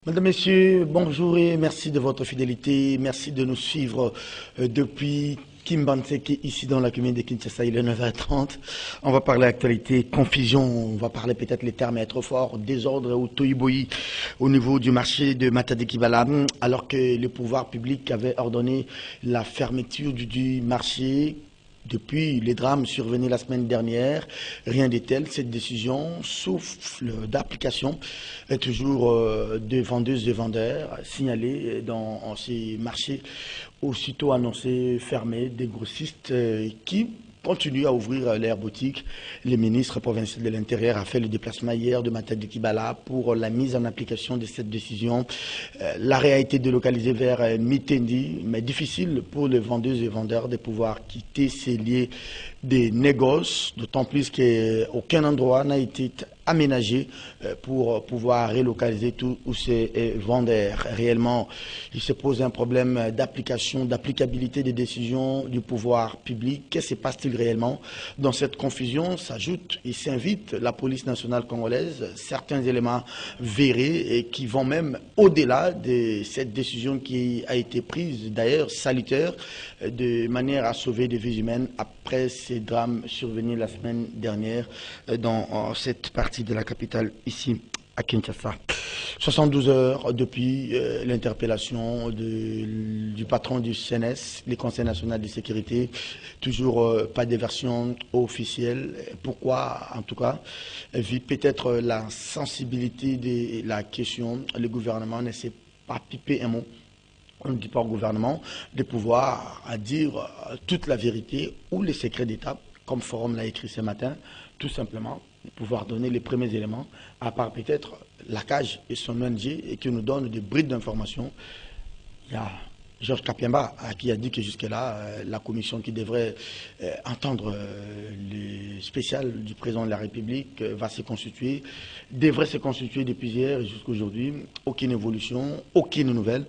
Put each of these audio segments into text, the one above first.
Mesdames, Messieurs, bonjour et merci de votre fidélité. Merci de nous suivre depuis Kimbanseke, ici dans la commune de Kinshasa. Il est 9h30. On va parler actualité, confusion. On va parler peut-être les termes être forts, désordre ou toïboï au niveau du marché de Matadi Kibala, alors que le pouvoir public avait ordonné la fermeture du marché. Depuis les drames survenus la semaine dernière, rien de tel. Cette décision souffle d'application est toujours de vendeuses et vendeurs signalés dans ces marchés aussitôt annoncés fermés, des grossistes qui continuent à ouvrir leurs boutiques. Le ministre provincial de l'Intérieur a fait le déplacement hier de Matadi Kibala pour la mise en application de cette décision. L'arrêt a été délocalisé vers Mitendi, mais difficile pour les vendeuses et vendeurs de pouvoir quitter ces lieux des négoces, d'autant plus qu'aucun endroit n'a été aménagé pour pouvoir relocaliser tous ces vendeurs. Réellement, il se pose un problème d'application, d'applicabilité des décisions du pouvoir public. Qu'est-ce qui se passe-t-il réellement? Dans cette confusion s'ajoute et s'invite la police nationale congolaise, certains éléments verrés et qui vont même au-delà de cette décision qui a été prise, d'ailleurs salutaire, de manière à sauver des vies humaines après ces drames survenus la semaine dernière dans cette partie de la capitale ici à Kinshasa. 72 heures depuis l'interpellation du patron du CNS, le Conseil national de sécurité, toujours pas de version officielle. Pourquoi, en tout cas, vu peut-être la sensibilité de la question, le gouvernement ne s'est pas pipé un mot. On ne dit pas au gouvernement de pouvoir dire toute la vérité ou les secrets d'État, comme Forum l'a écrit ce matin, tout simplement, de pouvoir donner les premiers éléments, à part peut-être la CAGE et son ONG, et qui nous donne des brides d'informations. Il y a Georges Kapiamba qui a dit que jusque-là, la commission qui devrait entendre le spécial du président de la République va se constituer, devrait se constituer depuis hier jusqu'à aujourd'hui. Aucune évolution, aucune nouvelle.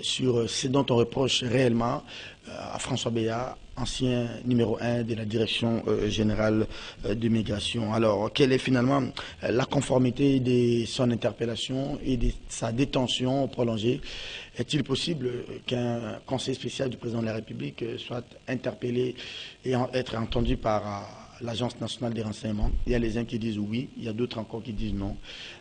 Sur ce dont on reproche réellement à François Béat, ancien numéro 1 de la direction générale de migration. Alors, quelle est finalement la conformité de son interpellation et de sa détention prolongée? Est-il possible qu'un conseil spécial du président de la République soit interpellé et être entendu par l'Agence nationale des renseignements? Il y a les uns qui disent oui, il y a d'autres encore qui disent non.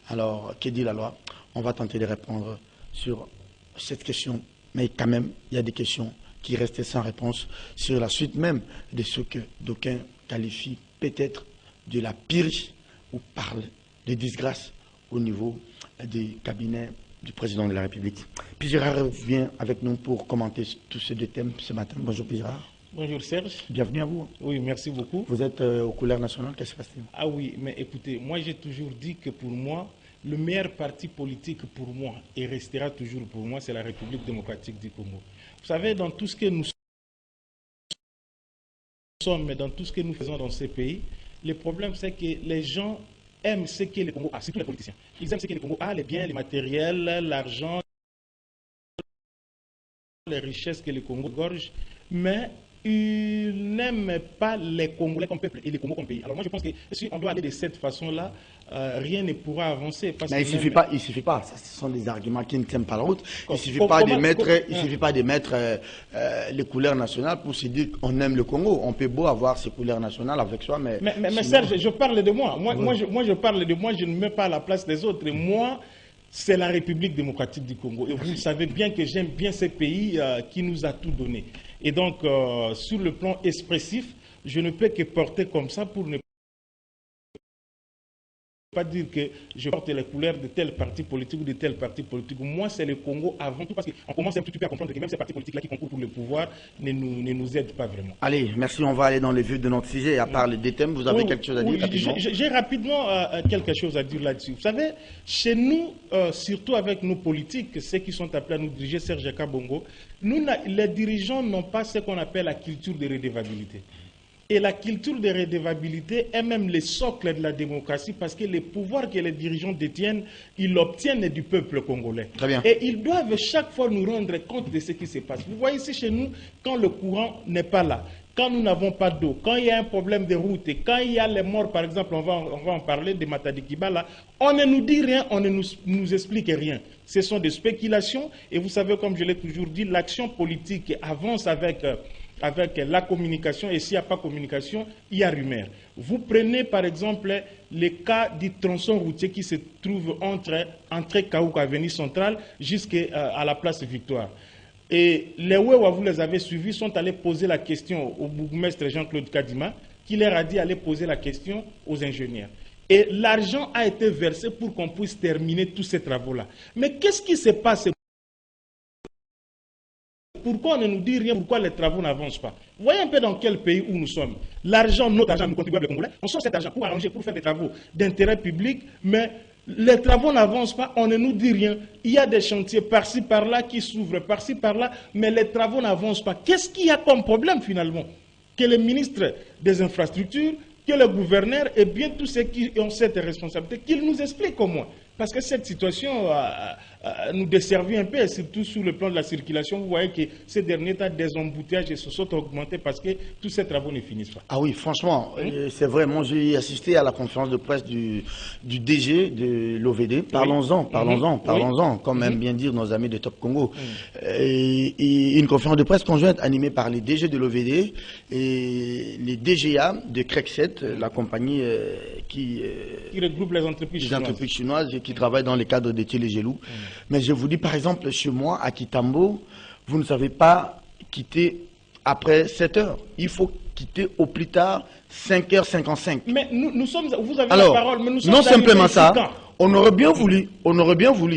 Alors, que dit la loi? On va tenter de répondre sur cette question, mais quand même, il y a des questions qui restaient sans réponse sur la suite même de ce que d'aucuns qualifient peut-être de la pyrrhie ou parlent de disgrâce au niveau des cabinets du président de la République. Pizarra vient avec nous pour commenter tous ces deux thèmes ce matin. Bonjour Pizarra. Bonjour Serge. Bienvenue à vous. Oui, merci beaucoup. Vous êtes aux couleurs nationales, qu'est-ce qui se passe-t-il? Ah oui, mais écoutez, moi j'ai toujours dit que pour moi, le meilleur parti politique pour moi, et restera toujours pour moi, c'est la République démocratique du Congo. Vous savez, dans tout ce que nous sommes, mais dans tout ce que nous faisons dans ces pays, le problème c'est que les gens aiment ce que le Congo a, surtout les politiciens. Ils aiment ce que le Congo a, les biens, les matériels, l'argent, les richesses que le Congo gorge, mais ils n'aiment pas les Congolais comme peuple et les Congos comme pays. Alors moi je pense que si on doit aller de cette façon-là, rien ne pourra avancer. Parce mais il ne suffit pas, ce sont des arguments qui ne tiennent pas la route. Il ne suffit pas de mettre les couleurs nationales pour se dire qu'on aime le Congo. On peut beau avoir ces couleurs nationales avec soi, mais sinon... Serge, je parle de moi. Moi, je parle de moi, je ne mets pas à la place des autres. Et moi, c'est la République démocratique du Congo. Et vous savez bien que j'aime bien ce pays qui nous a tout donné. Et donc, sur le plan expressif, je ne peux que porter comme ça pour ne pas dire que je porte les couleurs de tel parti politique ou de tel parti politique. Moi, c'est le Congo avant tout, parce qu'on commence un petit peu à comprendre que même ces partis politiques-là qui concourent pour le pouvoir ne nous aident pas vraiment. Allez, merci, on va aller dans les vues de notre sujet. À part les deux thèmes, vous avez quelque chose à dire rapidement? J'ai rapidement quelque chose à dire là-dessus. Vous savez, chez nous, surtout avec nos politiques, ceux qui sont appelés à nous diriger, Serge Kabongo, nous, les dirigeants n'ont pas ce qu'on appelle la culture de redevabilité. Et la culture de redevabilité est même le socle de la démocratie parce que les pouvoirs que les dirigeants détiennent, ils l'obtiennent du peuple congolais. Très bien. Et ils doivent chaque fois nous rendre compte de ce qui se passe. Vous voyez ici chez nous, quand le courant n'est pas là, quand nous n'avons pas d'eau, quand il y a un problème de route et quand il y a les morts, par exemple, on va en parler de Matadi Kibala, on ne nous dit rien, on ne nous explique rien. Ce sont des spéculations et vous savez, comme je l'ai toujours dit, l'action politique avance avec la communication et s'il n'y a pas communication, il y a rumeur. Vous prenez par exemple le cas du tronçon routier qui se trouve entre Kaouka, avenue centrale, jusqu'à la place Victoire. Et les Wewa, vous les avez suivis, sont allés poser la question au bourgmestre Jean-Claude Kadima, qui leur a dit d'aller poser la question aux ingénieurs. Et l'argent a été versé pour qu'on puisse terminer tous ces travaux-là. Mais qu'est-ce qui se passe? Pourquoi on ne nous dit rien? Pourquoi les travaux n'avancent pas? Vous voyez un peu dans quel pays où nous sommes. L'argent, notre argent, nous contribuables congolais, on sort cet argent pour arranger, pour faire des travaux d'intérêt public, mais les travaux n'avancent pas, on ne nous dit rien. Il y a des chantiers par-ci, par-là qui s'ouvrent, par-ci, par-là, mais les travaux n'avancent pas. Qu'est-ce qu'il y a comme problème finalement? Que le ministre des Infrastructures, que le gouverneur et bien tous ceux qui ont cette responsabilité, qu'ils nous expliquent au moins. Parce que cette situation nous desservit un peu, et surtout sur le plan de la circulation. Vous voyez que ces derniers temps, des embouteillages se sont augmentés parce que tous ces travaux ne finissent pas. Ah oui, franchement, c'est vrai. Moi, j'ai assisté à la conférence de presse du DG de l'OVD. Parlons-en, parlons-en, comme aiment bien dire nos amis de Top Congo. Et une conférence de presse conjointe animée par les DG de l'OVD et les DGA de Crekset, la compagnie qui regroupe les entreprises chinoises et qui travaillent dans le cadre des Télégelou. Mais je vous dis, par exemple, chez moi, à Kitambo, vous ne savez pas quitter après 7 heures. Il faut quitter au plus tard 5h55. Mais nous sommes, vous avez la parole, mais nous sommes non simplement ça, on aurait bien voulu,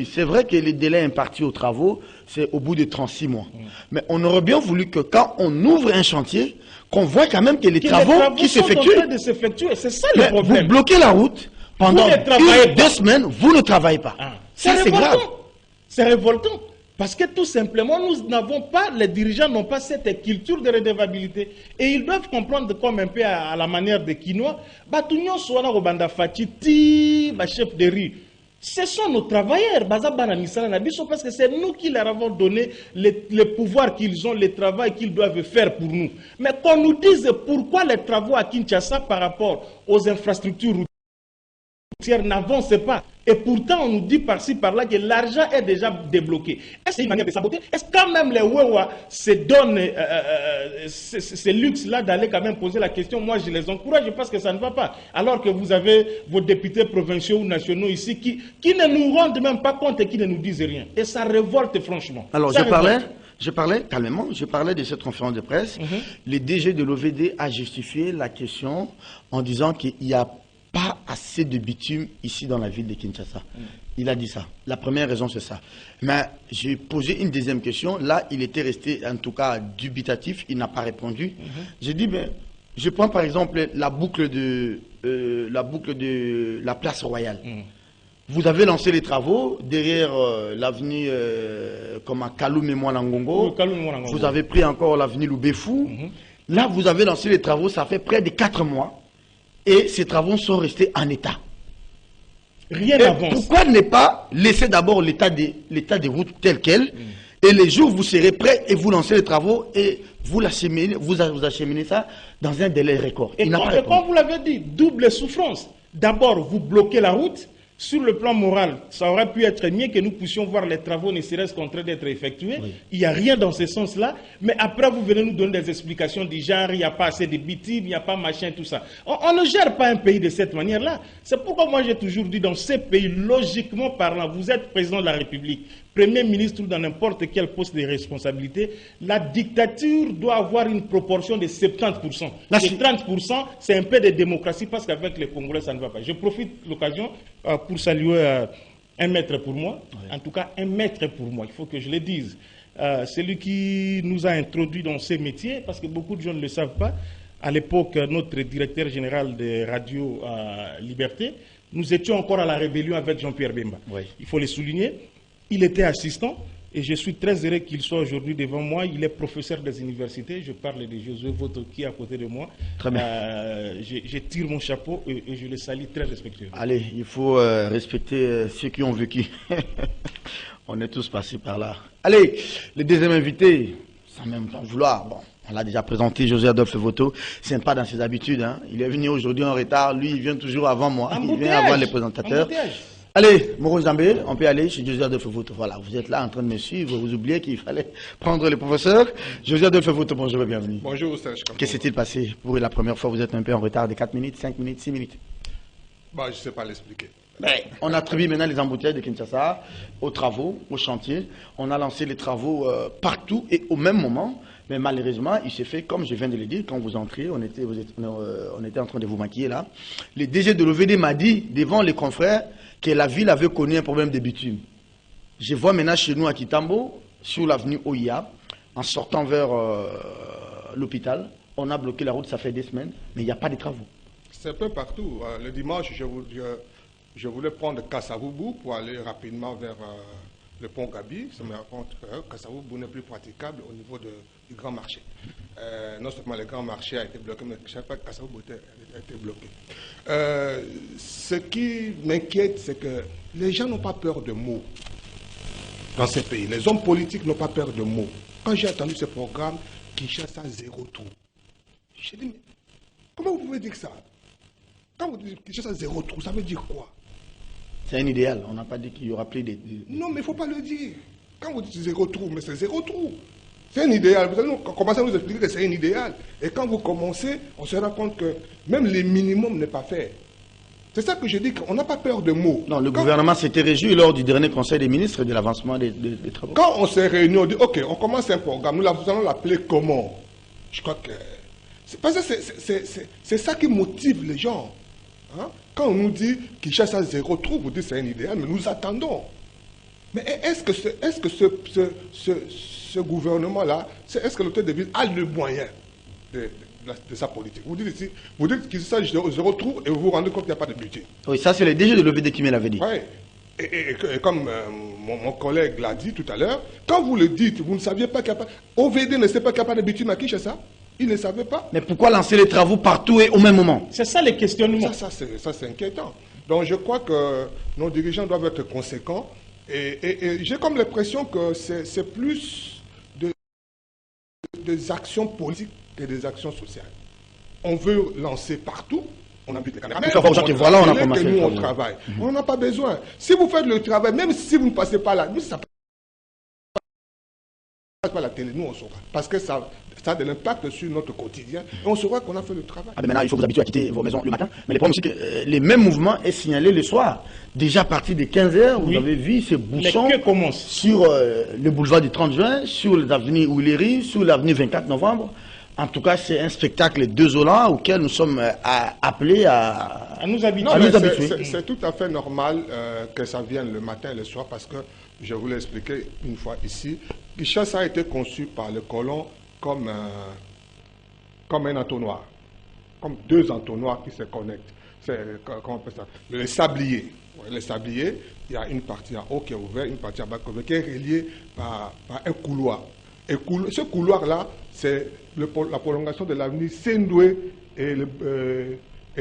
c'est vrai que les délais impartis aux travaux, c'est au bout de 36 mois. Mais on aurait bien voulu que quand on ouvre un chantier, qu'on voit quand même que les travaux qui s'effectuent. C'est ça le problème. Vous bloquez la route. Pendant 2 semaines, vous ne travaillez pas. Ça, c'est grave. C'est révoltant. Parce que tout simplement, nous n'avons pas, les dirigeants n'ont pas cette culture de redevabilité. Et ils doivent comprendre comme un peu à la manière des Quinois, chef de rue. Ce sont nos travailleurs, parce que c'est nous qui leur avons donné les pouvoirs qu'ils ont, le travail qu'ils doivent faire pour nous. Mais qu'on nous dise pourquoi les travaux à Kinshasa par rapport aux infrastructures n'avance pas. Et pourtant, on nous dit par-ci, par-là que l'argent est déjà débloqué. Est-ce que c'est une manière de saboter? Est-ce que quand même les Wewa se donnent ce luxe-là d'aller quand même poser la question? Moi, je les encourage parce que ça ne va pas. Alors que vous avez vos députés provinciaux ou nationaux ici qui ne nous rendent même pas compte et qui ne nous disent rien. Et ça révolte franchement. Alors, je parlais calmement, je parlais de cette conférence de presse. Le DG de l'OVD a justifié la question en disant qu'il y a pas assez de bitume ici dans la ville de Kinshasa. Il a dit ça. La première raison, c'est ça. Mais j'ai posé une deuxième question. Là, il était resté, en tout cas, dubitatif. Il n'a pas répondu. J'ai dit, ben, je prends par exemple la boucle de la place Royale. Vous avez lancé les travaux derrière l'avenue comme à Kaloum et Mwanangongo. Vous avez pris encore l'avenue Loubefou. Là, vous avez lancé les travaux. Ça fait près de 4 mois. Et ces travaux sont restés en état. Rien n'avance. Pourquoi ne pas laisser d'abord l'état des routes tel quel et les jours vous serez prêts et vous lancez les travaux et vous acheminez ça dans un délai record. Et comme vous l'avez dit, double souffrance. D'abord, vous bloquez la route. Sur le plan moral, ça aurait pu être mieux que nous puissions voir les travaux ne serait-ce qu'en train d'être effectués. Il n'y a rien dans ce sens-là. Mais après, vous venez nous donner des explications du genre, il n'y a pas assez de bitume, il n'y a pas machin, tout ça. On ne gère pas un pays de cette manière-là. C'est pourquoi moi j'ai toujours dit, dans ces pays, logiquement parlant, vous êtes président de la République, Premier ministre ou dans n'importe quel poste de responsabilité, la dictature doit avoir une proportion de 70%. Et 30%, c'est un peu de démocratie parce qu'avec les Congolais, ça ne va pas. Je profite de l'occasion pour saluer un maître pour moi, en tout cas un maître pour moi, il faut que je le dise. Celui qui nous a introduits dans ces métiers, parce que beaucoup de gens ne le savent pas. À l'époque, notre directeur général de Radio Liberté, nous étions encore à la rébellion avec Jean-Pierre Bemba. Il faut le souligner. Il était assistant Et je suis très heureux qu'il soit aujourd'hui devant moi. Il est professeur des universités. Je parle de Josué Voto qui est à côté de moi. Très bien. Je tire mon chapeau et je le salue très respectueux. Allez, il faut respecter ceux qui ont vécu. On est tous passés par là. Allez, le deuxième invité, sans même en vouloir, bon, on l'a déjà présenté, José Adolphe Voto. C'est pas dans ses habitudes. Hein. Il est venu aujourd'hui en retard. Lui, il vient toujours avant moi. Il vient avant les présentateurs. Allez, Moro Zambé, on peut aller chez José Adolphe Voto. Voilà, vous êtes là en train de me suivre. Vous oubliez qu'il fallait prendre le professeur. José Adolphe Voto, bonjour et bienvenue. Bonjour, Serge. Qu'est-ce qui s'est-il passé pour la première fois? Vous êtes un peu en retard de 4 minutes, 5 minutes, 6 minutes. Bah, je ne sais pas l'expliquer. On attribue maintenant les embouteillages de Kinshasa aux travaux, aux chantiers. On a lancé les travaux partout et au même moment. Mais malheureusement, il s'est fait, comme je viens de le dire, quand vous entriez, on était en train de vous maquiller là. Le DG de l'OVD m'a dit, devant les confrères, que la ville avait connu un problème de bitume. Je vois maintenant chez nous à Kitambo, sur l'avenue Oya, en sortant vers l'hôpital, on a bloqué la route, ça fait des semaines, mais il n'y a pas de travaux. C'est un peu partout. Le dimanche, je voulais prendre Kassavoubou pour aller rapidement vers le pont Gabi. Ça me rend compte que Kassavoubou n'est plus praticable au niveau du grand marché. Non seulement le grand marché a été bloqué, mais je ne savais pas que Kassavoubou a été bloqué. Ce qui m'inquiète, c'est que les gens n'ont pas peur de mots dans ces pays. Les hommes politiques n'ont pas peur de mots. Quand j'ai entendu ce programme, Kinshasa zéro trou, j'ai dit, mais comment vous pouvez dire ça? Quand vous dites Kinshasa zéro trou, ça veut dire quoi? C'est un idéal, on n'a pas dit qu'il y aura plus de... Non, mais il ne faut pas le dire. Quand vous dites zéro trou, mais c'est zéro trou. C'est un idéal. Vous allez commencer à nous expliquer que c'est un idéal. Et quand vous commencez, on se rend compte que même le minimum n'est pas fait. C'est ça que je dis, qu'on n'a pas peur de mots. Non, le gouvernement s'était réjoui lors du dernier conseil des ministres de l'avancement des travaux. Quand on s'est réunis, on dit, ok, on commence un programme, nous allons l'appeler comment? Je crois que... Parce que c'est ça qui motive les gens. Hein? Quand on nous dit qu'il cherche à zéro trou, vous dites c'est un idéal, mais nous attendons. Mais est-ce que ce gouvernement-là, est-ce que l'hôtel de ville a le moyen de sa politique? Vous dites qu'il s'agit de zéro trou et vous vous rendez compte qu'il n'y a pas de budget. Oui, ça c'est le DG de l'OVD qui me l'avait dit. Oui. Et comme mon collègue l'a dit tout à l'heure, quand vous le dites, vous ne saviez pas qu'il n'y a pas... OVD ne sait pas qu'il n'y a pas de budget à Kinshasa. Il ne savait pas. Mais pourquoi lancer les travaux partout et au même moment? C'est ça les questionnements. Ça c'est inquiétant. Donc je crois que nos dirigeants doivent être conséquents. Et j'ai comme l'impression que c'est plus des actions politiques que des actions sociales. On veut lancer partout. On invite les caméramans. Voilà, on a commencé. Nous, on travaille. On n'a pas besoin. Si vous faites le travail, même si vous ne passez pas là, nous, ça passe pas la télé, nous, on saura. Parce que ça a de l'impact sur notre quotidien. Et on saura qu'on a fait le travail. Ah ben maintenant, il faut vous habituer à quitter vos maisons le matin. Mais le problème, c'est que les mêmes mouvements est signalé le soir. Déjà à partir de 15h, vous avez vu ces bouchons sur le boulevard du 30 juin, sur l'avenue Ouileri, sur l'avenue 24 novembre. En tout cas, c'est un spectacle désolant auquel nous sommes appelés à nous habituer. C'est tout à fait normal que ça vienne le matin et le soir parce que, je vous l'ai expliqué une fois ici, Kinshasa a été conçu par le colon comme un entonnoir, comme deux entonnoirs qui se connectent. Comment on appelle ça? Les sabliers. Les sabliers, il y a une partie en haut qui est ouverte, une partie en bas qui est ouverte, qui est reliée par un couloir. Et ce couloir-là, c'est la prolongation de l'avenue Sendoué et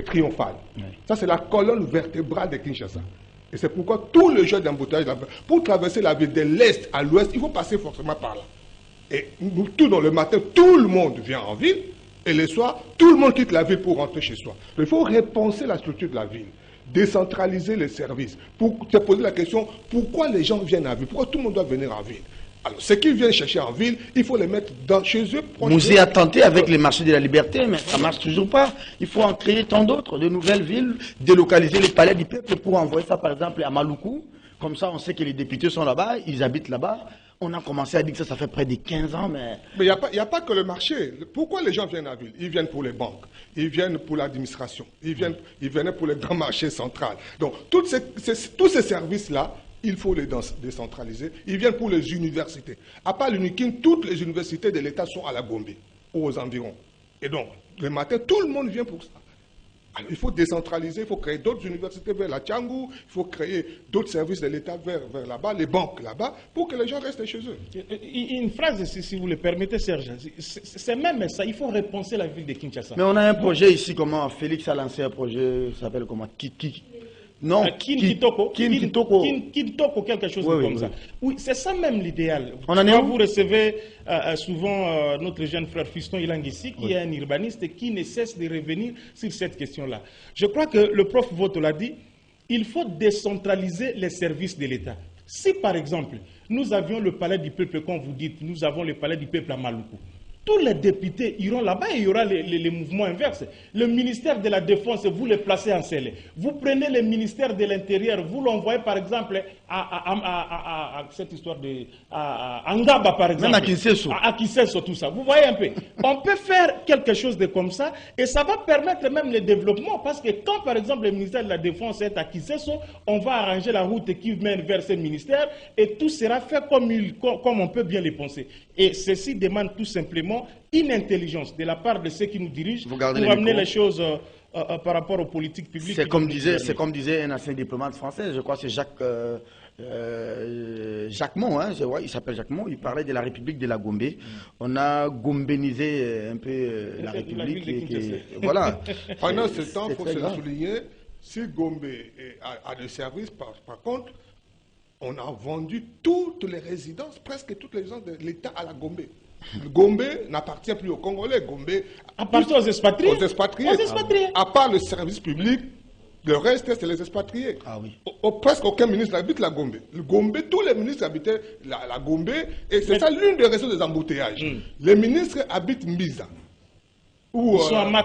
Triomphal. Oui. Ça, c'est la colonne vertébrale de Kinshasa. Et c'est pourquoi tous les jeux d'embouteillage, pour traverser la ville de l'est à l'ouest, il faut passer forcément par là. Et nous, tout dans le matin, tout le monde vient en ville, et le soir, tout le monde quitte la ville pour rentrer chez soi. Il faut repenser la structure de la ville, décentraliser les services, pour se poser la question, pourquoi les gens viennent en ville? Pourquoi tout le monde doit venir en ville? Alors, ceux qui viennent chercher en ville, il faut les mettre chez eux. Vous y avez tenté avec les marchés de la liberté, mais ça ne marche toujours pas. Il faut en créer tant d'autres, de nouvelles villes, délocaliser les palais du peuple pour envoyer ça, par exemple, à Maluku. Comme ça, on sait que les députés sont là-bas, ils habitent là-bas. On a commencé à dire que ça fait près de 15 ans, mais... Mais il n'y a pas que le marché. Pourquoi les gens viennent en ville? Ils viennent pour les banques, ils viennent pour l'administration, ils venaient pour les grands marchés centrales. Donc, tous ces services-là, il faut les décentraliser. Ils viennent pour les universités. À part l'UNIKIN, toutes les universités de l'État sont à la Gombe, ou aux environs. Et donc, le matin, tout le monde vient pour ça. Alors, il faut décentraliser, il faut créer d'autres universités vers la Tchangou, il faut créer d'autres services de l'État vers là-bas, les banques là-bas, pour que les gens restent chez eux. Une phrase, si vous le permettez, Serge, c'est même ça, il faut repenser la ville de Kinshasa. Mais on a un projet ici, comment Félix a lancé un projet, ça s'appelle comment Non, Kitoko, quelque chose comme ça. Oui, c'est ça même l'idéal. Vous recevez souvent notre jeune frère Fiston Ilang ici, qui est un urbaniste et qui ne cesse de revenir sur cette question-là. Je crois que le prof Voto l'a dit, il faut décentraliser les services de l'État. Si par exemple, nous avions le palais du peuple, comme vous dites, nous avons le palais du peuple à Maluku, tous les députés iront là-bas et il y aura les mouvements inverses. Le ministère de la Défense, vous le placez en selle. Vous prenez le ministère de l'Intérieur, vous l'envoyez par exemple à cette histoire de Ngaba par exemple. Même à Kinshasa. À Kinshasa, tout ça. Vous voyez un peu. On peut faire quelque chose de comme ça et ça va permettre même le développement parce que quand par exemple le ministère de la Défense est à Kinshasa, on va arranger la route qui mène vers ce ministère et tout sera fait comme on peut bien le penser. Et ceci demande tout simplement une intelligence de la part de ceux qui nous dirigent pour amener les choses par rapport aux politiques publiques. C'est comme disait un ancien diplomate français, je crois que c'est Jacques Mon, hein, il s'appelle Jacques Mon, il parlait de la République de la Gombe. On a gombénisé un peu la République. Voilà. Pendant ce temps, il faut se souligner, si Gombe a des services, par contre, on a vendu toutes les résidences, presque toutes les résidences de l'État à la Gombe. Gombe n'appartient plus aux Congolais. Gombe appartient aux expatriés. À part le service public, le reste, c'est les expatriés. Ah oui. Presque aucun ministre n'habite la Gombe. Le Gombe, tous les ministres habitaient la Gombe, et c'est ça l'une des raisons des embouteillages. Les ministres habitent Mbiza. Ils sont à ma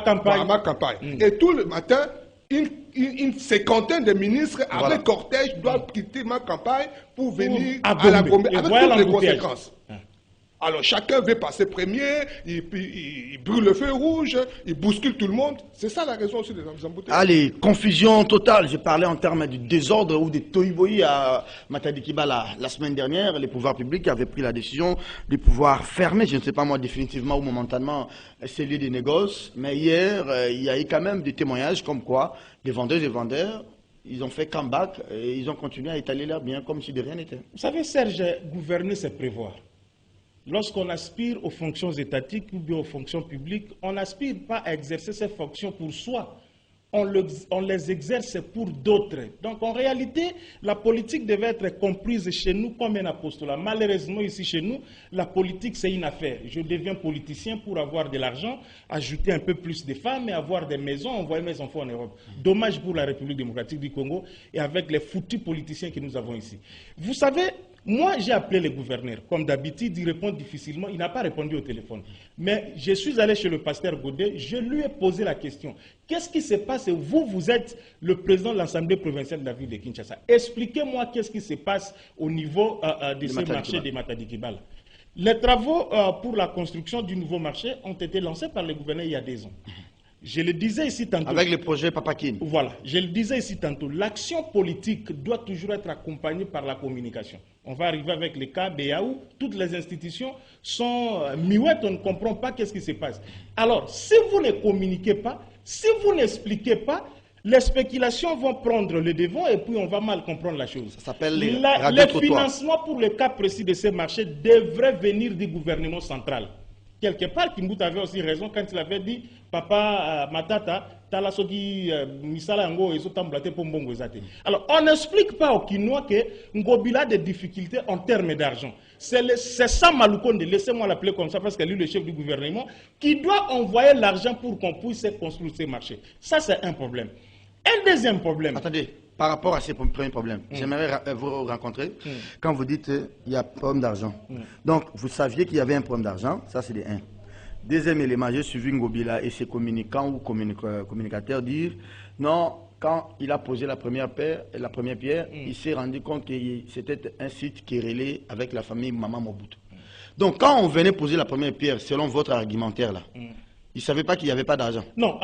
campagne. Et tout le matin, une cinquantaine de ministres avec cortège doivent quitter ma campagne pour venir à la Gombe, avec toutes les conséquences. Alors chacun veut passer premier, il brûle le feu rouge, il bouscule tout le monde. C'est ça la raison aussi des embouteillages. Allez, confusion totale. J'ai parlé en termes de désordre ou de toïboï à Matadikiba la semaine dernière. Les pouvoirs publics avaient pris la décision de pouvoir fermer, je ne sais pas moi définitivement ou momentanément, ces lieux de négoce. Mais hier, il y a eu quand même des témoignages comme quoi les vendeuses et vendeurs, ils ont fait comeback et ils ont continué à étaler leurs biens comme si de rien n'était. Vous savez, Serge, gouverner, c'est prévoir. Lorsqu'on aspire aux fonctions étatiques ou bien aux fonctions publiques, on n'aspire pas à exercer ces fonctions pour soi. On les exerce pour d'autres. Donc en réalité, la politique devait être comprise chez nous comme un apostolat. Malheureusement, ici chez nous, la politique c'est une affaire. Je deviens politicien pour avoir de l'argent, ajouter un peu plus de femmes et avoir des maisons, envoyer mes enfants en Europe. Dommage pour la République démocratique du Congo et avec les foutus politiciens que nous avons ici. Vous savez, moi, j'ai appelé le gouverneur. Comme d'habitude, il répond difficilement. Il n'a pas répondu au téléphone. Mais je suis allé chez le pasteur Godet. Je lui ai posé la question. Qu'est-ce qui se passe? Vous êtes le président de l'Assemblée provinciale de la ville de Kinshasa. Expliquez-moi qu'est-ce qui se passe au niveau de ce marché de Matadi-Kibala. Les travaux pour la construction du nouveau marché ont été lancés par le gouverneur il y a 2 ans. Je le disais ici tantôt. Avec le projet Papakin. Voilà, je le disais ici tantôt. L'action politique doit toujours être accompagnée par la communication. On va arriver avec les cas BAU. Toutes les institutions sont muettes, on ne comprend pas qu'est-ce qui se passe. Alors, si vous ne communiquez pas, si vous n'expliquez pas, les spéculations vont prendre le devant et puis on va mal comprendre la chose. Ça s'appelle les financements pour le cas précis de ces marchés devraient venir du gouvernement central. Quelque part, Kimbut avait aussi raison quand il avait dit Papa Matata, Talasogi Misala Ngo et Sotamblate Pombongo Zate. Alors, on n'explique pas aux Kinois que Ngobila a des difficultés en termes d'argent. C'est ça Maloukonde, laissez-moi l'appeler comme ça parce que lui, le chef du gouvernement, qui doit envoyer l'argent pour qu'on puisse construire ces marchés. Ça, c'est un problème. Un deuxième problème. Attendez. Par rapport à ces premiers problèmes, j'aimerais vous rencontrer quand vous dites qu'il y a un problème d'argent. Donc, vous saviez qu'il y avait un problème d'argent, ça c'est de 1. Deuxième élément, j'ai suivi Ngobila et ses communicants ou communicateurs dire non, quand il a posé la première pierre, il s'est rendu compte que c'était un site qui est relié avec la famille Maman Mobutu. Donc, quand on venait poser la première pierre, selon votre argumentaire là, Ils ne savaient pas qu'il n'y avait pas d'argent. Non,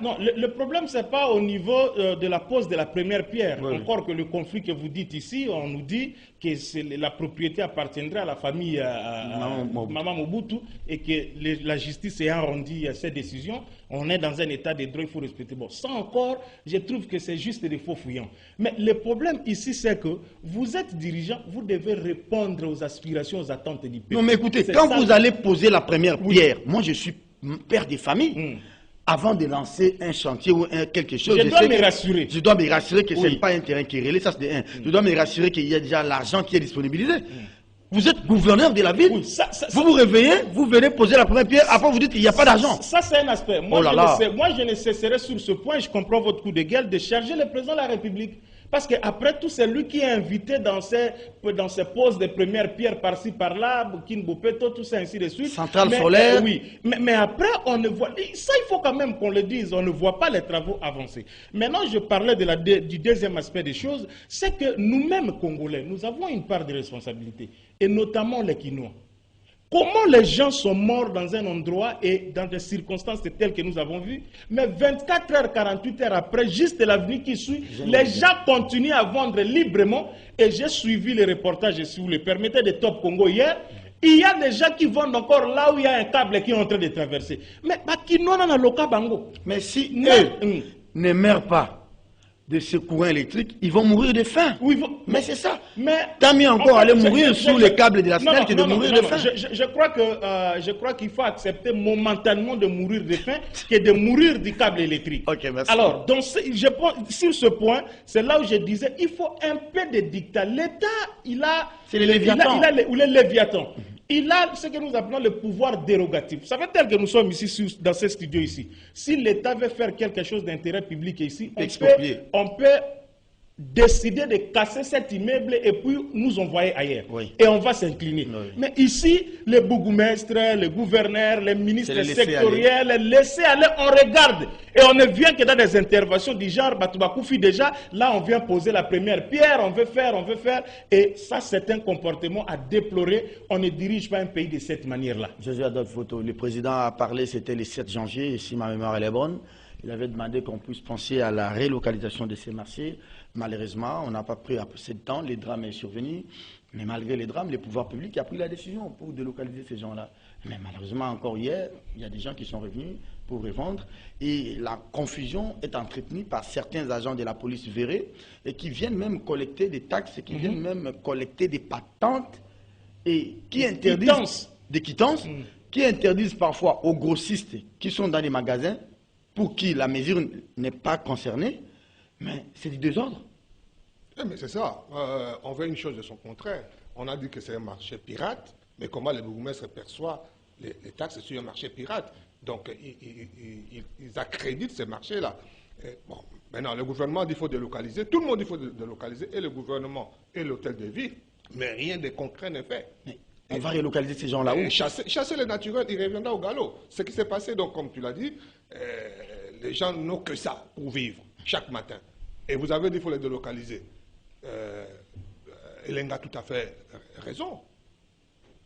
non, le problème, ce n'est pas au niveau de la pose de la première pierre. Oui. Encore que le conflit que vous dites ici, on nous dit que la propriété appartiendrait à la famille Maman Mobutu et que la justice ayant rendu ces décisions, on est dans un état de droit, il faut respecter. Bon, ça encore, je trouve que c'est juste des faux fouillants. Mais le problème ici, c'est que vous êtes dirigeant, vous devez répondre aux aspirations, aux attentes du peuple. Non, mais écoutez, quand vous allez poser la première pierre, moi je suis père de famille. Avant de lancer un chantier ou quelque chose, je dois me rassurer. Je dois me rassurer que ce n'est pas un terrain qui est relais, ça c'est de un. Je dois me rassurer qu'il y a déjà l'argent qui est disponibilisé. Vous êtes gouverneur de la ville, vous vous réveillez, vous venez poser la première pierre, après vous dites qu'il n'y a pas d'argent. Ça c'est un aspect. Moi, je ne cesserai sur ce point, je comprends votre coup de gueule, de charger le président de la République. Parce qu'après tout, c'est lui qui est invité dans ses poses de première pierre par-ci, par-là, Kinbopeto, tout ça, ainsi de suite. Centrale solaire. Oui, mais après, on ne voit... Ça, il faut quand même qu'on le dise, on ne voit pas les travaux avancer. Maintenant, je parlais du deuxième aspect des choses, c'est que nous-mêmes, Congolais, nous avons une part de responsabilité, et notamment les Kinois. Comment les gens sont morts dans un endroit et dans des circonstances telles que nous avons vues, mais 24 heures, 48 heures après, juste l'avenue qui suit, les gens continuent à vendre librement. Et j'ai suivi les reportages, si vous le permettez, de Top Congo hier. Il y a des gens qui vendent encore là où il y a un câble qui est en train de traverser. Mais qui n'ont pas le bango. Mais si eux ne meurent pas de ce courant électrique, ils vont mourir de faim. Oui, mais c'est ça. Tant mieux encore aller mourir sous les câbles de la SNEL que de mourir de faim. Je crois qu'il faut accepter momentanément de mourir de faim que de mourir du câble électrique. Ok, merci. Alors, sur ce point, c'est là où je disais, il faut un peu de dictat. L'État, il a... C'est le Léviathan. Il est Léviathan. Il a ce que nous appelons le pouvoir dérogatif. Vous savez, tel que nous sommes ici, dans ce studio ici, si l'État veut faire quelque chose d'intérêt public ici, on peut décider de casser cet immeuble et puis nous envoyer ailleurs. Oui. Et on va s'incliner. Oui. Mais ici, les bourgmestres, les gouverneurs, les ministres sectoriels, les laisser aller, on regarde. Et on ne vient que dans des interventions du genre, Batouba-Koufi déjà, là on vient poser la première pierre, on veut faire. Et ça, c'est un comportement à déplorer. On ne dirige pas un pays de cette manière-là. Je vais à d'autres photos. Le président a parlé, c'était le 7 janvier, et si ma mémoire est bonne. Il avait demandé qu'on puisse penser à la relocalisation de ces marchés. Malheureusement, on n'a pas pris assez de temps, les drames sont survenus. Mais malgré les drames, le pouvoir public a pris la décision pour délocaliser ces gens-là. Mais malheureusement, encore hier, il y a des gens qui sont revenus pour revendre. Et la confusion est entretenue par certains agents de la police verrée et qui viennent même collecter des taxes, qui viennent même collecter des patentes et qui interdisent des quittances, qui interdisent parfois aux grossistes qui sont dans les magasins pour qui la mesure n'est pas concernée, mais c'est du désordre. Mais c'est ça. On veut une chose de son contraire. On a dit que c'est un marché pirate, mais comment les bourgmestres perçoivent les taxes sur un marché pirate? Donc, ils accréditent ces marchés-là. Bon, maintenant, le gouvernement dit qu'il faut délocaliser. Tout le monde dit qu'il faut délocaliser, et le gouvernement et l'hôtel de ville, mais rien de concret n'est fait. Mais on va relocaliser ces gens-là où? Chasser les naturels, il reviendra au galop. Ce qui s'est passé, donc, comme tu l'as dit, les gens n'ont que ça pour vivre chaque matin. Et vous avez dit qu'il faut les délocaliser. Hélène a tout à fait raison.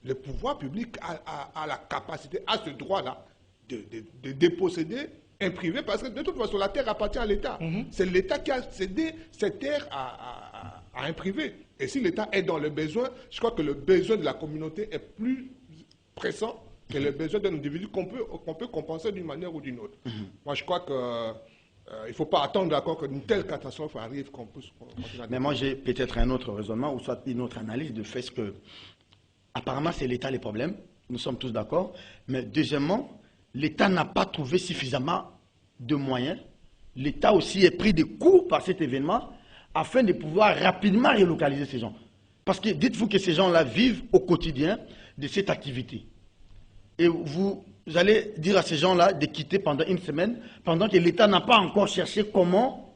Le pouvoir public a la capacité, a ce droit-là de déposséder un privé, parce que de toute façon, la terre appartient à l'État. C'est l'État qui a cédé cette terre à un privé. Et si l'État est dans le besoin, je crois que le besoin de la communauté est plus pressant que le besoin d'un individu qu'on peut compenser d'une manière ou d'une autre. Moi, je crois que il ne faut pas attendre encore qu'une telle catastrophe arrive qu'on puisse continuer à... Mais moi, j'ai peut-être un autre raisonnement, ou soit une autre analyse de fait que, apparemment, c'est l'État les problèmes. Nous sommes tous d'accord. Mais deuxièmement, l'État n'a pas trouvé suffisamment de moyens. L'État aussi est pris de court par cet événement afin de pouvoir rapidement relocaliser ces gens. Parce que dites-vous que ces gens-là vivent au quotidien de cette activité. Et vous allez dire à ces gens-là de quitter pendant une semaine, pendant que l'État n'a pas encore cherché comment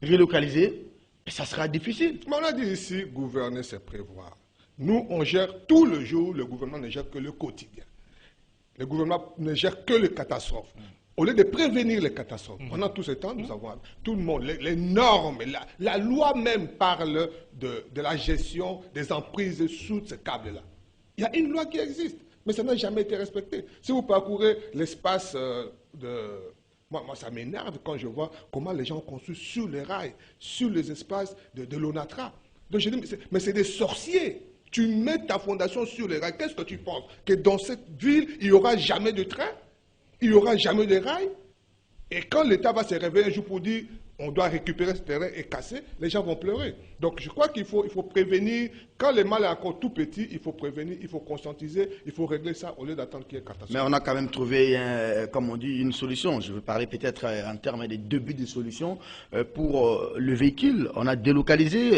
relocaliser, et ça sera difficile. Mais on a dit ici, gouverner, c'est prévoir. Nous, on gère tout le jour, le gouvernement ne gère que le quotidien. Le gouvernement ne gère que les catastrophes. Au lieu de prévenir les catastrophes, pendant tout ce temps, nous avons tout le monde, les normes, la loi même parle de la gestion des emprises sous ce câble-là. Il y a une loi qui existe. Mais ça n'a jamais été respecté. Si vous parcourez l'espace de... Moi, ça m'énerve quand je vois comment les gens ont construit sur les rails, sur les espaces de l'ONATRA. Donc je dis, mais c'est des sorciers. Tu mets ta fondation sur les rails. Qu'est-ce que tu penses? Que dans cette ville, il n'y aura jamais de train? Il n'y aura jamais de rails? Et quand l'État va se réveiller un jour pour dire on doit récupérer ce terrain et casser, les gens vont pleurer. Donc je crois qu'il faut prévenir. Quand le mal est encore tout petit, il faut prévenir, il faut conscientiser, il faut régler ça au lieu d'attendre qu'il y ait catastrophe. Mais on a quand même trouvé, comme on dit, une solution. Je veux parler peut-être en termes des débuts de solution pour le véhicule. On a délocalisé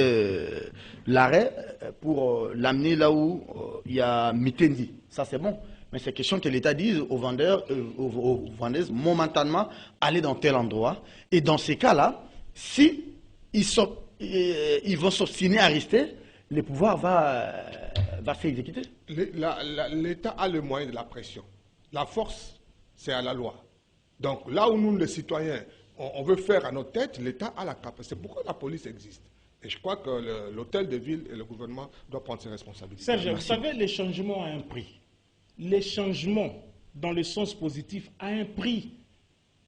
l'arrêt pour l'amener là où il y a Mitendi. Ça c'est bon. Mais c'est question que l'État dise aux vendeurs, aux vendeuses, momentanément, allez dans tel endroit. Et dans ces cas-là, si ils vont s'obstiner à rester, le pouvoir va s'exécuter. L'État a le moyen de la pression. La force, c'est à la loi. Donc là où nous, les citoyens, on veut faire à notre tête, l'État a la capacité. C'est pourquoi la police existe. Et je crois que l'hôtel de ville et le gouvernement doivent prendre ses responsabilités. Serge, vous savez, les changements ont un prix. Les changements, dans le sens positif, ont un prix.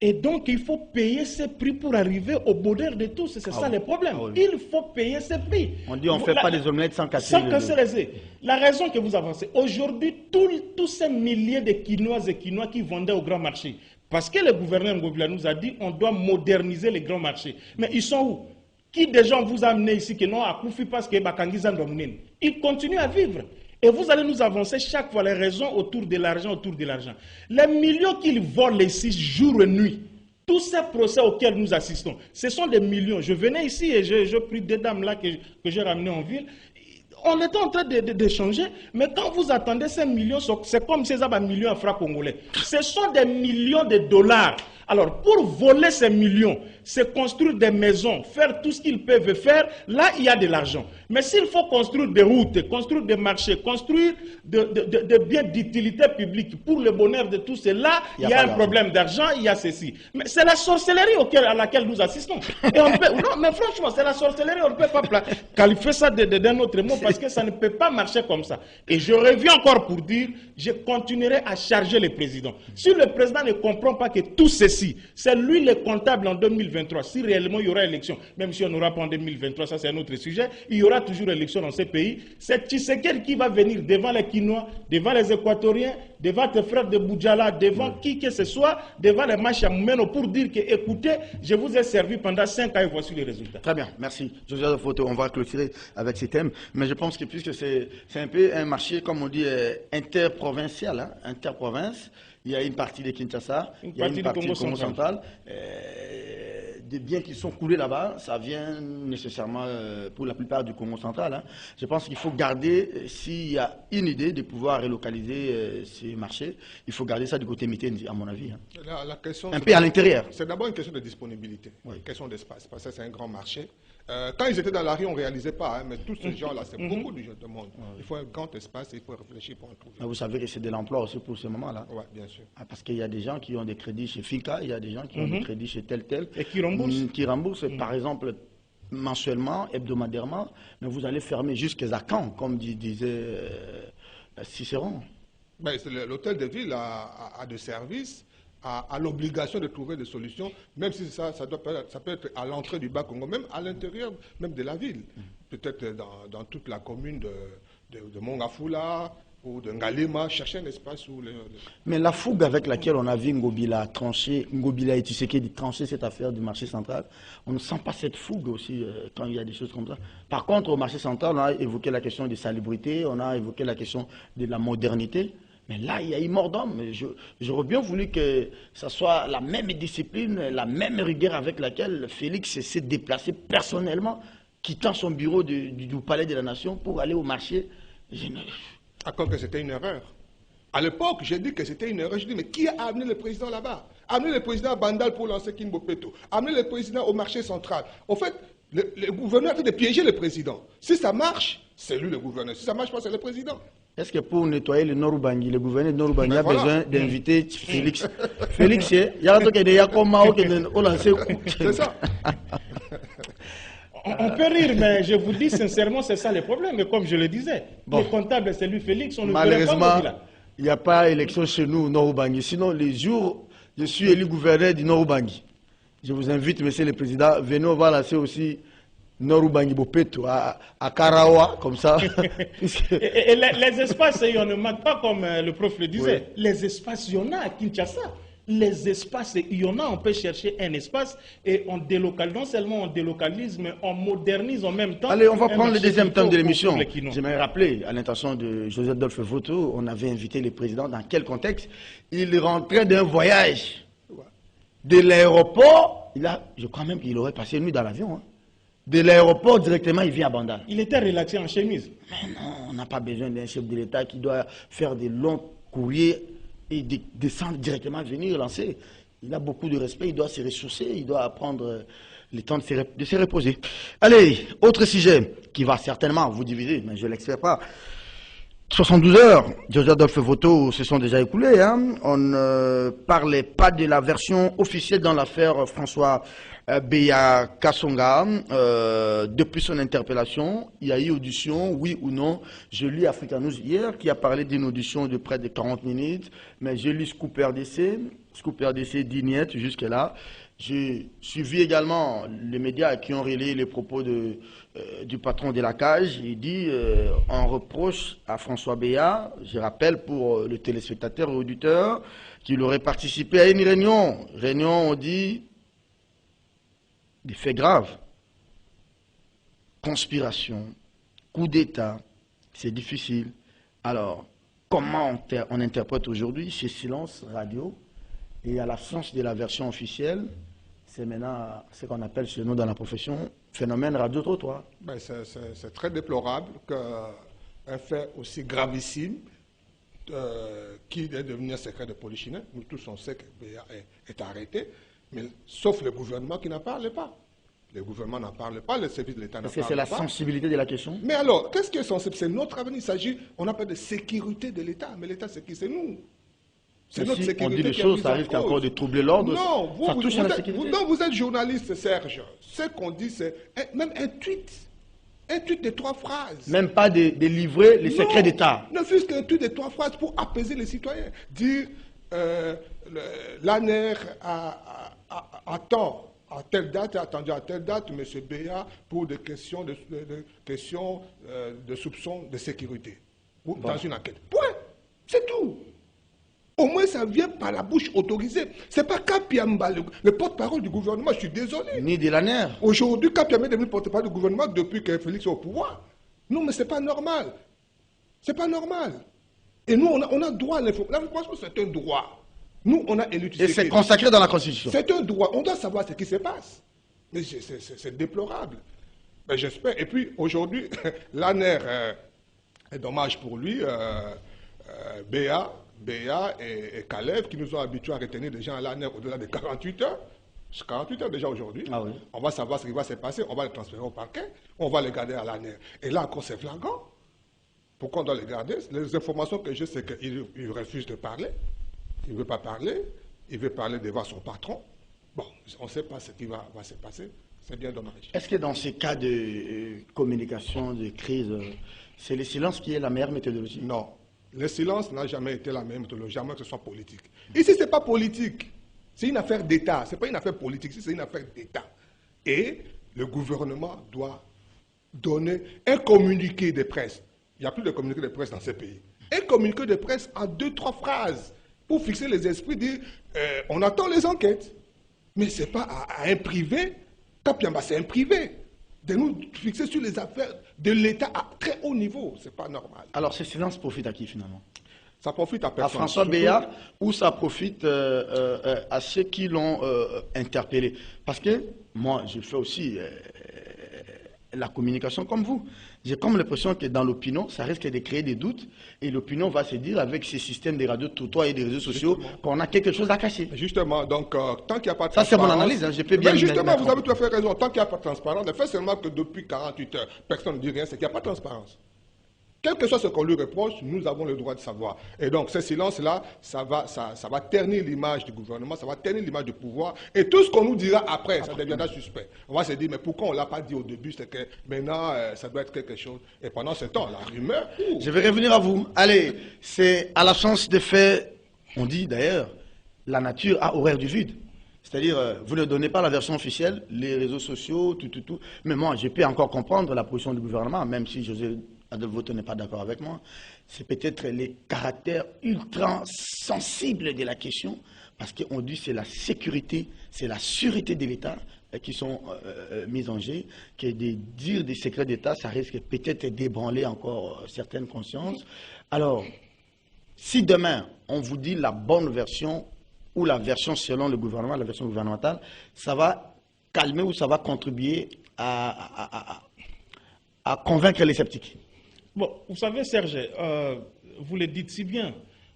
Et donc, il faut payer ces prix pour arriver au bonheur de tous. C'est ça le problème. Oui. Il faut payer ces prix. On dit on ne fait pas des omelettes sans casser les œufs. La raison que vous avancez, aujourd'hui, tous ces milliers de Quinoises et Quinois qui vendaient au grand marché, parce que le gouverneur Ngobila nous a dit on doit moderniser les grands marchés. Mais ils sont où? Qui déjà vous a amené ici que non, à Koufi parce que Bakangizan domine? Ils continuent à vivre. Et vous allez nous avancer chaque fois les raisons autour de l'argent, Les millions qu'ils volent ici, jour et nuit, tous ces procès auxquels nous assistons, ce sont des millions. Je venais ici et je pris des dames là que j'ai ramenées en ville. On était en train d'échanger, mais quand vous attendez ces millions, c'est comme ces millions en francs congolais. Ce sont des millions de dollars. Alors, pour voler ces millions, c'est construire des maisons, faire tout ce qu'ils peuvent faire, là, il y a de l'argent. Mais s'il faut construire des routes, construire des marchés, construire des biens d'utilité publique pour le bonheur de tous, et là, il y a un problème d'argent, il y a ceci. Mais c'est la sorcellerie à laquelle nous assistons. Et on peut, non, mais franchement, c'est la sorcellerie, on ne peut pas qualifier ça d'un autre mot parce que ça ne peut pas marcher comme ça. Et je reviens encore pour dire, je continuerai à charger le président. Si le président ne comprend pas que tout ceci, c'est lui le comptable en 2023. Si réellement il y aura élection, même si on n'aura pas en 2023, ça c'est un autre sujet, il y aura toujours élection dans ces pays. C'est Tshisekedi qui va venir devant les Quinois, devant les Équatoriens, devant tes frères de Boudjala, devant qui que ce soit, devant les Machamoumeno pour dire que, écoutez, je vous ai servi pendant 5 ans et voici les résultats. Très bien, merci. Joseph Photo, on va clôturer avec ces thèmes. Mais je pense que puisque c'est un peu un marché, comme on dit, interprovincial, hein, interprovince. Il y a une partie de Kinshasa, il y a une partie du Congo central. Des biens qui sont coulés là-bas, ça vient nécessairement pour la plupart du Congo central. Hein. Je pense qu'il faut garder, s'il y a une idée de pouvoir relocaliser ces marchés, il faut garder ça du côté Mitendi, à mon avis. Hein. La question, un peu à l'intérieur. C'est d'abord une question de disponibilité, une question d'espace, parce que c'est un grand marché. Quand ils étaient dans la rue, on ne réalisait pas, hein, mais tous ces gens-là, c'est beaucoup de monde. Il faut un grand espace et il faut réfléchir pour en trouver. Mais vous savez que c'est de l'emploi aussi pour ce moment-là. Oui, bien sûr. Ah, parce qu'il y a des gens qui ont des crédits chez Finca, il y a des gens qui ont des crédits chez tel. Et qui remboursent. Qui remboursent, par exemple, mensuellement, hebdomadairement, mais vous allez fermer jusqu'à quand, comme disait Cicéron. L'hôtel de ville a de services. À l'obligation de trouver des solutions, même si ça peut être à l'entrée du Bas-Congo, même à l'intérieur même de la ville. Peut-être dans toute la commune de Mongafula ou de Ngalema, chercher un espace où... Mais la fougue avec laquelle on a vu Ngobila et Tshisekedi trancher cette affaire du marché central, on ne sent pas cette fougue aussi quand il y a des choses comme ça. Par contre, au marché central, on a évoqué la question de salubrité, on a évoqué la question de la modernité. Mais là, il y a eu mort d'homme. J'aurais bien voulu que ce soit la même discipline, la même rigueur avec laquelle Félix s'est déplacé personnellement, quittant son bureau du Palais de la Nation pour aller au marché. Encore que c'était une erreur. À l'époque, j'ai dit que c'était une erreur. Je dis, mais qui a amené le président là-bas? Amené le président à Bandal pour lancer Kimbopeto. Amené le président au marché central. En fait, le gouverneur a fait de piéger le président. Si ça marche, c'est lui le gouverneur. Si ça ne marche pas, c'est le président. Est-ce que pour nettoyer le Nord-Ubangi, le gouverneur de Nord-Ubangi a besoin d'inviter Félix? Félix, il y a un truc qui est c'est ça. On peut rire, mais je vous dis sincèrement, c'est ça le problème. Mais comme je le disais, le comptable, c'est lui Félix, on ne peut pas là. il n'y a pas élection chez nous au Nord-Ubangi. Sinon, les jours, je suis élu gouverneur du Nord-Ubangi. Je vous invite, monsieur le président, venez, on va lancer aussi Nord-Ubangi Bopeto à Karawa, comme ça. Et les espaces, il ne manque pas comme le prof le disait. Oui. Les espaces, il y en a à Kinshasa. Les espaces, il y en a, on peut chercher un espace et on délocalise, non seulement on délocalise, mais on modernise en même temps. Allez, on va prendre le deuxième thème de l'émission. Je m'ai rappelé, à l'intention de Joseph Adolphe Voto, on avait invité le président. Dans quel contexte? Il rentrait d'un voyage de l'aéroport. Je crois même qu'il aurait passé une nuit dans l'avion. Hein. De l'aéroport, directement, il vient à Bandal. Il était relaxé en chemise. Mais non, on n'a pas besoin d'un chef de l'État qui doit faire des longs courriers et descendre directement, venir lancer. Il a beaucoup de respect, il doit se ressourcer, il doit prendre le temps de se reposer. Allez, autre sujet qui va certainement vous diviser, mais je ne l'expecte pas. 72 heures, Joseph Adolphe Voto se sont déjà écoulées. Hein. On ne parlait pas de la version officielle dans l'affaire François Beya Kassonga. Depuis son interpellation, il y a eu audition, oui ou non. Je lis Africa News hier qui a parlé d'une audition de près de 40 minutes, mais je lis Scoop RDC d'Ignette jusque-là. J'ai suivi également les médias qui ont relayé les propos du patron de la cage. Il dit, on reproche à François Beya, je rappelle pour le téléspectateur et auditeur, qu'il aurait participé à une réunion. Réunion, on dit, des faits graves. Conspiration, coup d'État, c'est difficile. Alors, comment on interprète aujourd'hui ce silence radio et à l'absence de la version officielle? C'est maintenant ce qu'on appelle chez nous dans la profession phénomène radio-trottoir. Ben c'est très déplorable qu'un fait aussi gravissime qui est devenu un secret de polichinelle. Nous tous on sait que Beya est arrêté, mais sauf le gouvernement qui n'en parle pas. Le gouvernement n'en parle pas, le service de l'État n'en parle pas. Est-ce que c'est la sensibilité de la question? Mais alors, qu'est-ce qui est sensible? C'est notre avenir. Il s'agit, on appelle de sécurité de l'État. Mais l'État, c'est qui? C'est nous. C'est notre sécurité. On dit des choses, ça risque encore de troubler l'ordre. Non, vous êtes journaliste, Serge. Ce qu'on dit, c'est même un tweet. Un tweet de 3 phrases. Même pas de livrer les secrets d'État. Ne fût-ce qu'un tweet de 3 phrases pour apaiser les citoyens. Dire l'ANER a tort. À telle date, attendu à telle date, M. Beya, pour des questions de soupçons de sécurité. Ou dans une enquête. Point. C'est tout. Au moins, ça vient par la bouche autorisée. Ce n'est pas Kapiamba, le porte-parole du gouvernement, je suis désolé. Ni de l'ANER. Aujourd'hui, Kapiamba est devenu porte-parole du gouvernement depuis que Félix est au pouvoir. Non, mais ce n'est pas normal. Ce n'est pas normal. Et nous, on a droit à l'information. L'information, c'est un droit. Nous, on a élu... Et c'est consacré dans la Constitution. C'est un droit. On doit savoir ce qui se passe. Mais c'est déplorable. Mais j'espère. Et puis, aujourd'hui, l'ANER est dommage pour lui. Beya et Kalev, qui nous ont habitués à retenir des gens à l'ANER au-delà de 48 heures. 48 heures déjà aujourd'hui. Ah oui. On va savoir ce qui va se passer. On va les transférer au parquet. On va les garder à l'ANER. Et là encore, c'est flagrant. Pourquoi on doit les garder? Les informations que j'ai, c'est qu'il refuse de parler. Il ne veut pas parler, il veut parler devant son patron. Bon, on ne sait pas ce qui va se passer. C'est bien dommage. Est-ce que dans ces cas de communication, de crise, c'est le silence qui est la meilleure méthodologie? Non. Le silence n'a jamais été la meilleure méthodologie, jamais que ce soit politique. Ici, ce n'est pas politique. C'est une affaire d'État. Ce n'est pas une affaire politique, c'est une affaire d'État. Et le gouvernement doit donner un communiqué de presse. Il n'y a plus de communiqué de presse dans ce pays. Un communiqué de presse en 2-3 phrases. Pour fixer les esprits, dire on attend les enquêtes. Mais ce n'est pas à un privé. Kapiamba, c'est un privé. De nous fixer sur les affaires de l'État à très haut niveau. Ce n'est pas normal. Alors ce silence profite à qui finalement? Ça profite à personne. À François Beya ou ça profite à ceux qui l'ont interpellé? Parce que moi, je fais aussi la communication comme vous. J'ai comme l'impression que dans l'opinion, ça risque de créer des doutes et l'opinion va se dire avec ces systèmes de radio-trottoirs et des réseaux sociaux qu'on a quelque chose à cacher. Justement, donc tant qu'il n'y a pas de transparence... Ça c'est mon analyse, hein, je peux bien... Mais justement, vous avez tout à fait raison. Tant qu'il n'y a pas de transparence, le fait seulement que depuis 48 heures, personne ne dit rien, c'est qu'il n'y a pas de transparence. Quel que soit ce qu'on lui reproche, nous avons le droit de savoir. Et donc, ce silence-là, ça va ternir l'image du gouvernement, ça va ternir l'image du pouvoir. Et tout ce qu'on nous dira après, ça deviendra suspect. On va se dire, mais pourquoi on ne l'a pas dit au début? C'est que maintenant, ça doit être quelque chose. Et pendant ce temps, la rumeur... Je vais revenir à vous. Allez, c'est à la chance des faits, on dit d'ailleurs, la nature a horreur du vide. C'est-à-dire, vous ne donnez pas la version officielle, les réseaux sociaux, tout. Mais moi, je peux encore comprendre la position du gouvernement, même si José Adelvoto n'est pas d'accord avec moi. C'est peut-être les caractères ultra sensibles de la question, parce qu'on dit que c'est la sécurité, c'est la sûreté de l'État qui sont mis en jeu, que de dire des secrets d'État, ça risque peut-être d'ébranler encore certaines consciences. Alors, si demain, on vous dit la bonne version, ou la version selon le gouvernement, la version gouvernementale, ça va calmer ou ça va contribuer à convaincre les sceptiques. Bon, vous savez, Serge, vous le dites si bien,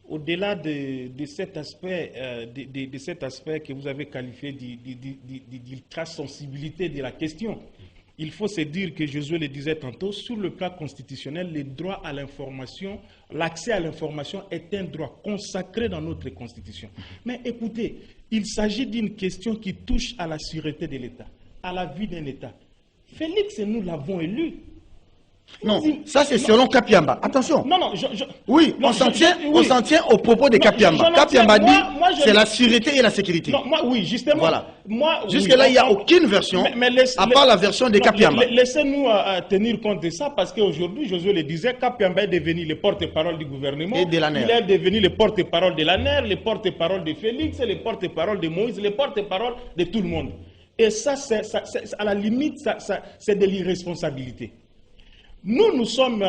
au-delà de cet aspect, de cet aspect que vous avez qualifié d'ultra-sensibilité de la question, il faut se dire que Josué le disait tantôt, sur le plan constitutionnel, le droit à l'information, l'accès à l'information est un droit consacré dans notre Constitution. Mais écoutez, il s'agit d'une question qui touche à la sûreté de l'État, à la vie d'un État. Félix, nous l'avons élu. Non, ça c'est selon Kapiamba. Attention. Non, oui, on s'en tient aux propos de Kapiamba. Kapiamba dit c'est la sûreté et la sécurité. Non, oui, justement. Voilà. Jusque-là, il n'y a aucune version, à part la version de Kapiamba. Laissez-nous tenir compte de ça, parce qu'aujourd'hui, Josué le disait, Kapiamba est devenu le porte-parole du gouvernement. Et de l'ANER. Il est devenu le porte-parole de l'ANER, le porte-parole de Félix, le porte-parole de Moïse, le porte-parole de tout le monde. Et ça, à la limite, c'est de l'irresponsabilité. Nous sommes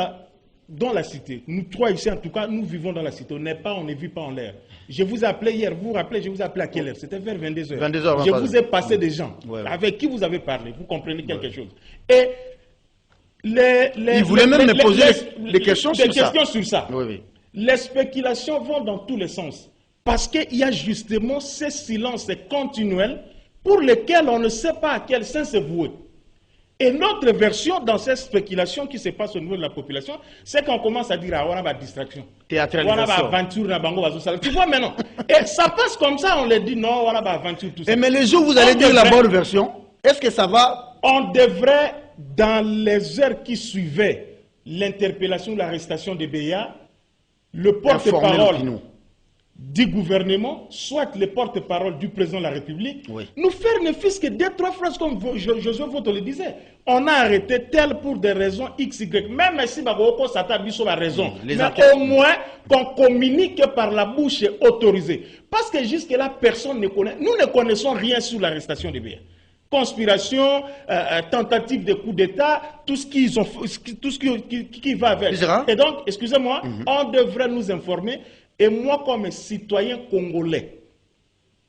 dans la cité. Nous trois ici, en tout cas, nous vivons dans la cité. On ne vit pas en l'air. Je vous ai appelé hier, vous vous rappelez, je vous ai appelé à quelle heure? C'était vers 22h. 22h. Je vous ai passé des gens avec qui vous avez parlé. Vous comprenez quelque chose. Et ils voulaient même me poser des questions sur ça. Oui. Les spéculations vont dans tous les sens. Parce qu'il y a justement ces silences continuels pour lesquels on ne sait pas à quel sens se vouer. Et notre version dans cette spéculation qui se passe au niveau de la population, c'est qu'on commence à dire ah, on a distraction. Théâtralisation. Aventure, tu vois maintenant. Et ça passe comme ça, on leur dit non, on a aventure, tout ça. Mais les jours où vous allez dire la bonne version, est-ce que ça va? On devrait, dans les heures qui suivaient l'interpellation, l'arrestation de Béa, le porte-parole du gouvernement, soit le porte-parole du président de la République, nous faire ne fût-ce que 2-3 phrases comme Josué Voto le disait. On a arrêté tel pour des raisons X, Y. Même si Bagoko s'attaque sur la raison. Mais au moins qu'on communique par la bouche autorisée. Parce que jusque-là, personne ne connaît. Nous ne connaissons rien sur l'arrestation de Béa. Conspiration, tentative de coup d'État, tout ce qui va avec. Et donc, excusez-moi, on devrait nous informer. Et moi, comme citoyen congolais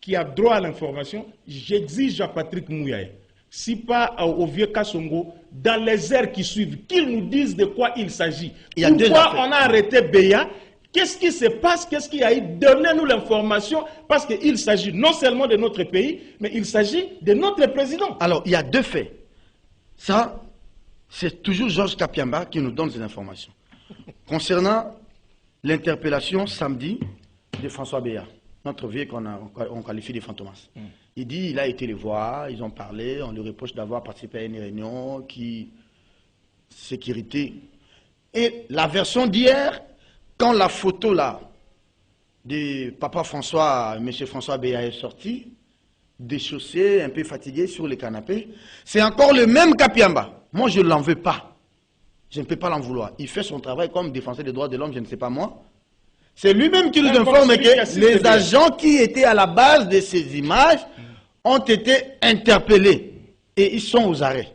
qui a droit à l'information, j'exige à Patrick Mouyaye, si pas au vieux Kassongo, dans les heures qui suivent, qu'il nous dise de quoi il s'agit. Pourquoi on a arrêté Béa? Qu'est-ce qui se passe? Qu'est-ce qu'il y a eu? Donnez-nous l'information, parce qu'il s'agit non seulement de notre pays, mais il s'agit de notre président. Alors, il y a deux faits. Ça, c'est toujours Georges Kapiamba qui nous donne ces informations. Concernant l'interpellation samedi de François Béa, notre vieux qu'on qualifie de fantomas. Il dit il a été les voir, ils ont parlé, on lui reproche d'avoir participé à une réunion qui... sécurité. Et la version d'hier, quand la photo là de papa François, monsieur François Béa est sorti, déchaussé, un peu fatigué sur le canapé, c'est encore le même Kapiamba. Moi je ne l'en veux pas. Je ne peux pas l'en vouloir. Il fait son travail comme défenseur des droits de l'homme, je ne sais pas moi. C'est lui-même qui nous informe que les agents qui étaient à la base de ces images ont été interpellés. Et ils sont aux arrêts.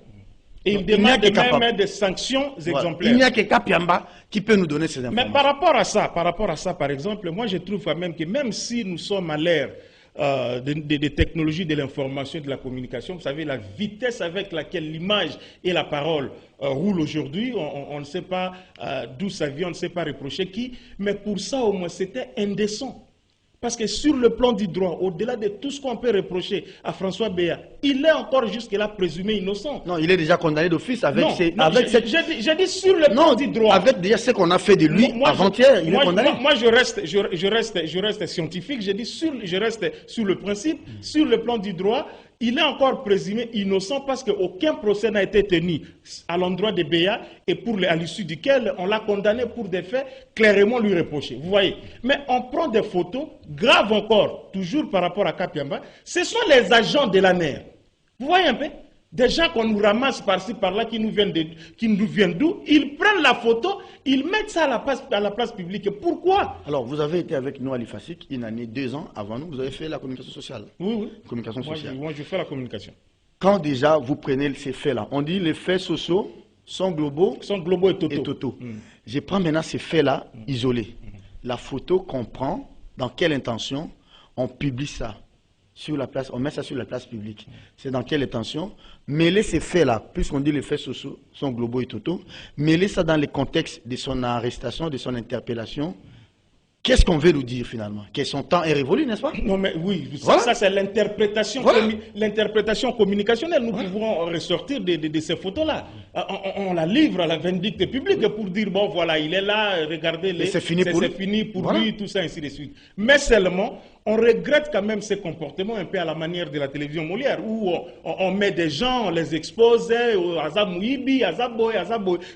Et il demande même des sanctions exemplaires. Il n'y a que Kapiamba qui peut nous donner ces informations. Mais par rapport à ça, par exemple, moi je trouve quand même que même si nous sommes à l'ère des technologies de l'information et de la communication, vous savez, la vitesse avec laquelle l'image et la parole roulent aujourd'hui, on ne sait pas d'où ça vient, on ne sait pas reprocher qui, mais pour ça au moins c'était indécent. Parce que sur le plan du droit, au-delà de tout ce qu'on peut reprocher à François Béat, il est encore jusque-là présumé innocent. Non, il est déjà condamné d'office avec Non, ses... non, avec j'ai dit sur le plan du droit. Avec déjà ce qu'on a fait de lui avant-hier, il est condamné. Moi, je reste scientifique, je reste sur le principe, sur le plan du droit, il est encore présumé innocent parce qu'aucun procès n'a été tenu à l'endroit de Béat et à l'issue duquel on l'a condamné pour des faits clairement lui reprochés. Vous voyez. Mais on prend des photos graves encore, toujours par rapport à Kapiamba. Ce sont les agents de l'ANER. Vous voyez un peu? Des gens qu'on nous ramasse par-ci, par-là, qui nous viennent d'où? Ils prennent la photo, ils mettent ça à la place publique. Pourquoi? Alors, vous avez été avec nous à l'IFASIC une année, 2 ans avant nous, vous avez fait la communication sociale. Oui. Communication sociale. Moi, je fais la communication. Quand déjà vous prenez ces faits-là, on dit les faits sociaux sont globaux, et totaux. Je prends maintenant ces faits-là isolés. La photo qu'on prend, dans quelle intention, on publie ça sur la place, on met ça sur la place publique. C'est dans quelle intention? Mêler ces faits-là, puisqu'on dit les faits sociaux sont globaux et totaux, mêler ça dans le contexte de son arrestation, de son interpellation. Qu'est-ce qu'on veut nous dire finalement? Que son temps est révolu, n'est-ce pas? Non mais oui, voilà. Ça c'est l'interprétation communicationnelle. Nous pouvons ressortir de ces photos-là. On la livre à la vindicte publique pour dire, bon voilà, il est là, regardez, c'est fini pour lui, tout ça, ainsi de suite. Mais seulement, on regrette quand même ces comportements un peu à la manière de la télévision Molière, où on met des gens, on les expose, Azab Mouibi, Azab Boy,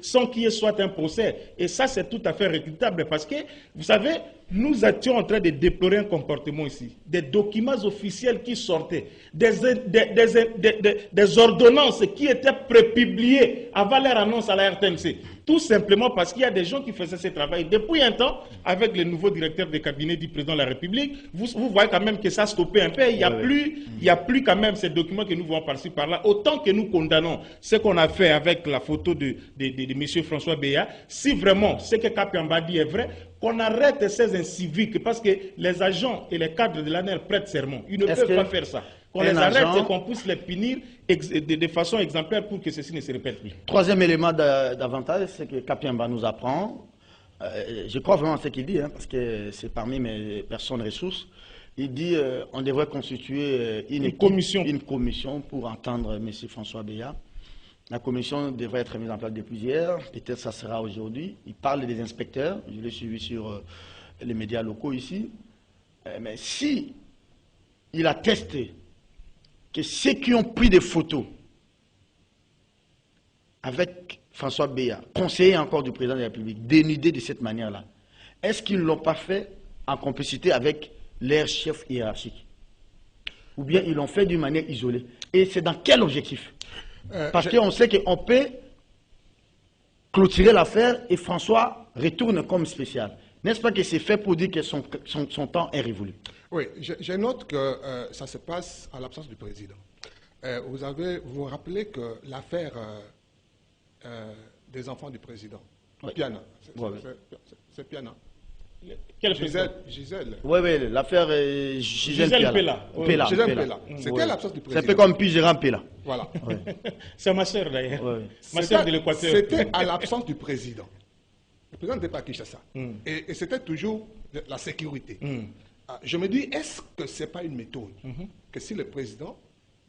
sans qu'il y ait soit un procès. Et ça, c'est tout à fait regrettable parce que, vous savez, nous étions en train de déplorer un comportement ici. Des documents officiels qui sortaient, des ordonnances qui étaient prépubliées avant leur annonce à la RTNC. Tout simplement parce qu'il y a des gens qui faisaient ce travail. Depuis un temps, avec le nouveau directeur de cabinet du président de la République, vous voyez quand même que ça a stoppé un peu. Il n'y a plus quand même ces documents que nous voyons par-ci par-là. Autant que nous condamnons ce qu'on a fait avec la photo de M. François Béat, si vraiment ce que Kapiamba dit est vrai, qu'on arrête ces inciviques, parce que les agents et les cadres de l'ANER prêtent serment. Ils ne peuvent pas faire ça. Qu'on les arrête et qu'on puisse les punir de façon exemplaire pour que ceci ne se répète plus. Troisième élément d'avantage, c'est que Kapiamba nous apprend, je crois vraiment à ce qu'il dit, hein, parce que c'est parmi mes personnes ressources, il dit on devrait constituer une commission pour entendre M. François Béat. La commission devrait être mise en place depuis hier, peut-être ça sera aujourd'hui. Il parle des inspecteurs, je l'ai suivi sur les médias locaux ici. Mais si il a testé que ceux qui ont pris des photos avec François Béat, conseiller encore du président de la République, dénudés de cette manière-là, est-ce qu'ils ne l'ont pas fait en complicité avec leur chef hiérarchique? Ou bien ils l'ont fait d'une manière isolée? Et c'est dans quel objectif? Parce qu'on sait qu'on peut clôturer l'affaire et François retourne comme spécial. N'est-ce pas que c'est fait pour dire que son temps est révolu? Oui, je note que ça se passe à l'absence du président. Vous vous rappelez que l'affaire des enfants du président, Piana, c'est Piana. Quel Gisèle. Oui, l'affaire Gisèle Pella. C'était à l'absence du président. C'est un peu comme Pigeran Pella. Voilà. C'est ma sœur d'ailleurs. Ma sœur de l'Équateur. C'était à l'absence du président. Le président n'était pas à Kinshasa. Et c'était toujours la sécurité. Je me dis, est-ce que ce n'est pas une méthode que si le président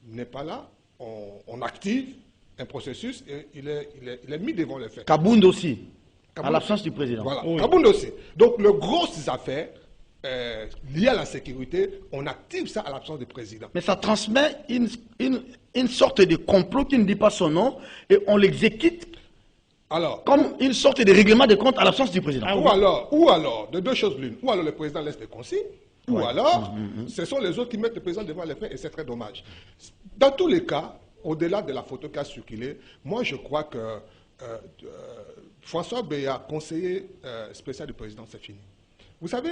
n'est pas là, on active un processus et il est mis devant les faits. Kabound aussi. À l'absence du président. Voilà, Kabound aussi. Donc, les grosses affaires liées à la sécurité, on active ça à l'absence du président. Mais ça transmet une sorte de complot qui ne dit pas son nom et on l'exécute comme une sorte de règlement de compte à l'absence du président. Ou alors, de deux choses l'une. Ou alors le président laisse des consignes, ou alors ce sont les autres qui mettent le président devant les faits et c'est très dommage. Dans tous les cas, au-delà de la photo qui a circulé, moi je crois que François Béat, conseiller spécial du président, c'est fini. Vous savez,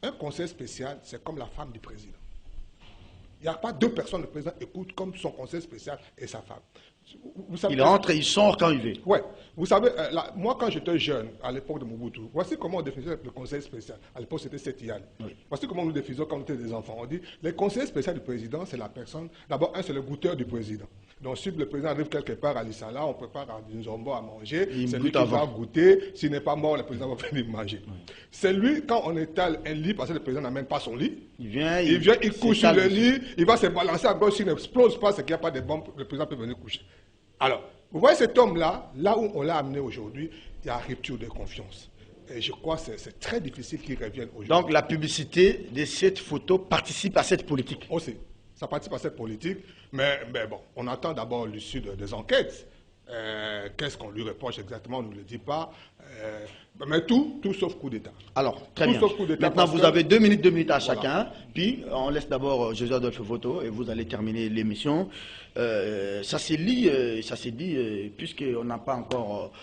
un conseiller spécial, c'est comme la femme du président. Il n'y a pas deux personnes, le président écoute comme son conseiller spécial et sa femme. Vous savez, il entre et il sort quand il veut. Ouais. Vous savez, moi, quand j'étais jeune, à l'époque de Mobutu, voici comment on définissait le conseil spécial. À l'époque, c'était Setial. Oui. Voici comment nous définissons quand on était des enfants. On dit, les conseils spéciaux du président, c'est la personne... D'abord, c'est le goûteur du président. Donc, si le président arrive quelque part à l'Issala, on prépare une zombo à manger. C'est lui qui va goûter. S'il n'est pas mort, le président va venir manger. Oui. C'est lui, quand on étale un lit, parce que le président n'a même pas son lit, il couche sur le lit, il va se balancer à gauche, s'il n'explose pas, c'est qu'il n'y a pas de bombe, le président peut venir coucher. Alors, vous voyez cet homme-là, là où on l'a amené aujourd'hui, il y a rupture de confiance. Et je crois que c'est très difficile qu'il revienne aujourd'hui. Donc la publicité de cette photo participe à cette politique. Aussi, ça participe à cette politique, mais bon, on attend d'abord l'issue des enquêtes. Qu'est-ce qu'on lui reproche exactement, on ne le dit pas. Mais tout sauf coup d'État. Alors, très bien. Maintenant, vous avez 2 minutes à chacun. Puis, on laisse d'abord José Adolphe Voto et vous allez terminer l'émission. Ça s'est dit, puisqu'on n'a pas encore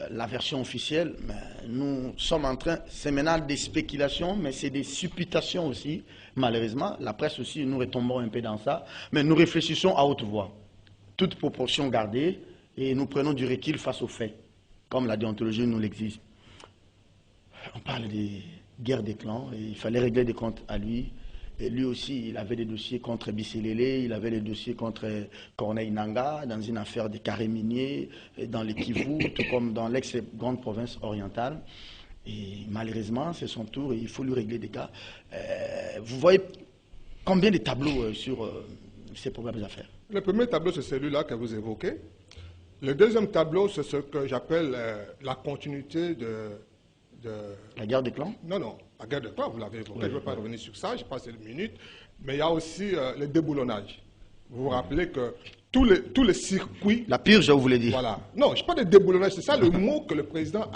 la version officielle, mais nous sommes en train, c'est maintenant des spéculations, mais c'est des supputations aussi, malheureusement. La presse aussi, nous retombons un peu dans ça. Mais nous réfléchissons à haute voix. Toute proportion gardée. Et nous prenons du recul face aux faits, comme la déontologie nous l'exige. On parle des guerres des clans, et il fallait régler des comptes à lui. Et lui aussi, il avait des dossiers contre Bisselele, il avait des dossiers contre Corneille Nangaa, dans une affaire des carrés miniers, dans les Kivu, tout comme dans l'ex-grande province orientale. Et malheureusement, c'est son tour et il faut lui régler des cas. Vous voyez combien de tableaux sur ces problèmes affaires? Le premier tableau, c'est celui-là que vous évoquez. Le deuxième tableau, c'est ce que j'appelle la continuité de... La guerre des clans? Non, la guerre des clans, vous l'avez évoqué, je ne vais pas revenir sur ça, j'ai passé une minute. Mais il y a aussi le déboulonnage. Vous vous rappelez que tous les circuits... La purge, je voulais dire. Voilà. Non, je ne parle pas de déboulonnage, c'est ça le mot que le président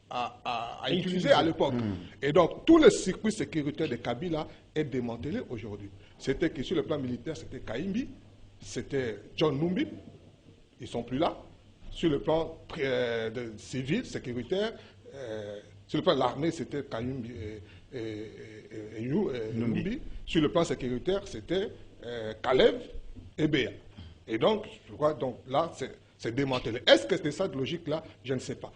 a utilisé à l'époque. Et donc, tous les circuits sécuritaires de Kabila est démantelé aujourd'hui. C'était que sur le plan militaire, c'était Kaimbi, c'était John Numbi. Ils ne sont plus là. Sur le plan civil, sécuritaire, sur le plan de l'armée, c'était Kayumbi et Numbi. Sur le plan sécuritaire, c'était Kalev et Béa. Et donc, je crois, donc là, c'est démantelé. Est-ce que c'est ça de logique-là? Je ne sais pas.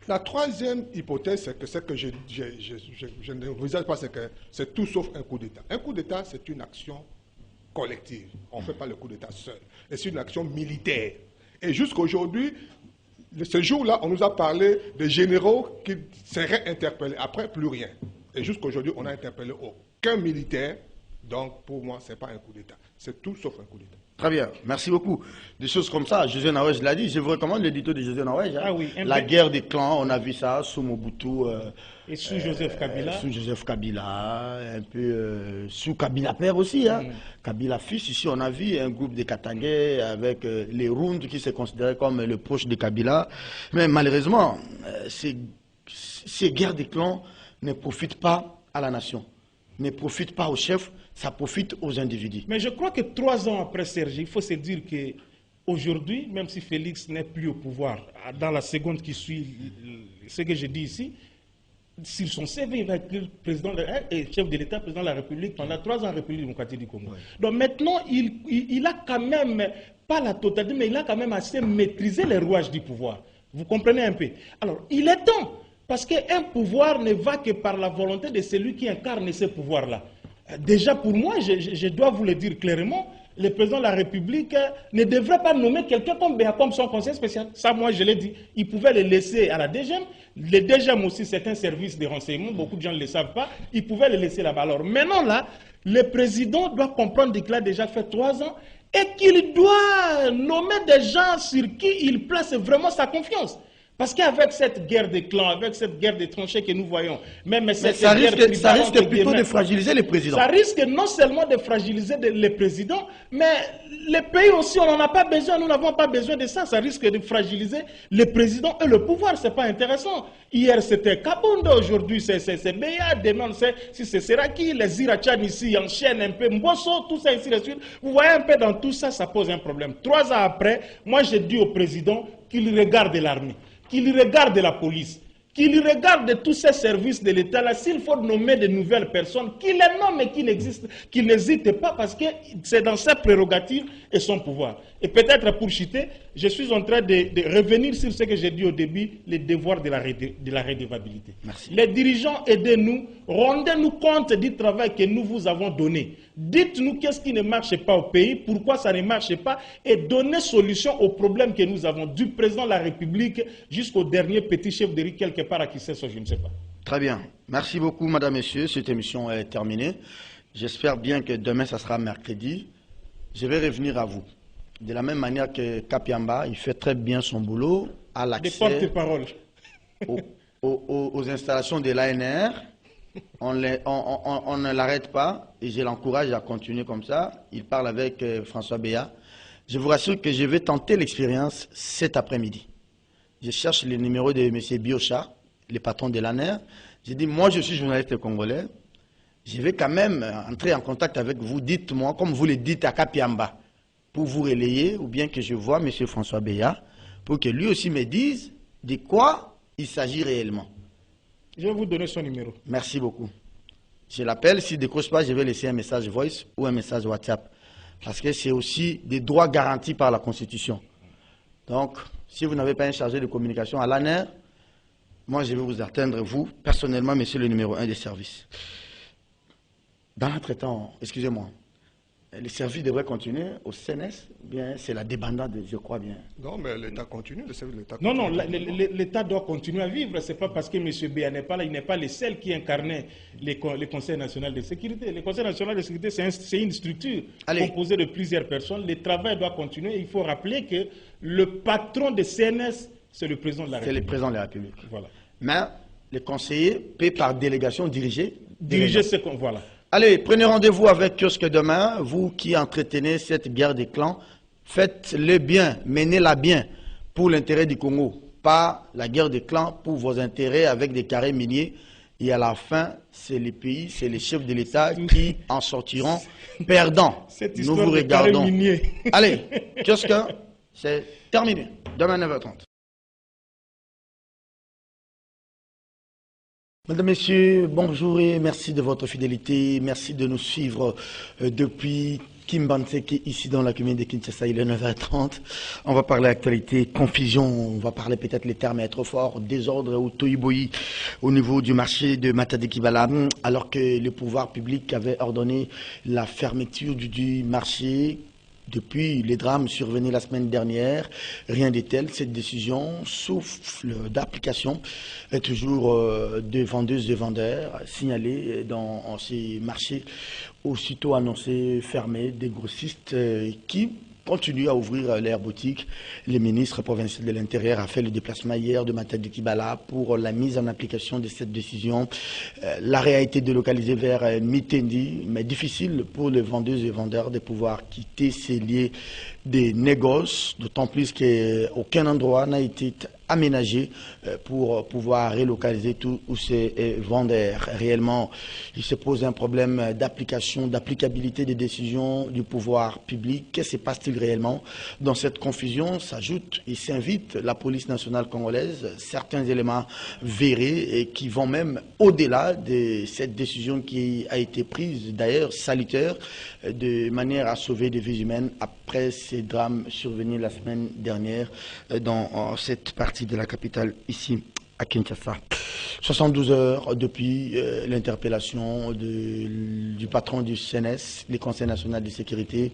La troisième hypothèse, c'est que je n'envisage pas, c'est que c'est tout sauf un coup d'État. Un coup d'État, c'est une action collective. On ne fait pas le coup d'État seul. Et c'est une action militaire. Et jusqu'aujourd'hui, ce jour-là, on nous a parlé des généraux qui seraient interpellés. Après, plus rien. Et jusqu'aujourd'hui, on n'a interpellé aucun militaire. Donc, pour moi, ce n'est pas un coup d'État. C'est tout sauf un coup d'État. Très bien, merci beaucoup. Des choses comme ça, José Nawej l'a dit, je vous recommande l'édito de José Nawej. Hein. Ah oui, la guerre des clans, on a vu ça sous Mobutu. Et sous Joseph Kabila. Sous Joseph Kabila, un peu sous Kabila père aussi. Hein. Kabila fils, ici on a vu un groupe de Katangais avec les Rounds qui se considéraient comme le proche de Kabila. Mais malheureusement, ces guerres des clans ne profitent pas à la nation, ne profitent pas aux chefs. Ça profite aux individus. Mais je crois que 3 ans après Serge, il faut se dire qu'aujourd'hui, même si Félix n'est plus au pouvoir, dans la seconde qui suit ce que je dis ici, sur son CV, il va être président et chef de l'État, président de la République pendant 3 ans en République démocratique du Congo. Oui. Donc maintenant, il a quand même, pas la totalité, mais il a quand même assez maîtrisé les rouages du pouvoir. Vous comprenez un peu? Alors, il est temps, parce qu'un pouvoir ne va que par la volonté de celui qui incarne ce pouvoir-là. Déjà pour moi, je dois vous le dire clairement, le président de la République ne devrait pas nommer quelqu'un comme son conseil spécial. Ça, moi, je l'ai dit. Il pouvait le laisser à la DGM. Le DGM aussi, c'est un service de renseignement. Beaucoup de gens ne le savent pas. Il pouvait le laisser là-bas. Alors maintenant, là, le président doit comprendre qu'il a déjà fait 3 ans et qu'il doit nommer des gens sur qui il place vraiment sa confiance. Parce qu'avec cette guerre des clans, avec cette guerre des tranchées que nous voyons, même cette ça risque plutôt de fragiliser les présidents. Ça risque non seulement de fragiliser les présidents, mais les pays aussi, on n'en a pas besoin, nous n'avons pas besoin de ça. Ça risque de fragiliser les présidents et le pouvoir, ce n'est pas intéressant. Hier c'était Kabondo, aujourd'hui c'est Béa, demain si c'est Seraki, les Irachan ici enchaînent un peu, Mbosso, tout ça ainsi de suite. Vous voyez un peu dans tout ça, ça pose un problème. 3 ans après, moi j'ai dit au président qu'il regarde l'armée, qu'il regarde la police, qu'il regarde tous ces services de l'État-là, s'il faut nommer de nouvelles personnes, qu'il les nomme et qu'il n'hésite pas, parce que c'est dans sa prérogative et son pouvoir. Et peut-être pour chuter, je suis en train de revenir sur ce que j'ai dit au début, les devoirs de la redevabilité. Merci. Les dirigeants, aidez-nous, rendez-nous compte du travail que nous vous avons donné. Dites-nous qu'est-ce qui ne marche pas au pays, pourquoi ça ne marche pas, et donnez solution aux problèmes que nous avons, du président de la République jusqu'au dernier petit chef de riz quelque part à qui c'est ça, je ne sais pas. Très bien. Merci beaucoup, madame, messieurs. Cette émission est terminée. J'espère bien que demain, ça sera mercredi. Je vais revenir à vous. De la même manière que Kapiamba, il fait très bien son boulot à l'accès aux installations de l'ANR. On ne l'arrête pas et je l'encourage à continuer comme ça. Il parle avec François Béat. Je vous rassure que je vais tenter l'expérience cet après-midi. Je cherche le numéro de M. Biocha, le patron de l'ANR. J'ai dit, moi je suis journaliste congolais. Je vais quand même entrer en contact avec vous. Dites-moi, comme vous le dites à Kapiamba, pour vous relayer, ou bien que je vois M. François Béat, pour que lui aussi me dise de quoi il s'agit réellement. Je vais vous donner son numéro. Merci beaucoup. Je l'appelle, s'il ne décroche pas, je vais laisser un message voice ou un message WhatsApp. Parce que c'est aussi des droits garantis par la Constitution. Donc, si vous n'avez pas un chargé de communication à l'ANR, moi je vais vous atteindre, vous, personnellement, monsieur le numéro 1 des services. Dans l'entretemps, excusez-moi, les services devraient continuer au CNS, bien c'est la débandade, je crois bien. Non, mais l'État continue, le service de l'État continue. Non, l'État doit continuer à vivre. Ce n'est pas parce que M. Béat n'est pas là, il n'est pas le seul qui incarnait le Conseil national de sécurité. Le Conseil national de sécurité, c'est une structure composée de plusieurs personnes. Le travail doit continuer. Il faut rappeler que le patron de CNS, c'est le président de la République. C'est le président de la République. Voilà. Mais les conseillers paient par délégation diriger. Diriger ce qu'on... Voilà. Allez, prenez rendez-vous avec Kiosque demain. Vous qui entretenez cette guerre des clans, faites-le bien, menez-la bien pour l'intérêt du Congo. Pas la guerre des clans pour vos intérêts avec des carrés miniers. Et à la fin, c'est les pays, c'est les chefs de l'État qui en sortiront perdants. Nous vous regardons. Allez, Kiosque, c'est terminé. Demain 9h30. Mesdames, Messieurs, bonjour et merci de votre fidélité. Merci de nous suivre depuis Kimbantseke, ici dans la commune de Kinshasa. Il est 9h30. On va parler actualité, confusion. On va parler peut-être les termes être forts, désordre ou toiboyi au niveau du marché de Matadi Kibala, alors que le pouvoir public avait ordonné la fermeture du marché. Depuis les drames survenus la semaine dernière, rien de tel. Cette décision souffle d'application est toujours de vendeuses et vendeurs signalés dans ces marchés aussitôt annoncés fermés, des grossistes qui continuent à ouvrir leurs boutiques. Le ministre provincial de l'Intérieur a fait le déplacement hier de Matadi Kibala pour la mise en application de cette décision. L'arrêt a été délocalisé vers Mitendi, mais difficile pour les vendeuses et vendeurs de pouvoir quitter ces lieux des négoces, d'autant plus qu'aucun endroit n'a été aménagé pour pouvoir relocaliser tous ces vendeurs. Réellement, il se pose un problème d'application, d'applicabilité des décisions du pouvoir public. Que se passe-t-il réellement? Dans cette confusion s'ajoute et s'invite la police nationale congolaise, certains éléments vérés et qui vont même au-delà de cette décision qui a été prise, d'ailleurs salutaire, de manière à sauver des vies humaines après ces drames survenus la semaine dernière dans cette partie de la capitale, ici à Kinshasa. 72 heures depuis l'interpellation du patron du CNS, le Conseil national de sécurité.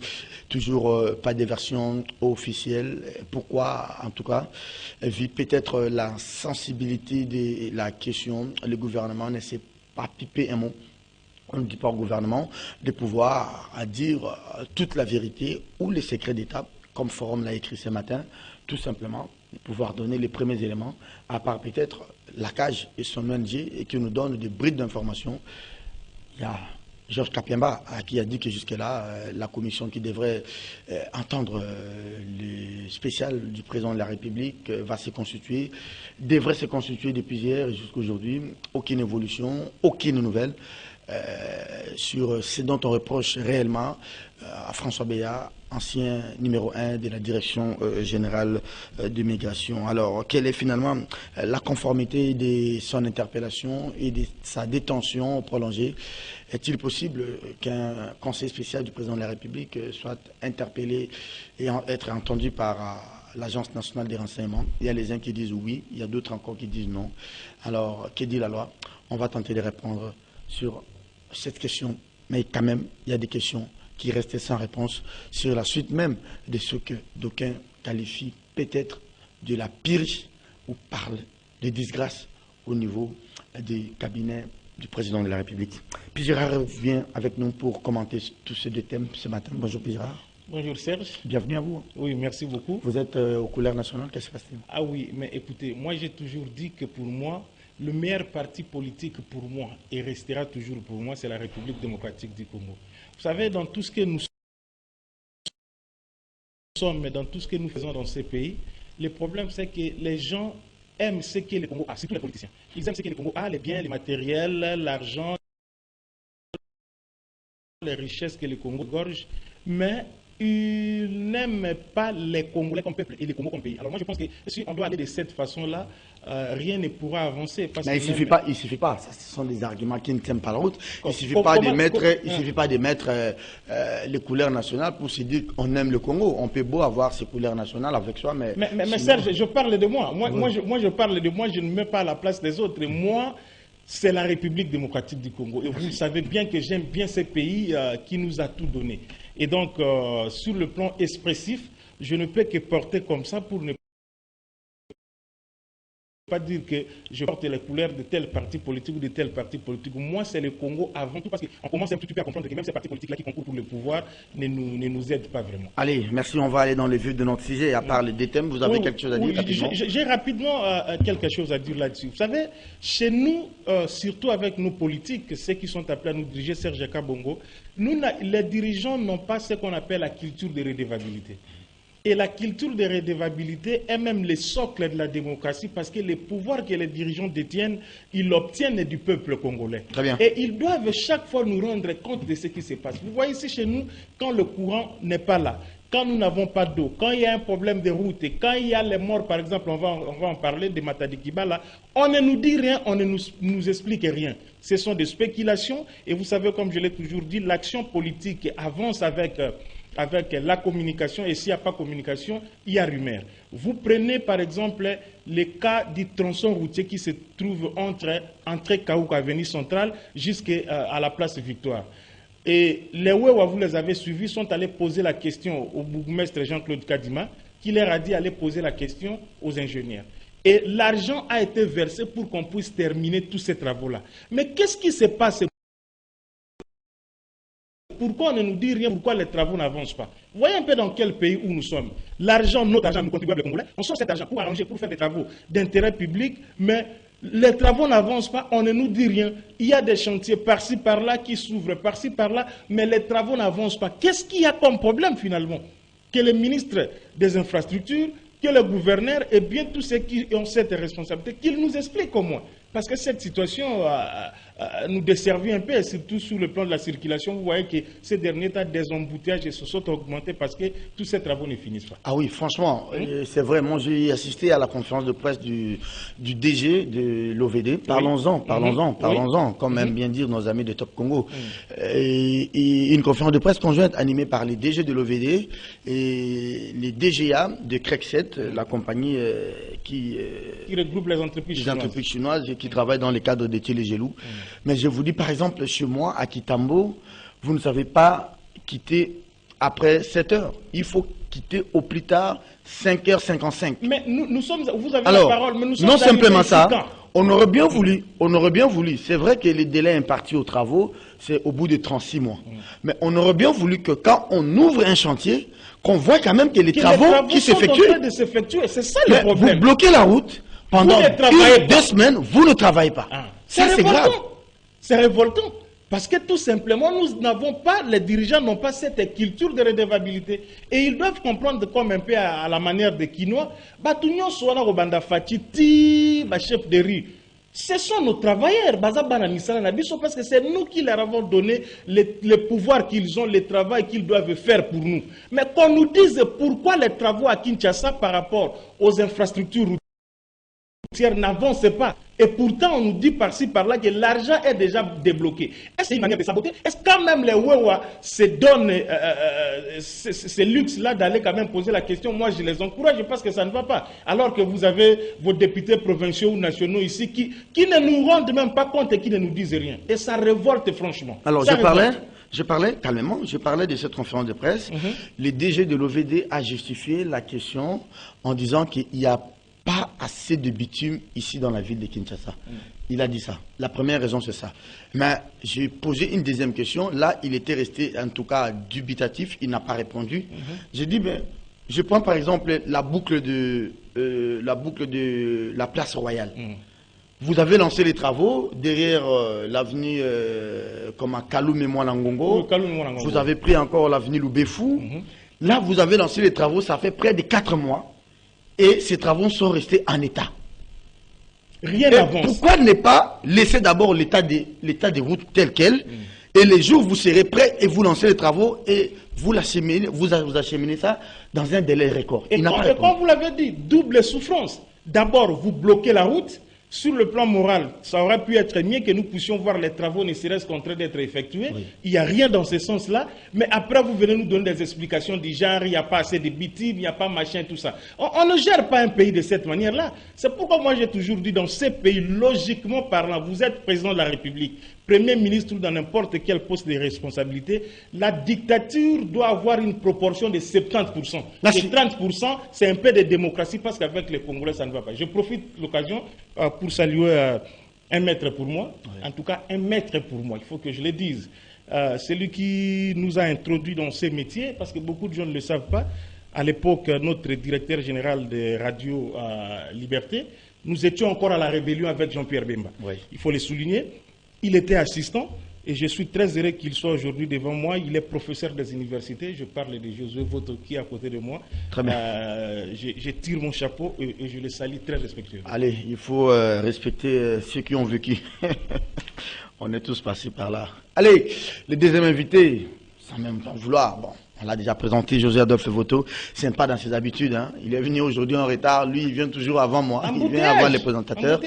Toujours pas de version officielle. Pourquoi, en tout cas, vu peut-être la sensibilité de la question, le gouvernement ne s'est pas pipé un mot. On ne dit pas au gouvernement de pouvoir dire toute la vérité ou les secrets d'État, comme Forum l'a écrit ce matin, tout simplement, de pouvoir donner les premiers éléments, à part peut-être la CAGE et son ONG, et qui nous donne des brides d'informations. Il y a Georges Kapiamba qui a dit que jusque-là, la commission qui devrait entendre le spécial du président de la République va se constituer, devrait se constituer depuis hier jusqu'à aujourd'hui. Aucune évolution, aucune nouvelle. sur ce dont on reproche réellement à François Béat, ancien numéro 1 de la direction générale de migration. Alors, quelle est finalement la conformité de son interpellation et de sa détention prolongée? Est-il possible qu'un conseil spécial du président de la République soit interpellé et être entendu par l'Agence nationale des renseignements? Il y a les uns qui disent oui, il y a d'autres encore qui disent non. Alors, que dit la loi? On va tenter de répondre sur cette question, mais quand même, il y a des questions qui restaient sans réponse sur la suite même de ce que d'aucuns qualifient peut-être de la purge ou parlent de disgrâce au niveau du cabinet du président de la République. Pierre Girard vient avec nous pour commenter tous ces deux thèmes ce matin. Bonjour Pierre Girard. Bonjour Serge. Bienvenue à vous. Oui, merci beaucoup. Vous êtes aux couleurs nationales, qu'est-ce qui se passe? Ah oui, mais écoutez, moi j'ai toujours dit que pour moi, le meilleur parti politique pour moi, et restera toujours pour moi, c'est la République démocratique du Congo. Vous savez, dans tout ce que nous sommes, mais dans tout ce que nous faisons dans ces pays, le problème c'est que les gens aiment ce que le Congo a, surtout les politiciens. Ils aiment ce que le Congo a, les biens, les matériels, l'argent, les richesses que le Congo gorge, mais ils n'aiment pas les Congolais comme peuple et les Congos comme pays. Alors moi je pense que si on doit aller de cette façon-là, rien ne pourra avancer. Parce mais il ne suffit pas, ça, ce sont des arguments qui ne tiennent pas la route. Il ne suffit pas de mettre les couleurs nationales pour se dire qu'on aime le Congo. On peut beau avoir ces couleurs nationales avec soi, mais sinon... Serge, je parle de moi. Moi, je parle de moi, je ne mets pas à la place des autres. Et moi, c'est la République démocratique du Congo. Et vous savez bien que j'aime bien ce pays qui nous a tout donné. Et donc, sur le plan expressif, je ne peux que porter comme ça pour ne pas dire que je porte les couleurs de tel parti politique ou de tel parti politique. Moi, c'est le Congo avant tout, parce qu'on commence un petit peu à comprendre que même ces partis politiques-là qui concourent pour le pouvoir ne nous aident pas vraiment. Allez, merci. On va aller dans le vif de notre sujet. À part les deux thèmes, vous avez quelque chose à dire rapidement? J'ai rapidement quelque chose à dire là-dessus. Vous savez, chez nous, surtout avec nos politiques, ceux qui sont appelés à nous diriger, Serge Kabongo, nous, les dirigeants n'ont pas ce qu'on appelle la culture de redevabilité. Et la culture de redevabilité est même le socle de la démocratie parce que les pouvoirs que les dirigeants détiennent, ils l'obtiennent du peuple congolais. Très bien. Et ils doivent chaque fois nous rendre compte de ce qui se passe. Vous voyez ici chez nous, quand le courant n'est pas là, quand nous n'avons pas d'eau, quand il y a un problème de route et quand il y a les morts, par exemple, on va en parler de Matadi Kibala, on ne nous dit rien, on ne nous explique rien. Ce sont des spéculations et vous savez, comme je l'ai toujours dit, l'action politique avance avec la communication, et s'il n'y a pas communication, il y a rumeur. Vous prenez par exemple le cas du tronçon routier qui se trouve entre Kaouka, avenue centrale, jusqu'à la place Victoire. Et les Wewa, vous les avez suivis, sont allés poser la question au bourgmestre Jean-Claude Kadima, qui leur a dit d'aller poser la question aux ingénieurs. Et l'argent a été versé pour qu'on puisse terminer tous ces travaux-là. Mais qu'est-ce qui se passe? Pourquoi on ne nous dit rien? Pourquoi les travaux n'avancent pas? Vous voyez un peu dans quel pays où nous sommes. L'argent, notre argent, nous contribuables congolais, on sort cet argent pour arranger, pour faire des travaux d'intérêt public, mais les travaux n'avancent pas, on ne nous dit rien. Il y a des chantiers par-ci, par-là qui s'ouvrent, par-ci, par-là, mais les travaux n'avancent pas. Qu'est-ce qu'il y a comme problème finalement? Que le ministre des Infrastructures, que le gouverneur et bien tous ceux qui ont cette responsabilité, qu'ils nous expliquent au moins. Parce que cette situation nous desservit un peu, et surtout sur le plan de la circulation. Vous voyez que ces derniers temps, des embouteillages se sont augmentés parce que tous ces travaux ne finissent pas. Ah oui, franchement, c'est vrai. Moi, j'ai assisté à la conférence de presse du DG de l'OVD. Parlons-en, comme aiment bien dire nos amis de Top Congo. Et une conférence de presse conjointe animée par les DG de l'OVD et les DGA de Crekset, la compagnie qui regroupe les entreprises chinoises et qui travaillent dans le cadre de Télégelou. Mais je vous dis, par exemple, chez moi, à Kitambo, vous ne savez pas quitter après 7 heures. Il faut quitter au plus tard 5h55. Mais nous sommes, vous avez la parole, mais nous sommes non simplement ça, on aurait bien voulu, c'est vrai que les délais impartis aux travaux, c'est au bout de 36 mois. Mais on aurait bien voulu que quand on ouvre un chantier, qu'on voit quand même que les travaux qui s'effectuent. C'est ça le problème. Vous bloquez la route. Pendant 2 semaines, vous ne travaillez pas. Ça, c'est grave. C'est révoltant. Parce que tout simplement, nous n'avons pas, les dirigeants n'ont pas cette culture de redevabilité. Et ils doivent comprendre comme un peu à la manière des Quinois. Chef de riz. Ce sont nos travailleurs, parce que c'est nous qui leur avons donné les pouvoirs qu'ils ont, le travail qu'ils doivent faire pour nous. Mais qu'on nous dise pourquoi les travaux à Kinshasa par rapport aux infrastructures routières n'avancent pas. Et pourtant, on nous dit par-ci, par-là que l'argent est déjà débloqué. Est-ce que c'est une manière de saboter? Est-ce que quand même les Wewa se donnent ce luxe-là d'aller quand même poser la question? Moi, je les encourage parce que ça ne va pas. Alors que vous avez vos députés provinciaux ou nationaux ici qui ne nous rendent même pas compte et qui ne nous disent rien. Et ça révolte franchement. Alors, je parlais calmement, je parlais de cette conférence de presse. Le DG de l'OVD a justifié la question en disant qu'il y a pas assez de bitume ici dans la ville de Kinshasa. Il a dit ça. La première raison, c'est ça. Mais j'ai posé une deuxième question. Là, il était resté, en tout cas, dubitatif. Il n'a pas répondu. J'ai dit, ben, je prends par exemple la boucle de la place Royale. Vous avez lancé les travaux derrière l'avenue comme à Kaloum et Mwanangongo. Vous avez pris encore l'avenue Loubefou. Là, vous avez lancé les travaux. Ça fait près de 4 mois. Et ces travaux sont restés en état. Rien n'avance. Pourquoi ne pas laisser d'abord l'état des routes tel quel et les jours vous serez prêts et vous lancez les travaux et vous acheminez ça dans un délai record. Et comme vous l'avez dit, double souffrance. D'abord, vous bloquez la route. Sur le plan moral, ça aurait pu être mieux que nous puissions voir les travaux ne serait-ce qu'en train d'être effectués. Oui. Il n'y a rien dans ce sens-là. Mais après, vous venez nous donner des explications du genre, il n'y a pas assez de bitume, il n'y a pas machin, tout ça. On ne gère pas un pays de cette manière-là. C'est pourquoi moi j'ai toujours dit, dans ces pays, logiquement parlant, vous êtes président de la République, Premier ministre ou dans n'importe quel poste de responsabilité, la dictature doit avoir une proportion de 70%. Et 30%, c'est un peu de démocratie parce qu'avec les Congolais, ça ne va pas. Je profite de l'occasion pour saluer un maître pour moi, en tout cas un maître pour moi, il faut que je le dise. Celui qui nous a introduits dans ces métiers, parce que beaucoup de gens ne le savent pas. À l'époque, notre directeur général de Radio Liberté, nous étions encore à la rébellion avec Jean-Pierre Bemba. Oui. Il faut le souligner. Il était assistant et je suis très heureux qu'il soit aujourd'hui devant moi. Il est professeur des universités. Je parle de Josué Voto qui est à côté de moi. Très bien. Je tire mon chapeau et je le salue très respectueusement. Allez, il faut respecter ceux qui ont vécu. On est tous passés par là. Allez, le deuxième invité, sans même en vouloir, bon, on l'a déjà présenté, José Adolphe Voto. C'est pas dans ses habitudes. Hein. Il est venu aujourd'hui en retard. Lui, il vient toujours avant moi. Il vient avant les présentateurs.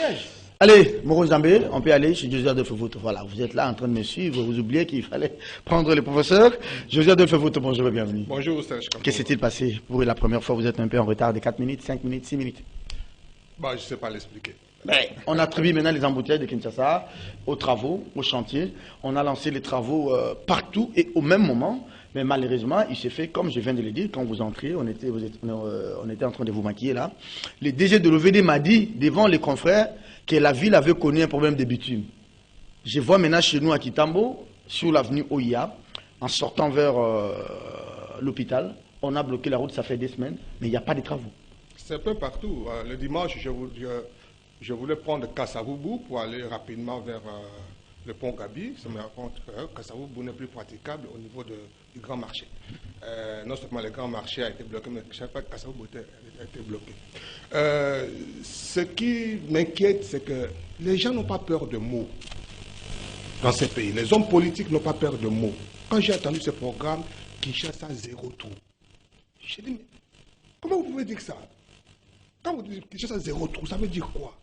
Allez, Moro Zambé, on peut aller chez José Adolphe Voto. Voilà, vous êtes là en train de me suivre. Vous oubliez qu'il fallait prendre les professeurs. José Adolphe Voto, bonjour et bienvenue. Bonjour, Serge. Qu'est-ce qui s'est passé pour la première fois? Vous êtes un peu en retard de 4 minutes, 5 minutes, 6 minutes. Bah, je ne sais pas l'expliquer. On attribue maintenant les embouteillages de Kinshasa aux travaux, aux chantiers. On a lancé les travaux partout et au même moment. Mais malheureusement, il s'est fait, comme je viens de le dire, quand vous entriez, on était en train de vous maquiller là. Le DG de l'OVD m'a dit, devant les confrères, que la ville avait connu un problème de bitume. Je vois maintenant chez nous à Kitambo, sur l'avenue Oya, en sortant vers l'hôpital, on a bloqué la route, ça fait 2 semaines, mais il n'y a pas de travaux. C'est un peu partout. Le dimanche, je voulais prendre Kassavoubou pour aller rapidement vers le pont Gabi. Ça me raconte que Kassavoubou n'est plus praticable au niveau du grand marché. Non seulement le grand marché a été bloqué, mais chaque fois que Kassavoubou a été bloqué. Ce qui m'inquiète, c'est que les gens n'ont pas peur de mots dans ces pays. Les hommes politiques n'ont pas peur de mots. Quand j'ai entendu ce programme, Kinshasa zéro trou, j'ai dit, mais comment vous pouvez dire ça? Quand vous dites Kinshasa zéro trou, ça veut dire quoi?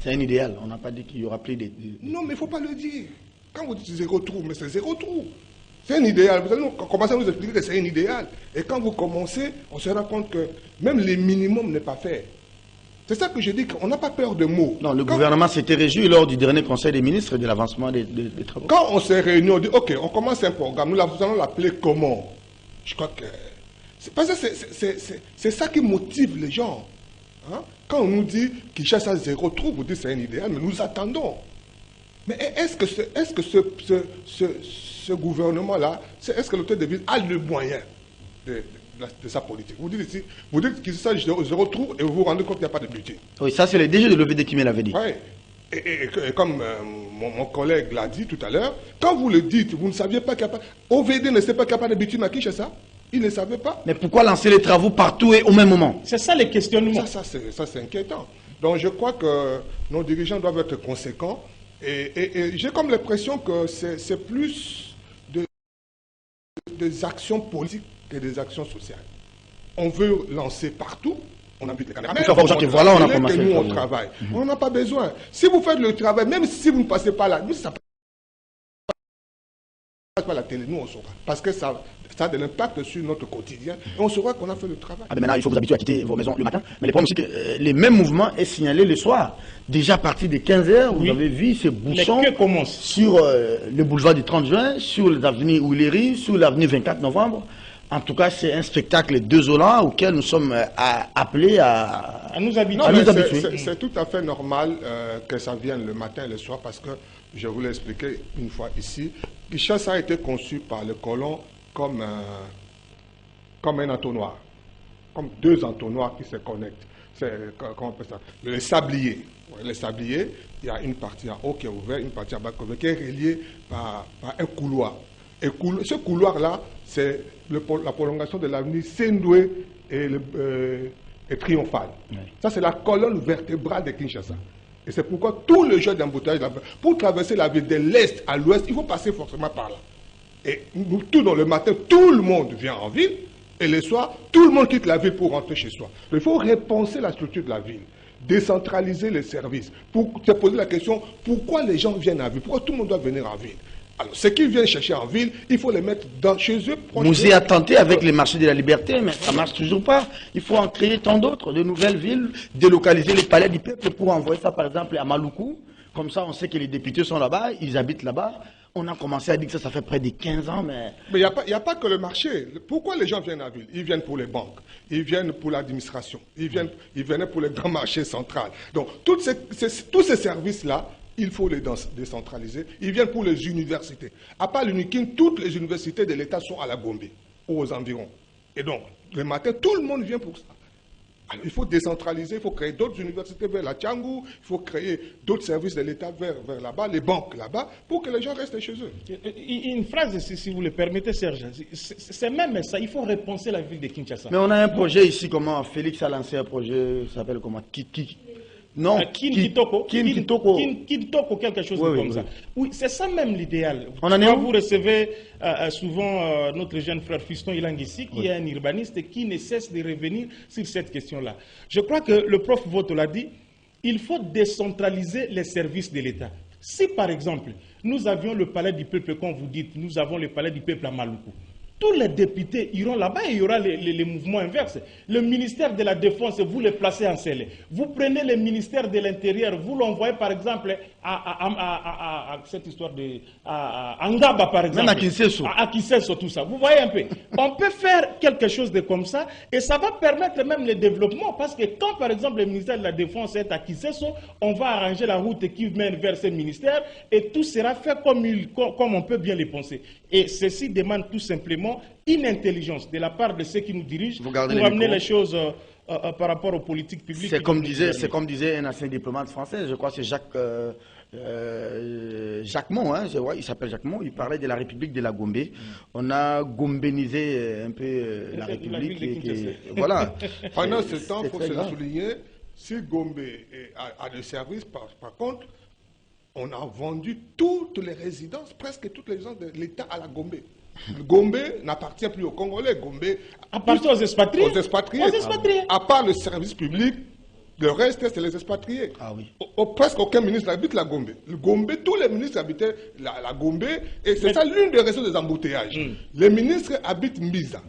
C'est un idéal. On n'a pas dit qu'il y aura plus de... Non, mais il ne faut pas le dire. Quand vous dites zéro trou, mais c'est zéro trou. C'est un idéal. Vous allez commencer à nous expliquer que c'est un idéal. Et quand vous commencez, on se rend compte que même le minimum n'est pas fait. C'est ça que je dis, qu'on n'a pas peur de mots. Non, le gouvernement s'était réjoui lors du dernier conseil des ministres de l'avancement des travaux. Quand on s'est réunis, on dit, OK, on commence un programme. Nous allons l'appeler comment? Je crois que... C'est ça qui motive les gens. Hein? Quand on nous dit qu'il cherche à zéro trou, vous dites c'est un idéal, mais nous attendons. Mais est-ce que ce gouvernement-là, est-ce que l'hôtel de ville a le moyen de sa politique? Vous dites qu'il s'agit de zéro trou et vous vous rendez compte qu'il n'y a pas de budget. Oui, ça c'est le DG de l'OVD qui me l'avait dit. Oui. Et comme mon collègue l'a dit tout à l'heure, quand vous le dites, vous ne saviez pas qu'il n'y a pas... OVD ne sait pas qu'il n'y a pas de budget à Kinshasa. Il ne savait pas. Mais pourquoi lancer les travaux partout et au même moment? C'est ça les questionnements. Ça c'est inquiétant. Donc je crois que nos dirigeants doivent être conséquents. Et j'ai comme l'impression que c'est plus des actions politiques que des actions sociales. On veut lancer partout. On invite les caméramans. Voilà, on a commencé. Nous, on travaille. On n'a pas besoin. Si vous faites le travail, même si vous ne passez pas là, nous, ça passe pas la télé, nous, on saura. Parce que ça a de l'impact sur notre quotidien. Et on saura qu'on a fait le travail. Ah ben maintenant, il faut vous habituer à quitter vos maisons le matin. Mais le problème, c'est que les mêmes mouvements est signalé le soir. Déjà à partir de 15h, vous avez vu ces bouchons sur le boulevard du 30 juin, sur l'avenue Ouileri, sur l'avenue 24 novembre. En tout cas, c'est un spectacle désolant auquel nous sommes appelés à nous habituer. C'est tout à fait normal que ça vienne le matin et le soir parce que, je vous l'ai expliqué une fois ici, Kinshasa a été conçu par le colon comme un entonnoir, comme deux entonnoirs qui se connectent. Comment on appelle ça? Les sabliers. Les sabliers, il y a une partie en haut qui est ouverte, une partie en bas qui est reliée par un couloir. Et ce couloir-là, c'est la prolongation de l'avenue Sendoué et Triomphal. Oui. Ça, c'est la colonne vertébrale de Kinshasa. Et c'est pourquoi tout le jeu d'embouteillage, pour traverser la ville de l'est à l'ouest, il faut passer forcément par là. Et nous, tout dans le matin, tout le monde vient en ville, et le soir, tout le monde quitte la ville pour rentrer chez soi. Il faut repenser la structure de la ville, décentraliser les services, pour se poser la question, pourquoi les gens viennent en ville? Pourquoi tout le monde doit venir en ville? Alors, ceux qui viennent chercher en ville, il faut les mettre chez eux. Nous y a tenté avec les marchés de la liberté, mais ça ne marche toujours pas. Il faut en créer tant d'autres, de nouvelles villes, délocaliser les palais du peuple pour envoyer ça, par exemple, à Maluku. Comme ça, on sait que les députés sont là-bas, ils habitent là-bas. On a commencé à dire que ça fait près de 15 ans, mais... Mais il n'y a pas que le marché. Pourquoi les gens viennent en ville? Ils viennent pour les banques, ils viennent pour l'administration, ils venaient pour les grands marchés centrales. Donc, tous ces services-là, il faut les décentraliser. Ils viennent pour les universités. À part l'UNIKIN, toutes les universités de l'État sont à la Gombe ou aux environs. Et donc, le matin, tout le monde vient pour ça. Alors, il faut décentraliser, il faut créer d'autres universités vers la Tchangou, il faut créer d'autres services de l'État vers là-bas, les banques là-bas, pour que les gens restent chez eux. Une phrase, si vous le permettez, Serge, c'est même ça, il faut repenser la ville de Kinshasa. Mais on a un projet ici, comment Félix a lancé un projet, ça s'appelle comment Non, Kitoko, quelque chose comme ça. Oui, c'est ça même l'idéal. Vous recevez souvent notre jeune frère Fiston Ilang ici, qui est un urbaniste et qui ne cesse de revenir sur cette question-là. Je crois que le prof Voto l'a dit, il faut décentraliser les services de l'État. Si par exemple, nous avions le palais du peuple, comme vous dites, nous avons le palais du peuple à Maluku, tous les députés iront là-bas et il y aura les mouvements inverses. Le ministère de la Défense, vous le placez en selle. Vous prenez le ministère de l'Intérieur, vous l'envoyez par exemple à cette histoire de... à Ngaba par exemple. Même à Kinshasa. À Kinshasa, tout ça. Vous voyez un peu. On peut faire quelque chose de comme ça et ça va permettre même le développement parce que quand par exemple le ministère de la Défense est à Kinshasa, on va arranger la route qui mène vers ce ministère et tout sera fait comme on peut bien le penser. Et ceci demande tout simplement une intelligence de la part de ceux qui nous dirigent pour amener les choses par rapport aux politiques publiques. C'est comme disait un ancien diplomate français, je crois que c'est Jacques Mon, hein, il s'appelle Jacques Mon, il parlait de la République de la Gombe. On a gombénisé un peu la République. Voilà. Pendant ce temps, il faut se souligner, si Gombe a des services, par contre, on a vendu toutes les résidences, presque toutes les résidences de l'État à la Gombe. Gombe n'appartient plus aux Congolais. Gombe appartient aux expatriés. Aux expatriés. À part le service public, le reste, c'est les expatriés. Ah oui. Presque aucun ministre habite la Gombe. Gombe, tous les ministres habitaient la Gombe. Et c'est ça l'une des raisons des embouteillages. Les ministres habitent Mbiza.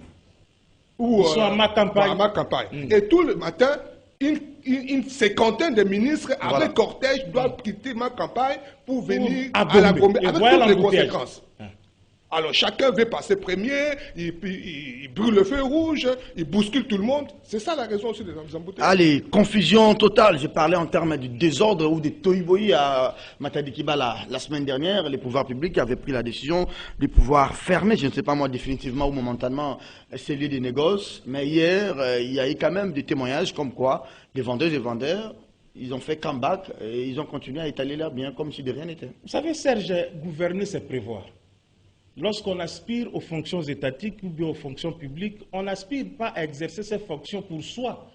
Ils sont à ma campagne. À ma campagne. Et tout le matin, une cinquantaine de ministres avec cortège doivent quitter ma campagne pour venir à la Gombe avec toutes les conséquences. Alors chacun veut passer premier, il brûle le feu rouge, il bouscule tout le monde. C'est ça la raison aussi des embouteillages. Allez, confusion totale. J'ai parlé en termes de désordre ou de toïboï à Matadikiba la semaine dernière. Les pouvoirs publics avaient pris la décision de pouvoir fermer, je ne sais pas moi définitivement ou momentanément, ces lieux de négoce. Mais hier, il y a eu quand même des témoignages comme quoi les vendeuses et vendeurs, ils ont fait comeback et ils ont continué à étaler leurs biens comme si de rien n'était. Vous savez, Serge, gouverner, c'est prévoir. Lorsqu'on aspire aux fonctions étatiques ou bien aux fonctions publiques, on n'aspire pas à exercer ces fonctions pour soi.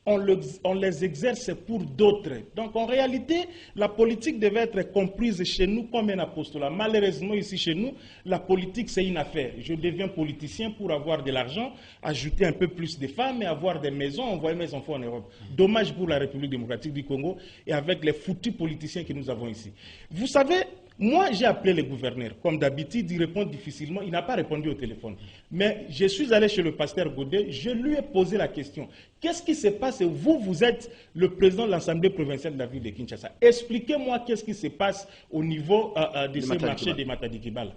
on les exerce pour d'autres. Donc en réalité, la politique devait être comprise chez nous comme un apostolat. Malheureusement, ici chez nous, la politique c'est une affaire. Je deviens politicien pour avoir de l'argent, ajouter un peu plus de femmes et avoir des maisons, envoyer mes enfants en Europe. Dommage pour la République démocratique du Congo et avec les foutus politiciens que nous avons ici. Vous savez, moi, j'ai appelé le gouverneur. Comme d'habitude, il répond difficilement. Il n'a pas répondu au téléphone. Mais je suis allé chez le pasteur Godet. Je lui ai posé la question. Qu'est-ce qui se passe? Vous êtes le président de l'Assemblée provinciale de la ville de Kinshasa. Expliquez-moi qu'est-ce qui se passe au niveau de ce marché de Matadi-Kibala.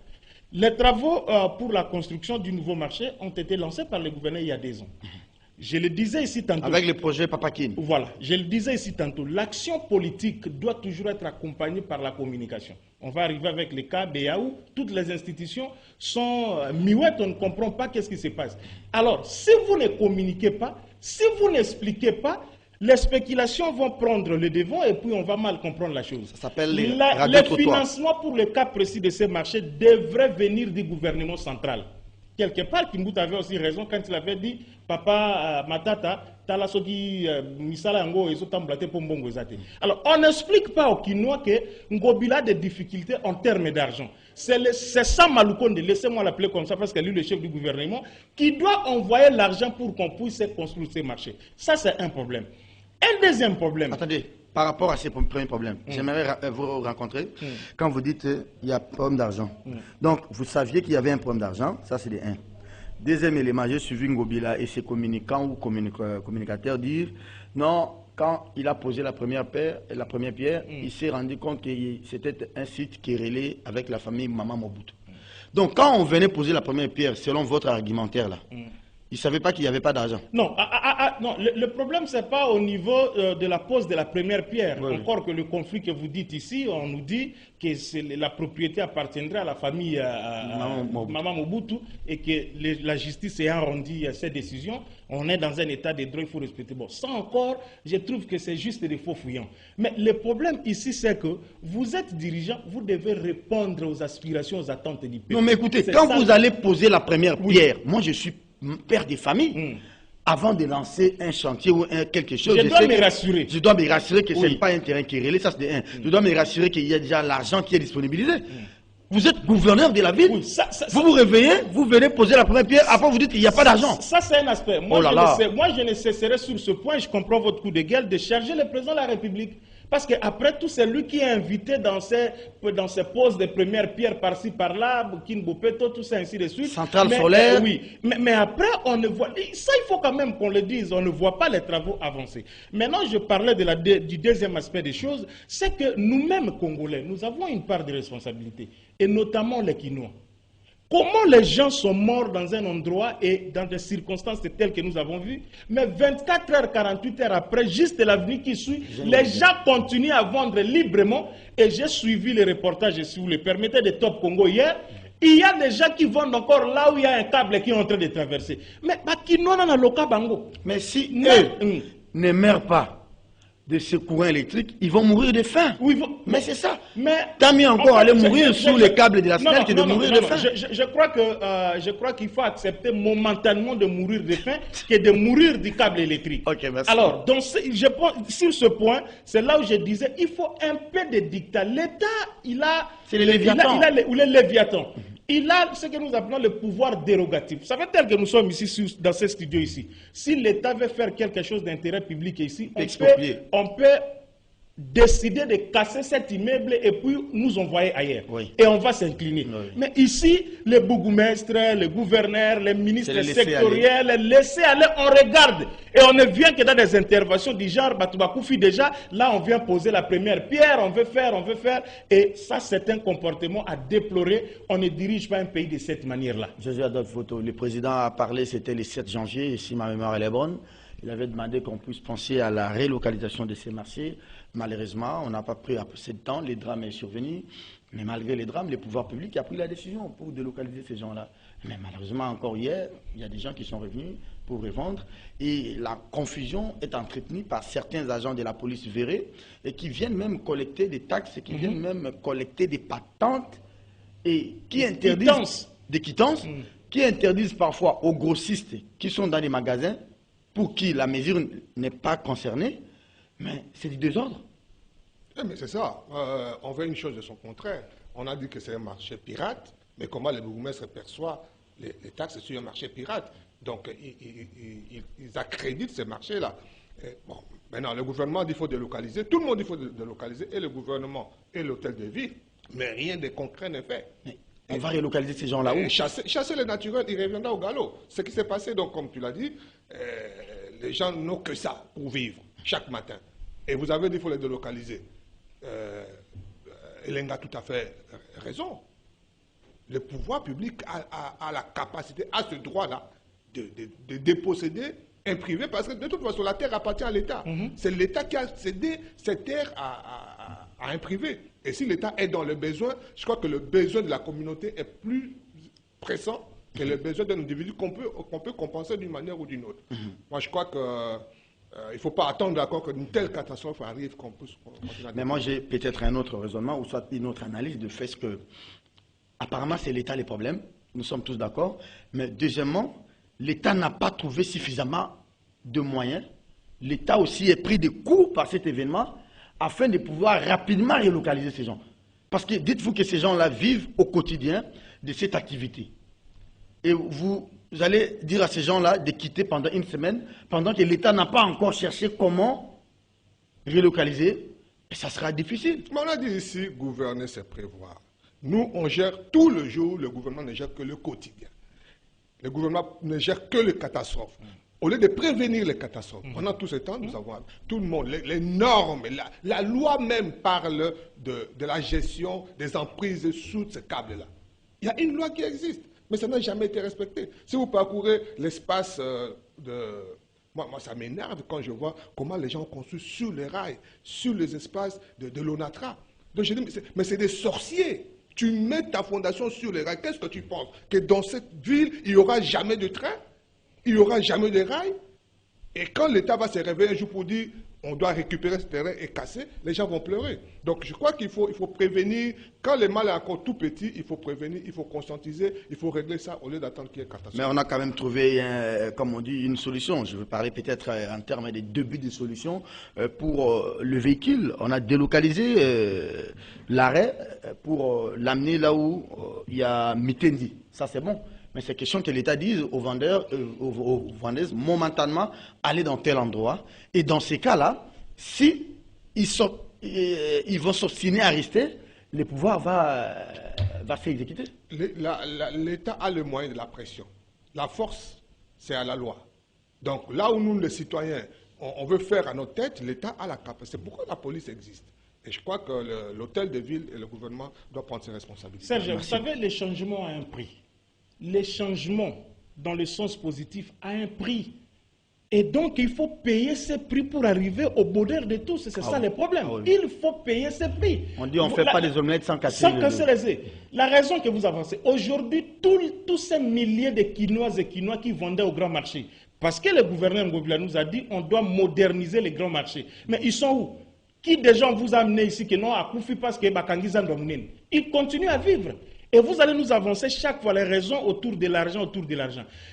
Les travaux pour la construction du nouveau marché ont été lancés par le gouverneur il y a 2 ans. Je le disais ici tantôt. Avec le projet Papakin. Voilà, je le disais ici tantôt. L'action politique doit toujours être accompagnée par la communication. On va arriver avec les cas BAU, toutes les institutions sont muettes, on ne comprend pas qu'est-ce qui se passe. Alors, si vous ne communiquez pas, si vous n'expliquez pas, les spéculations vont prendre le devant et puis on va mal comprendre la chose. Ça s'appelle les financements pour le cas précis de ces marchés devraient venir du gouvernement central. Quelque part, Kimbuta avait aussi raison quand il avait dit Papa Matata, Talasogi Misala Ngo et Zotamblate Pombongo Zate. Alors, on n'explique pas aux Kinois que Ngobila a des difficultés en termes d'argent. C'est ça Maloukonde, laissez-moi l'appeler comme ça parce que lui, le chef du gouvernement, qui doit envoyer l'argent pour qu'on puisse construire ces marchés. Ça, c'est un problème. Un deuxième problème. Attendez. Par rapport à ces premiers problèmes, j'aimerais vous rencontrer quand vous dites qu'il y a un problème d'argent. Donc, vous saviez qu'il y avait un problème d'argent, ça c'est le 1. Deuxième élément, j'ai suivi Ngobila et ses communicants ou communicateurs dire non, quand il a posé la première pierre, il s'est rendu compte que c'était un site qui est relié avec la famille Maman Mobutu. Donc, quand on venait poser la première pierre, selon votre argumentaire là, il ne savait pas qu'il n'y avait pas d'argent. Non, non, le problème, ce n'est pas au niveau de la pose de la première pierre. Oui. Encore que le conflit que vous dites ici, on nous dit que la propriété appartiendrait à la famille Maman Mobutu et que la justice ayant rendu ces décisions, on est dans un état de droit, il faut respecter. Bon, ça encore, je trouve que c'est juste des faux fouillants. Mais le problème ici, c'est que vous êtes dirigeant, vous devez répondre aux aspirations, aux attentes du peuple. Non, mais écoutez, quand vous allez poser la première pierre, moi je suis père de famille, avant de lancer un chantier ou quelque chose, je dois me rassurer. Je dois me rassurer que ce n'est pas un terrain qui est relais, ça c'est un. Je dois me rassurer qu'il y a déjà l'argent qui est disponibilisé. Vous êtes gouverneur de la ville, vous vous réveillez, vous venez poser la première pierre, après vous dites qu'il n'y a pas d'argent. Ça c'est un aspect. Moi, je ne cesserai sur ce point, je comprends votre coup de gueule, de charger le président de la République. Parce qu'après tout, c'est lui qui est invité dans ses poses de première pierre par-ci, par-là, Kinbopeto, tout ça, ainsi de suite. Centrale solaire. Oui, mais après, on ne voit... Ça, il faut quand même qu'on le dise, on ne voit pas les travaux avancer. Maintenant, je parlais du deuxième aspect des choses, c'est que nous-mêmes, Congolais, nous avons une part de responsabilité, et notamment les Kinois. Comment les gens sont morts dans un endroit et dans des circonstances telles que nous avons vues, mais 24 heures, 48 heures après, juste l'avenue qui suit, les gens continuent à vendre librement. Et j'ai suivi les reportages, si vous le permettez, de Top Congo hier. Il y a des gens qui vendent encore là où il y a un câble qui est en train de traverser. Mais qui n'ont pas le câble bango. Mais si eux ne meurent pas de ce courant électrique, ils vont mourir de faim. Oui, mais c'est ça. Mais tant mieux encore aller mourir sous les câbles de la SNEL que de mourir de faim. Je crois qu'il faut accepter momentanément de mourir de faim que de mourir du câble électrique. Ok, merci. Alors, sur ce point, c'est là où je disais, il faut un peu de dictat. L'État, il a... C'est le Léviathan. Il est Léviathan. Il a ce que nous appelons le pouvoir dérogatif. Vous savez, tel que nous sommes ici, dans ce studio ici, si l'État veut faire quelque chose d'intérêt public ici, on peut décider de casser cet immeuble et puis nous envoyer ailleurs. Oui. Et on va s'incliner. Oui. Mais ici, les bourgmestres, les gouverneurs, les ministres sectoriels, les laisser aller, on regarde. Et on ne vient que dans des interventions du genre, Batoubakoufi déjà, là on vient poser la première pierre, on veut faire. Et ça, c'est un comportement à déplorer. On ne dirige pas un pays de cette manière-là. J'ai d'autres photos. Le président a parlé, c'était le 7 janvier, si ma mémoire est bonne. Il avait demandé qu'on puisse penser à la relocalisation de ces marchés. Malheureusement, on n'a pas pris assez de temps, les drames sont survenus. Mais malgré les drames, les pouvoirs publics ont pris la décision pour délocaliser ces gens-là. Mais malheureusement, encore hier, il y a des gens qui sont revenus pour revendre. Et la confusion est entretenue par certains agents de la police verrée et qui viennent même collecter des taxes, qui viennent même collecter des patentes et qui interdisent des quittances, qui interdisent parfois aux grossistes qui sont dans les magasins pour qui la mesure n'est pas concernée, mais c'est du désordre. Mais c'est ça. On veut une chose de son contraire. On a dit que c'est un marché pirate, mais comment le bourgmestre perçoit les taxes sur un marché pirate? Donc, ils accréditent ces marchés-là. Bon, maintenant, le gouvernement dit qu'il faut délocaliser. Tout le monde dit qu'il faut délocaliser, et le gouvernement et l'hôtel de ville, mais rien de concret n'est fait. Mais on va relocaliser ces gens-là où? Chasser les naturels, il reviendra au galop. Ce qui s'est passé, donc, comme tu l'as dit, les gens n'ont que ça pour vivre chaque matin. Et vous avez dit qu'il faut les délocaliser. Hélène a tout à fait raison. Le pouvoir public a la capacité, a ce droit-là de déposséder un privé, parce que de toute façon, la terre appartient à l'État. C'est l'État qui a cédé cette terre à un privé. Et si l'État est dans le besoin, je crois que le besoin de la communauté est plus pressant que le besoin d'un individu qu'on peut compenser d'une manière ou d'une autre. Moi, je crois que il ne faut pas attendre d'accord qu'une telle catastrophe arrive qu'on puisse continuer. Mais moi, j'ai peut-être un autre raisonnement, ou soit une autre analyse de fait que, apparemment, c'est l'État les problèmes. Nous sommes tous d'accord. Mais deuxièmement, l'État n'a pas trouvé suffisamment de moyens. L'État aussi est pris de court par cet événement afin de pouvoir rapidement relocaliser ces gens. Parce que dites-vous que ces gens-là vivent au quotidien de cette activité. Et vous allez dire à ces gens-là de quitter pendant une semaine, pendant que l'État n'a pas encore cherché comment relocaliser, et ça sera difficile. Mais on a dit ici, gouverner, c'est prévoir. Nous, on gère tout le jour, le gouvernement ne gère que le quotidien. Le gouvernement ne gère que les catastrophes. Au lieu de prévenir les catastrophes, pendant tout ce temps, nous avons tout le monde, les normes, la loi même parle de la gestion des emprises sous ce câble-là. Il y a une loi qui existe, mais ça n'a jamais été respecté. Si vous parcourez l'espace Moi, ça m'énerve quand je vois comment les gens ont construit sur les rails, sur les espaces de l'ONATRA. Donc je dis, mais c'est des sorciers. Tu mets ta fondation sur les rails. Qu'est-ce que tu penses? Que dans cette ville, il n'y aura jamais de train? Il n'y aura jamais de rails? Et quand l'État va se réveiller un jour pour dire on doit récupérer ce terrain et casser, les gens vont pleurer. Donc je crois qu'il faut prévenir. Quand le mal est encore tout petit, il faut prévenir, il faut conscientiser, il faut régler ça au lieu d'attendre qu'il y ait catastrophe. Mais on a quand même trouvé, comme on dit, une solution. Je veux parler peut-être en termes des débuts de solution pour le véhicule. On a délocalisé l'arrêt pour l'amener là où il y a Mitendi. Ça c'est bon. Mais c'est question que l'État dise aux vendeurs, aux vendeuses, momentanément, allez dans tel endroit. Et dans ces cas-là, si ils vont s'obstiner à rester, le pouvoir va s'exécuter. L'État a le moyen de la pression. La force, c'est à la loi. Donc là où nous, les citoyens, on veut faire à notre tête, l'État a la capacité. C'est pourquoi la police existe. Et je crois que l'hôtel de ville et le gouvernement doivent prendre ses responsabilités. Serge, vous savez, les changements ont un prix. Les changements, dans le sens positif, ont un prix. Et donc, il faut payer ces prix pour arriver au bonheur de tous. C'est ça le problème. Il faut payer ces prix. On dit on ne fait pas des omelettes sans casser les œufs. La raison que vous avancez, aujourd'hui, tous ces milliers de Quinoises et Quinois qui vendaient au grand marché, parce que le gouverneur Ngobila nous a dit on doit moderniser les grands marchés. Mais ils sont où? Qui des gens vous a amené ici que non, à Koufi parce que Bakangiza Ndomnen? Ils continuent à vivre. Et vous allez nous avancer chaque fois les raisons autour de l'argent,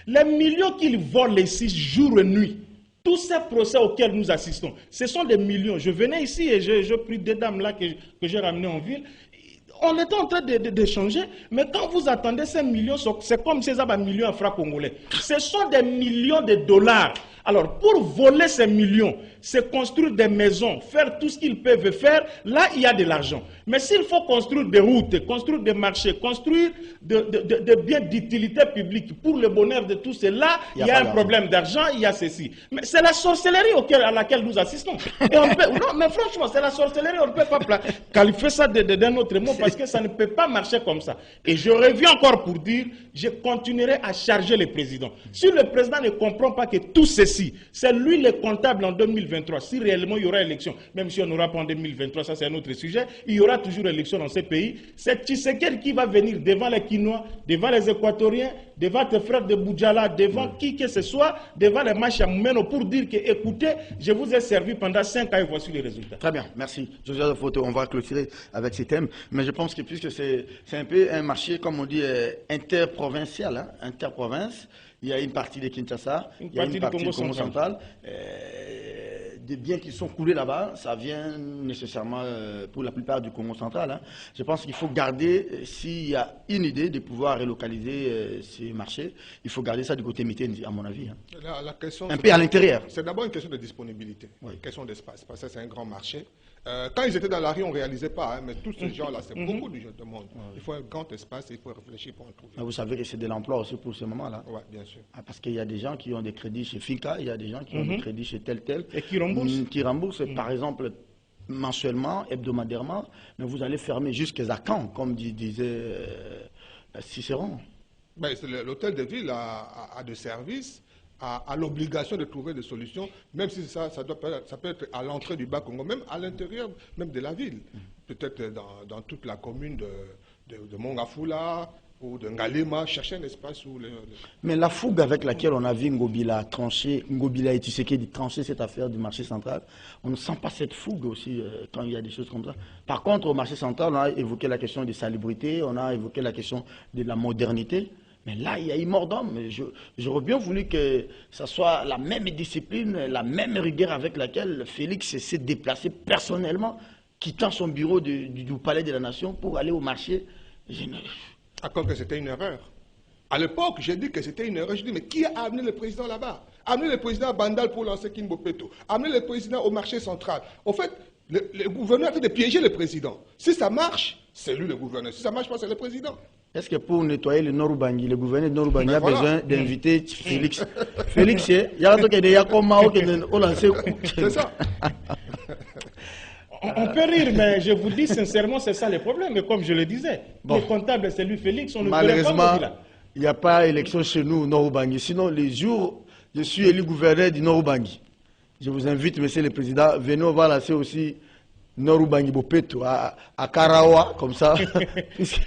Les millions qu'ils volent ici, jour et nuit, tous ces procès auxquels nous assistons, ce sont des millions. Je venais ici et je pris des dames là que j'ai ramenées en ville. On était en train d'échanger, mais quand vous attendez ces millions, c'est comme ces millions en francs congolais. Ce sont des millions de dollars. Alors, pour voler ces millions, c'est construire des maisons, faire tout ce qu'ils peuvent faire, là, il y a de l'argent. Mais s'il faut construire des routes, construire des marchés, construire des biens d'utilité publique pour le bonheur de tous, là, il y a un problème d'argent, il y a ceci. Mais c'est la sorcellerie à laquelle nous assistons. Et on peut, non, mais franchement, c'est la sorcellerie, on ne peut pas qualifier ça d'un autre mot parce que ça ne peut pas marcher comme ça. Et je reviens encore pour dire, je continuerai à charger le président. Si le président ne comprend pas que tout ceci, c'est lui le comptable en 2023, si réellement il y aura élection, même si on n'aura pas en 2023, ça c'est un autre sujet, il y aura toujours élection dans ces pays, c'est Tshisekedi qui va venir devant les Quinois, devant les Équatoriens, devant tes frères de Boudjala, devant qui que ce soit, devant les marches à Moumeno pour dire que, écoutez, je vous ai servi pendant 5 ans et voici les résultats. Très bien, merci. Joseph Photo, on va clôturer avec ces thèmes. Mais je pense que puisque c'est un peu un marché, comme on dit, interprovincial, hein, interprovince, il y a une partie de Kinshasa, il y a une partie du Congo central. Des biens qui sont coulés là-bas, ça vient nécessairement pour la plupart du Congo central. Hein. Je pense qu'il faut garder, s'il y a une idée de pouvoir relocaliser ces marchés, il faut garder ça du côté Mité, à mon avis. Hein. La question, un peu à l'intérieur. C'est d'abord une question de disponibilité, une question d'espace, parce que c'est un grand marché. Quand ils étaient dans la rue, on ne réalisait pas, hein, mais tous ces gens-là, c'est beaucoup de monde. Il faut un grand espace et il faut réfléchir pour en trouver. Mais vous savez que c'est de l'emploi aussi pour ce moment-là. Oui, bien sûr. Ah, parce qu'il y a des gens qui ont des crédits chez Finca, il y a des gens qui ont des crédits chez tel. Et qui remboursent. Qui remboursent, par exemple, mensuellement, hebdomadairement, mais vous allez fermer jusqu'à quand, comme disait Cicéron. L'hôtel de ville a de services, a l'obligation de trouver des solutions, même si ça peut être à l'entrée du Bas-Congo, même à l'intérieur même de la ville. Peut-être dans toute la commune de Mongafula ou de Ngalema, chercher un espace où... Mais la fougue avec laquelle on a vu Ngobila et Tshisekedi trancher cette affaire du marché central, on ne sent pas cette fougue aussi quand il y a des choses comme ça. Par contre, au marché central, on a évoqué la question de salubrité, on a évoqué la question de la modernité. Mais là, il y a eu mort d'homme. J'aurais bien voulu que ce soit la même discipline, la même rigueur avec laquelle Félix s'est déplacé personnellement, quittant son bureau du Palais de la Nation pour aller au marché. Comme que c'était une erreur. À l'époque, j'ai dit que c'était une erreur. Je dis, mais qui a amené le président là-bas? Amené le président à Bandal pour lancer Kimbopeto. Amené le président au marché central. En fait, le gouverneur a fait de piéger le président. Si ça marche, c'est lui le gouverneur. Si ça ne marche pas, c'est le président. Est-ce que pour nettoyer le Nord-Ubangi, le gouverneur de Nord-Ubangi a besoin d'inviter Félix? Félix, il y a un truc qui est c'est ça. On peut rire, mais je vous dis sincèrement, c'est ça le problème. Mais comme je le disais, le comptable, c'est lui Félix, on ne malheureusement, il n'y a pas d'élection chez nous au Nord-Ubangi. Sinon, les jours, je suis élu gouverneur du Nord-Ubangi. Je vous invite, monsieur le président, venez, on va lancer aussi Nord-Ubangi Bopeto à Karawa, comme ça.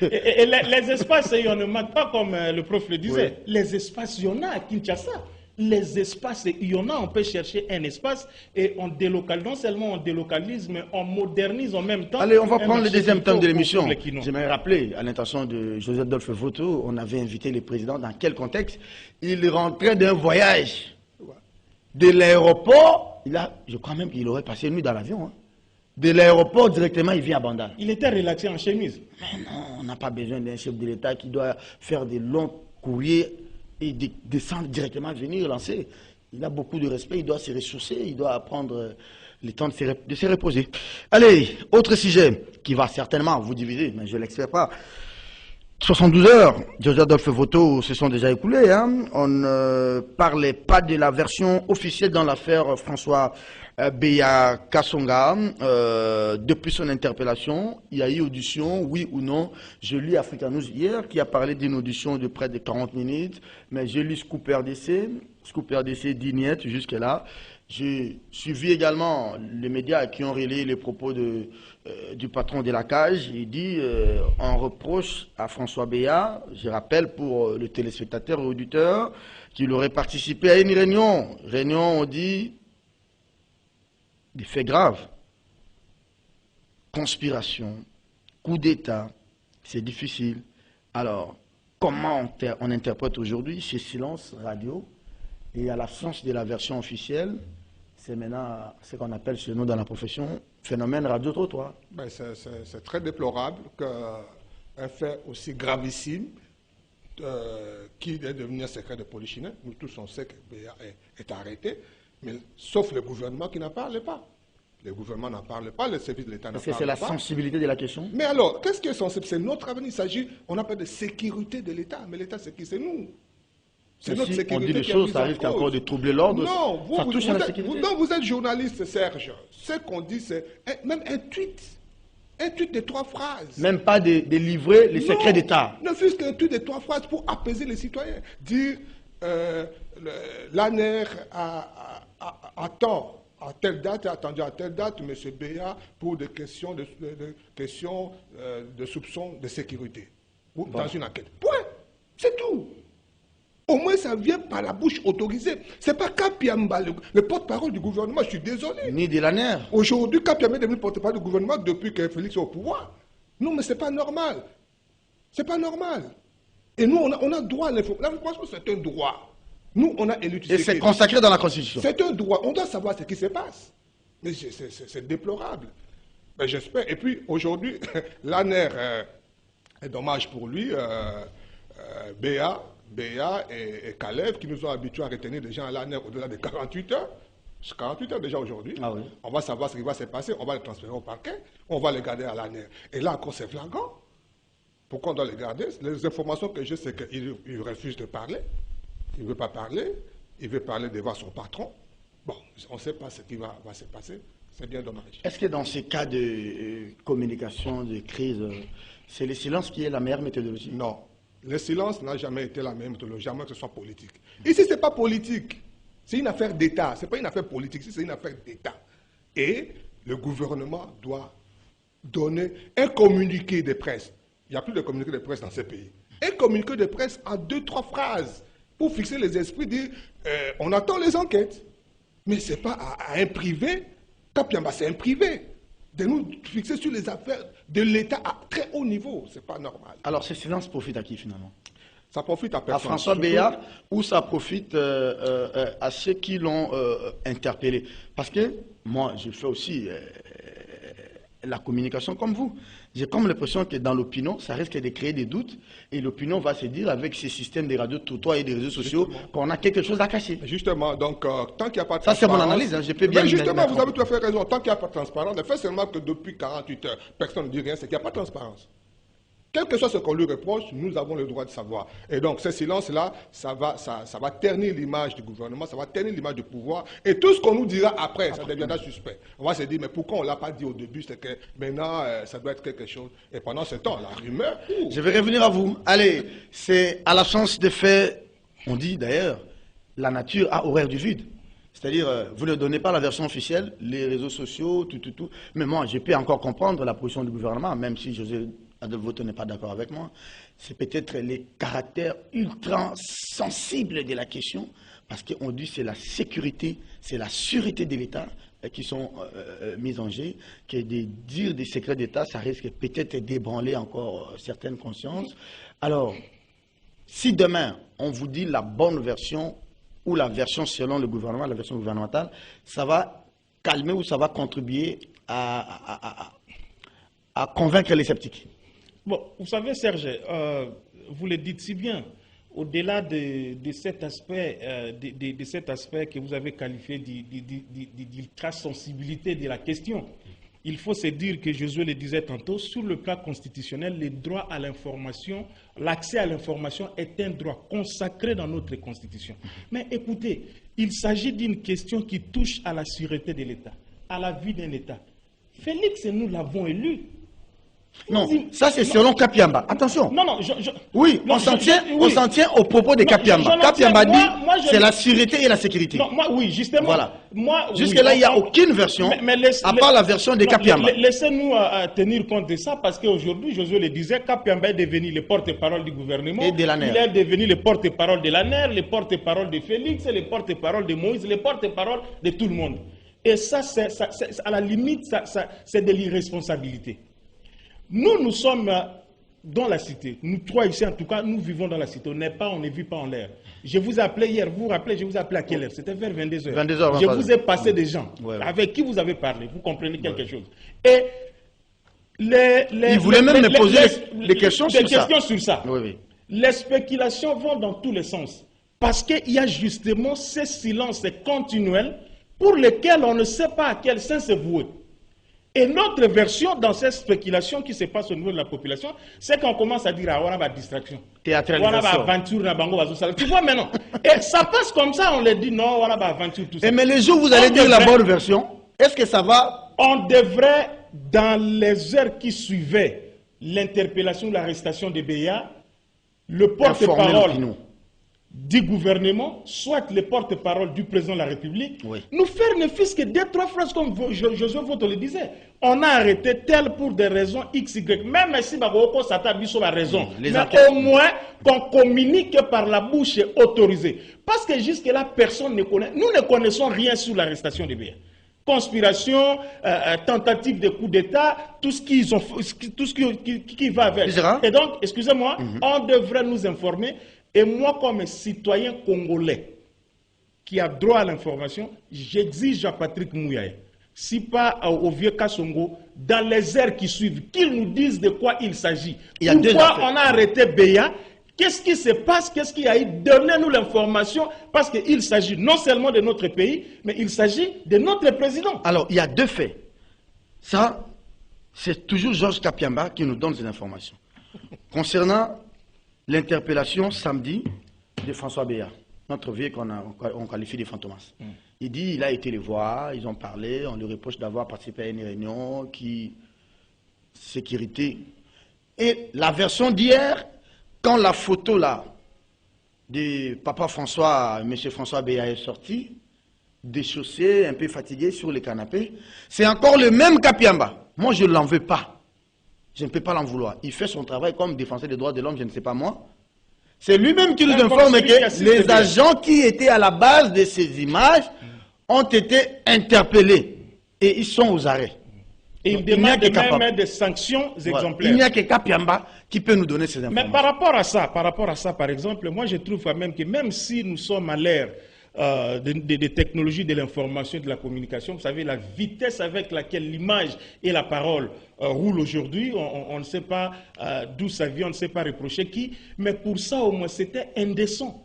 et les espaces, il n'y en manque pas, comme le prof le disait. Oui. Les espaces, il y en a à Kinshasa. Les espaces, il y en a, on peut chercher un espace et on délocalise, non seulement on délocalise, mais on modernise en même temps. Allez, on va prendre le deuxième thème de l'émission. J'aimerais rappeler, à l'intention de Joseph Adolphe Voto, on avait invité le président dans quel contexte? Il rentrait d'un voyage de l'aéroport, je crois même qu'il aurait passé une nuit dans l'avion. Hein. De l'aéroport, directement, il vient à Bandal. Il était relaxé en chemise. Mais non, on n'a pas besoin d'un chef de l'État qui doit faire des longs courriers et descendre directement, venir lancer. Il a beaucoup de respect, il doit se ressourcer, il doit prendre le temps de se reposer. Allez, autre sujet qui va certainement vous diviser, mais je ne l'expecte pas. 72 heures, Joseph Adolphe Voto se sont déjà écoulées. Hein. On ne parlait pas de la version officielle dans l'affaire François Beya Kassonga. Depuis son interpellation, il y a eu audition, oui ou non. Je lis Africa News hier qui a parlé d'une audition de près de 40 minutes, mais je lis Scoop RDC d'Ignette jusque-là. J'ai suivi également les médias qui ont relayé les propos du patron de la cage. Il dit on reproche à François Beya, je rappelle pour le téléspectateur et auditeur, qu'il aurait participé à une réunion. Réunion, on dit, des faits graves. Conspiration, coup d'État, c'est difficile. Alors, comment on interprète aujourd'hui ce silence radio et à l'absence de la version officielle? C'est maintenant ce qu'on appelle chez nous dans la profession phénomène radio-trottoir. C'est très déplorable qu'un fait aussi gravissime qui est devenu un secret de polichinelle. Nous tous on sait que Beya est arrêté, mais sauf le gouvernement qui n'en parle pas. Le gouvernement n'en parle pas, le service de l'État n'en parle pas. C'est la sensibilité de la question. Mais alors, qu'est-ce qui est sensible? C'est notre avenir. Il s'agit, on appelle de sécurité de l'État, mais l'État c'est qui? C'est nous. C'est notre sécurité. On dit des choses, ça risque encore de troubler l'ordre. Non, vous êtes journaliste, Serge. Ce qu'on dit, c'est même un tweet. Un tweet de 3 phrases. Même pas de livrer les secrets d'État. Ne fût-ce qu'un tweet de 3 phrases pour apaiser les citoyens. Dire l'ANER attend à telle date, attendu à telle date, M. Beya, pour des questions de soupçons de sécurité. Ou dans une enquête. Point. C'est tout. Au moins, ça vient par la bouche autorisée. Ce n'est pas Kapiamba, le porte-parole du gouvernement, je suis désolé. Ni de l'ANER. Aujourd'hui, Kapiamba est devenu porte-parole du gouvernement depuis que Félix est au pouvoir. Non, mais ce n'est pas normal. Ce n'est pas normal. Et nous, on a droit à l'information. L'information, c'est un droit. Nous, on a élu... Et c'est consacré dans la Constitution. C'est un droit. On doit savoir ce qui se passe. Mais c'est déplorable. Mais j'espère. Et puis, aujourd'hui, l'ANER, est dommage pour lui, Béa et Kalev, qui nous ont habitués à retenir des gens à l'ANER au-delà de 48 heures. 48 heures déjà aujourd'hui. Ah oui. On va savoir ce qui va se passer. On va les transférer au parquet. On va les garder à l'ANER. Et là encore, c'est flagrant. Pourquoi on doit les garder? Les informations que j'ai, c'est qu'il refuse de parler. Il ne veut pas parler. Il veut parler devant son patron. Bon, on ne sait pas ce qui va se passer. C'est bien dommage. Est-ce que dans ces cas de communication, de crise, c'est le silence qui est la meilleure méthodologie? Non. Le silence n'a jamais été la même méthodologie, jamais que ce soit politique. Ici, ce n'est pas politique. C'est une affaire d'État. Ce n'est pas une affaire politique, c'est une affaire d'État. Et le gouvernement doit donner un communiqué de presse. Il n'y a plus de communiqué de presse dans ces pays. Un communiqué de presse en 2-3 phrases pour fixer les esprits, dire on attend les enquêtes. Mais ce n'est pas à un privé. Kapiamba, c'est un privé. De nous fixer sur les affaires de l'État à très haut niveau. Ce n'est pas normal. Alors, ce silence profite à qui finalement? Ça profite à personne. À François Béat, ou ça profite à ceux qui l'ont interpellé? Parce que moi, je fais aussi la communication comme vous. J'ai comme l'impression que dans l'opinion, ça risque de créer des doutes et l'opinion va se dire avec ces systèmes de radio trottoirs et des réseaux sociaux qu'on a quelque chose à cacher. Justement, donc tant qu'il n'y a pas de ça c'est mon analyse, hein, je peux bien. Mais justement, vous avez tout à fait raison. Tant qu'il n'y a pas de transparence, le fait seulement que depuis 48 heures, personne ne dit rien, c'est qu'il n'y a pas de transparence. Quel que soit ce qu'on lui reproche, nous avons le droit de savoir. Et donc, ce silence-là, ça va ternir l'image du gouvernement, ça va ternir l'image du pouvoir. Et tout ce qu'on nous dira après, ça deviendra suspect. On va se dire, mais pourquoi on ne l'a pas dit au début? C'est que maintenant, ça doit être quelque chose. Et pendant ce temps, la rumeur... Je vais revenir à vous. Allez, c'est à la chance des faits, on dit d'ailleurs, la nature a horreur du vide. C'est-à-dire, vous ne donnez pas la version officielle, les réseaux sociaux, tout. Mais moi, je peux encore comprendre la position du gouvernement, même si José Adelvoto n'est pas d'accord avec moi. C'est peut-être les caractères ultra sensibles de la question, parce qu'on dit que c'est la sécurité, c'est la sûreté de l'État qui sont mises en jeu, que de dire des secrets d'État, ça risque peut-être d'ébranler encore certaines consciences. Alors, si demain, on vous dit la bonne version, ou la version selon le gouvernement, la version gouvernementale, ça va calmer ou ça va contribuer à convaincre les sceptiques? Bon, vous savez, Serge, vous le dites si bien, au-delà de cet aspect, de cet aspect que vous avez qualifié d'ultra-sensibilité de la question, il faut se dire que Josué le disait tantôt, sur le plan constitutionnel, le droit à l'information, l'accès à l'information est un droit consacré dans notre Constitution. Mais écoutez, il s'agit d'une question qui touche à la sûreté de l'État, à la vie d'un État. Félix, nous l'avons élu. Non, ça c'est selon Kapiamba. Attention. Non, oui, on s'en tient aux propos de Kapiamba. Kapiamba dit c'est la sûreté et la sécurité. Non, moi, oui, justement. Voilà. Jusque-là, il n'y a aucune version, à part la version de Kapiamba. Laissez-nous tenir compte de ça, parce qu'aujourd'hui, Josué le disait, Kapiamba est devenu le porte-parole du gouvernement. Et de l'ANER. Il est devenu le porte-parole de l'ANER, le porte-parole de Félix, le porte-parole de Moïse, le porte-parole de tout le monde. Et ça, à la limite, c'est de l'irresponsabilité. Nous sommes dans la cité. Nous trois ici, en tout cas, nous vivons dans la cité. On ne vit pas en l'air. Je vous ai appelé hier, vous vous rappelez, je vous ai appelé à quelle heure? C'était vers 22h. 22h. Je vous ai passé des gens avec qui vous avez parlé. Vous comprenez quelque chose. Et ils voulaient même me poser des questions sur ça. Oui. Les spéculations vont dans tous les sens. Parce qu'il y a justement ces silences continuels pour lesquels on ne sait pas à quel sens se vouer. Et notre version dans cette spéculation qui se passe au niveau de la population, c'est qu'on commence à dire ah, on a distraction. Théâtralisation. Aventure, tu vois maintenant. Et ça passe comme ça, on leur dit non, on a aventure, tout ça. Mais les jours où vous allez dire la bonne version, est-ce que ça va? On devrait, dans les heures qui suivaient l'interpellation, l'arrestation de Béa, le porte-parole du gouvernement, soit les porte-parole du président de la République, oui, nous faire ne fût-ce que 2-3 phrases comme Josué Voto le disait. On a arrêté tel pour des raisons X, Y. Même si Bagoko s'attaque sur la raison. Les mais enquêtes. au moins qu'on communique par la bouche autorisée. Parce que jusque-là, personne ne connaît. Nous ne connaissons rien sur l'arrestation des Béa. Conspiration, tentative de coup d'État, tout ce qu'ils ont, tout ce qui va avec. Et donc, excusez-moi, on devrait nous informer. Et moi, comme citoyen congolais qui a droit à l'information, j'exige à Patrick Mouyaye, si pas au vieux Kassongo, dans les heures qui suivent, qu'il nous dise de quoi il s'agit. Pourquoi on a arrêté Béa? Qu'est-ce qui se passe? Qu'est-ce qu'il y a eu? Donnez-nous l'information, parce qu'il s'agit non seulement de notre pays, mais il s'agit de notre président. Alors, il y a deux faits. Ça, c'est toujours Georges Kapiamba qui nous donne ces informations. Concernant l'interpellation samedi de François Béa, notre vieux qu'on qualifie de fantomas. Il dit il a été les voir, ils ont parlé, on lui reproche d'avoir participé à une réunion qui... sécurité. Et la version d'hier, quand la photo là de papa François, monsieur François Béa est sortie, déchaussé, un peu fatigué sur le canapé, c'est encore le même Kapiamba. Moi, je ne l'en veux pas. Je ne peux pas l'en vouloir. Il fait son travail comme défenseur des droits de l'homme, je ne sais pas moi. C'est lui-même qui nous informe que les agents qui étaient à la base de ces images ont été interpellés et ils sont aux arrêts. Et il demande même des sanctions exemplaires. Il n'y a que Kapiamba qui peut nous donner ces informations. Mais par rapport à ça, par exemple, moi je trouve quand même que même si nous sommes à l'ère des technologies de l'information et de la communication, vous savez, la vitesse avec laquelle l'image et la parole roulent aujourd'hui, on ne sait pas d'où ça vient, on ne sait pas reprocher qui, mais pour ça au moins c'était indécent.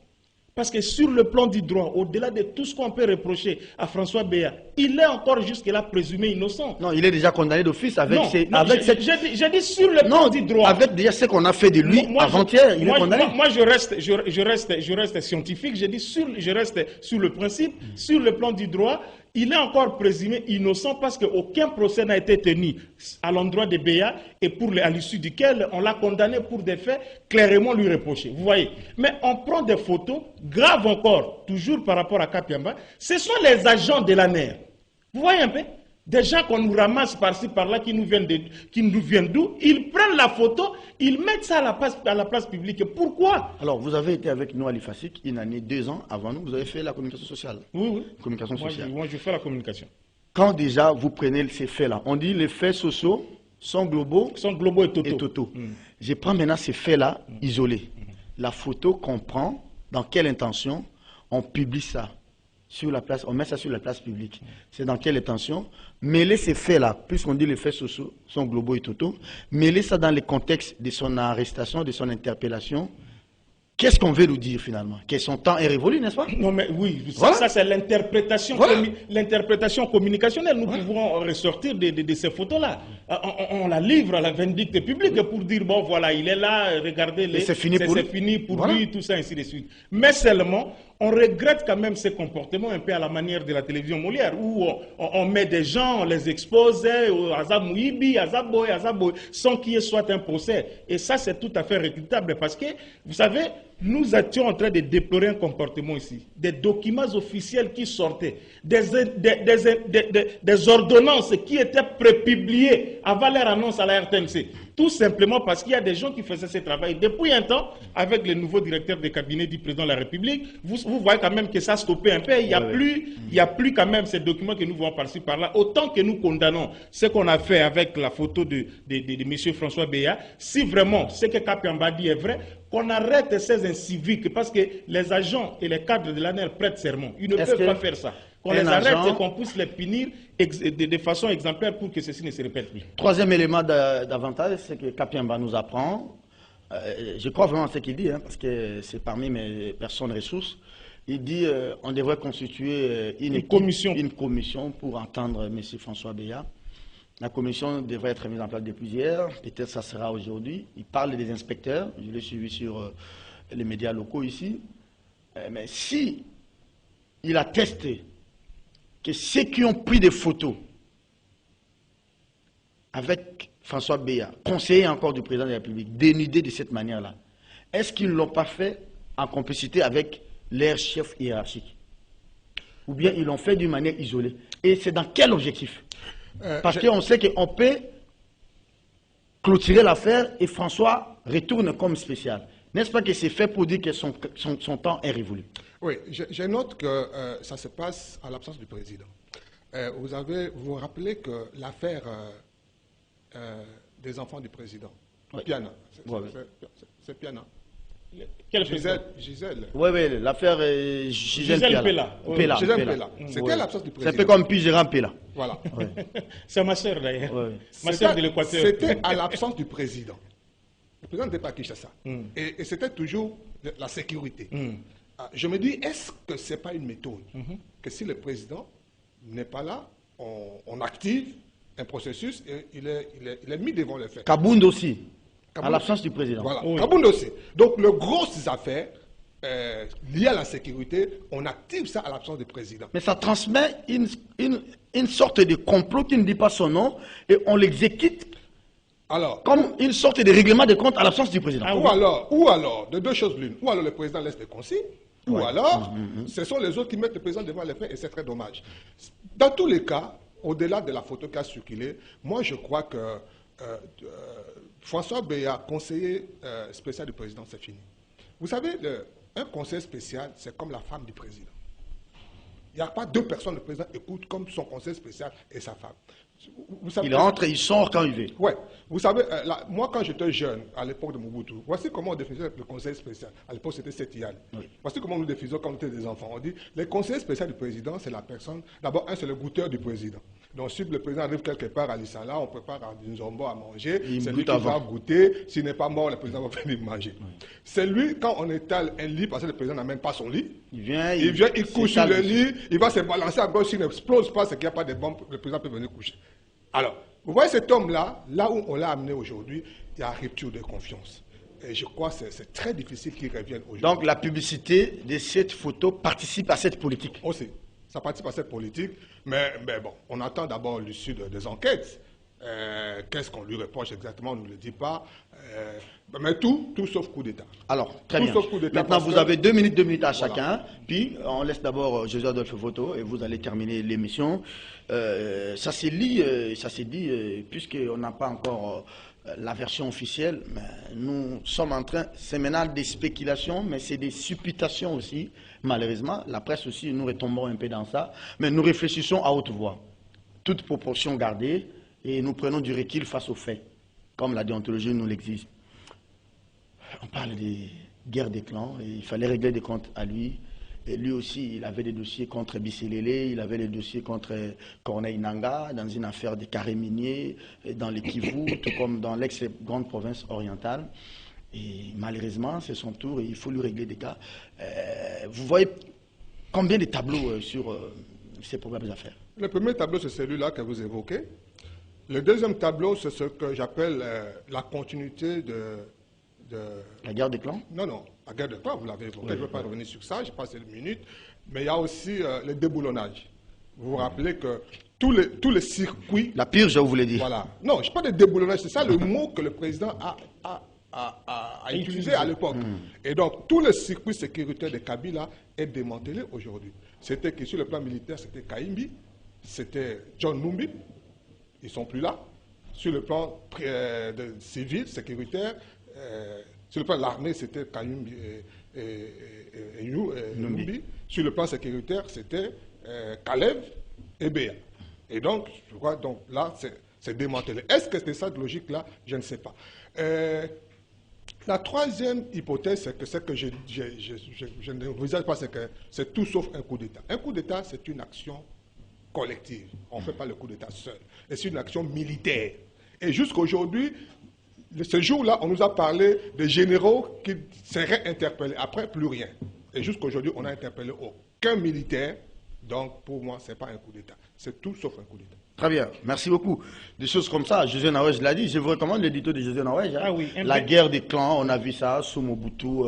Parce que sur le plan du droit, au-delà de tout ce qu'on peut reprocher à François Béa, il est encore jusque-là présumé innocent. Non, il est déjà condamné d'office avec j'ai dit sur le plan du droit. Avec déjà ce qu'on a fait de lui avant-hier, il est condamné. Moi, je reste scientifique, je reste sur le principe, sur le plan du droit. Il est encore présumé innocent parce qu'aucun procès n'a été tenu à l'endroit de Béa et à l'issue duquel on l'a condamné pour des faits clairement lui reprochés. Vous voyez. Mais on prend des photos graves encore, toujours par rapport à Kapiamba. Ce sont les agents de l'ANER. Vous voyez un peu? Des gens qu'on nous ramasse par-ci, par-là, qui nous viennent d'où? Ils prennent la photo, ils mettent ça à la place publique. Pourquoi? Alors, vous avez été avec nous à l'IFASIC une année, 2 ans avant nous, vous avez fait la communication sociale. Oui. Communication sociale. Moi, je fais la communication. Quand déjà vous prenez ces faits-là, on dit les faits sociaux sont globaux, et totaux. Je prends maintenant ces faits-là isolés. La photo qu'on prend, dans quelle intention, on publie ça sur la place, on met ça sur la place publique. C'est dans quelle intention? Mêler ces faits-là, puisqu'on dit les faits sociaux sont globaux et totaux, mêler ça dans le contexte de son arrestation, de son interpellation. Qu'est-ce qu'on veut nous dire finalement? Que son temps est révolu, n'est-ce pas? Non mais oui, voilà. Ça c'est l'interprétation communicationnelle. Nous pouvons ressortir de ces photos-là. On la livre à la vindicte publique pour dire, bon voilà, il est là, regardez-les, c'est fini pour lui, tout ça, ainsi de suite. Mais seulement, on regrette quand même ces comportements un peu à la manière de la télévision Molière, où on met des gens, on les expose, Azab Mouibi, Azab Boy, sans qu'il y ait soit un procès. Et ça, c'est tout à fait regrettable parce que, vous savez, nous étions en train de déplorer un comportement ici. Des documents officiels qui sortaient, des ordonnances qui étaient prépubliées avant leur annonce à la RTNC. Tout simplement parce qu'il y a des gens qui faisaient ce travail. Depuis un temps, avec le nouveau directeur de cabinet du président de la République, vous voyez quand même que ça a stoppé un peu. Il n'y a plus quand même ces documents que nous voyons par-ci par-là. Autant que nous condamnons ce qu'on a fait avec la photo de M. François Béa, si vraiment ce que Kapiamba dit est vrai, qu'on arrête ces inciviques, parce que les agents et les cadres de l'ANER prêtent serment. Ils ne peuvent pas faire ça. Qu'on les arrête et qu'on puisse les punir de façon exemplaire pour que ceci ne se répète plus. Troisième élément d'avantage, c'est que Kapiamba nous apprend, je crois vraiment à ce qu'il dit, parce que c'est parmi mes personnes ressources, il dit on devrait constituer une commission pour entendre M. François Béa. La commission devrait être mise en place depuis hier, peut-être ça sera aujourd'hui. Il parle des inspecteurs, je l'ai suivi sur les médias locaux ici. Mais si il a testé que ceux qui ont pris des photos avec François Béa, conseiller encore du président de la République, dénudé de cette manière-là, est-ce qu'ils ne l'ont pas fait en complicité avec leur chef hiérarchique. Ou bien ils l'ont fait d'une manière isolée. Et c'est dans quel objectif? Parce qu'on sait qu'on peut clôturer l'affaire et François retourne comme spécial. N'est-ce pas que c'est fait pour dire que son temps est révolu? Oui, je note que ça se passe à l'absence du président. Vous vous rappelez que l'affaire des enfants du président, oui. Piana, Ouais, c'est Piana. Quel Gisèle. Oui, l'affaire Gisèle Pella. Gisèle Pella. C'était l'absence du président. C'est un peu comme Pigeran Pella. Voilà. Ouais. C'est ma sœur d'ailleurs. Ouais. Ma sœur de l'Équateur. C'était à l'absence du président. Le président n'était pas à Kinshasa. Et c'était toujours la sécurité. Je me dis, est-ce que ce n'est pas une méthode que si le président n'est pas là, on active un processus et il est mis devant les faits. Kabound aussi, à l'absence du président. Voilà, oui. Kabound aussi. Donc, les grosses affaires liées à la sécurité, on active ça à l'absence du président. Mais ça transmet une sorte de complot qui ne dit pas son nom et on l'exécute Alors, comme une sorte de règlement de compte à l'absence du président. ou alors, de deux choses l'une, ou alors le président laisse des consignes, ou alors, ce sont les autres qui mettent le président devant les faits et c'est très dommage. Dans tous les cas, au-delà de la photo qui a circulé, moi je crois que François Béat, conseiller spécial du président, c'est fini. Vous savez, un conseiller spécial, c'est comme la femme du président. Il n'y a pas deux personnes le président écoute comme son conseiller spécial et sa femme. Vous savez, Il entre et il sort quand il veut. Oui. Vous savez, moi quand j'étais jeune, à l'époque de Mobutu, voici comment on définissait le conseil spécial. À l'époque, c'était Setial. Oui. Voici comment nous définissons quand on était des enfants. On dit, les conseillers spéciaux du président, c'est la personne, d'abord, c'est le goûteur du président. Donc, si le président arrive quelque part à l'Issala, on prépare une zombo à manger, c'est lui qui va goûter. S'il n'est pas mort, le président va venir manger. Oui. C'est lui, quand on étale un lit, parce que le président n'a même pas son lit, il vient, il couche sur le lit, il va se balancer à gauche, s'il n'explose pas, c'est qu'il n'y a pas de bombe, le président peut venir coucher. Alors, vous voyez cet homme-là, là où on l'a amené aujourd'hui, il y a rupture de confiance. Et je crois que c'est très difficile qu'il revienne aujourd'hui. Donc la publicité de cette photo participe à cette politique? Aussi, ça participe à cette politique, mais bon, on attend d'abord l'issue des enquêtes. Qu'est-ce qu'on lui reproche exactement, on ne le dit pas. Mais tout sauf coup d'État. Alors, très bien. Maintenant, vous avez 2 minutes à chacun, puis on laisse d'abord José Adolphe Voto et vous allez terminer l'émission. Ça s'est dit, puisqu'on n'a pas encore la version officielle, mais nous sommes en train, c'est maintenant des spéculations, mais c'est des supputations aussi, malheureusement. La presse aussi, nous retombons un peu dans ça, mais nous réfléchissons à haute voix, toute proportion gardée, et nous prenons du recul face aux faits, comme la déontologie nous l'exige. On parle des guerres des clans, et il fallait régler des comptes à lui. Et lui aussi, il avait des dossiers contre Bisselele, il avait des dossiers contre Corneille Nangaa, dans une affaire des carrés miniers, dans les Kivu, tout comme dans l'ex-grande province orientale. Et malheureusement, c'est son tour et il faut lui régler des cas. Vous voyez combien de tableaux sur ces problèmes d'affaires? Le premier tableau, c'est celui-là que vous évoquez. Le deuxième tableau, c'est ce que j'appelle la continuité de... La guerre des clans? Non, la guerre des clans, vous l'avez évoqué, je ne vais pas revenir sur ça, j'ai passé une minute, mais il y a aussi le déboulonnage. Vous vous rappelez que tous les circuits... La purge, je voulais dire. Voilà. Non, je parle de déboulonnage, c'est ça le mot que le président a utilisé à l'époque. Et donc, tous les circuits sécuritaires de Kabila est démantelé aujourd'hui. C'était que sur le plan militaire, c'était Kaimbi, c'était John Numbi, ils ne sont plus là. Sur le plan civil, sécuritaire, sur le plan de l'armée, c'était Kayumbi et Numbi. Sur le plan sécuritaire, c'était Kalev et Béa. Et donc, je crois donc là, c'est démantelé. Est-ce que c'est ça de logique-là? Je ne sais pas. La troisième hypothèse, c'est que je n'envisage pas, c'est que c'est tout sauf un coup d'État. Un coup d'État, c'est une action collective. On ne fait pas le coup d'État seul. Et c'est une action militaire. Et jusqu'à aujourd'hui, ce jour-là, on nous a parlé des généraux qui seraient interpellés. Après, plus rien. Et jusqu'à aujourd'hui, on n'a interpellé aucun militaire. Donc, pour moi, ce n'est pas un coup d'État. C'est tout sauf un coup d'État. Très bien, merci beaucoup. Des choses comme ça, José Naouej l'a dit. Je vous recommande l'édito de José Naouej. Hein. Ah oui, la guerre des clans, on a vu ça sous Mobutu.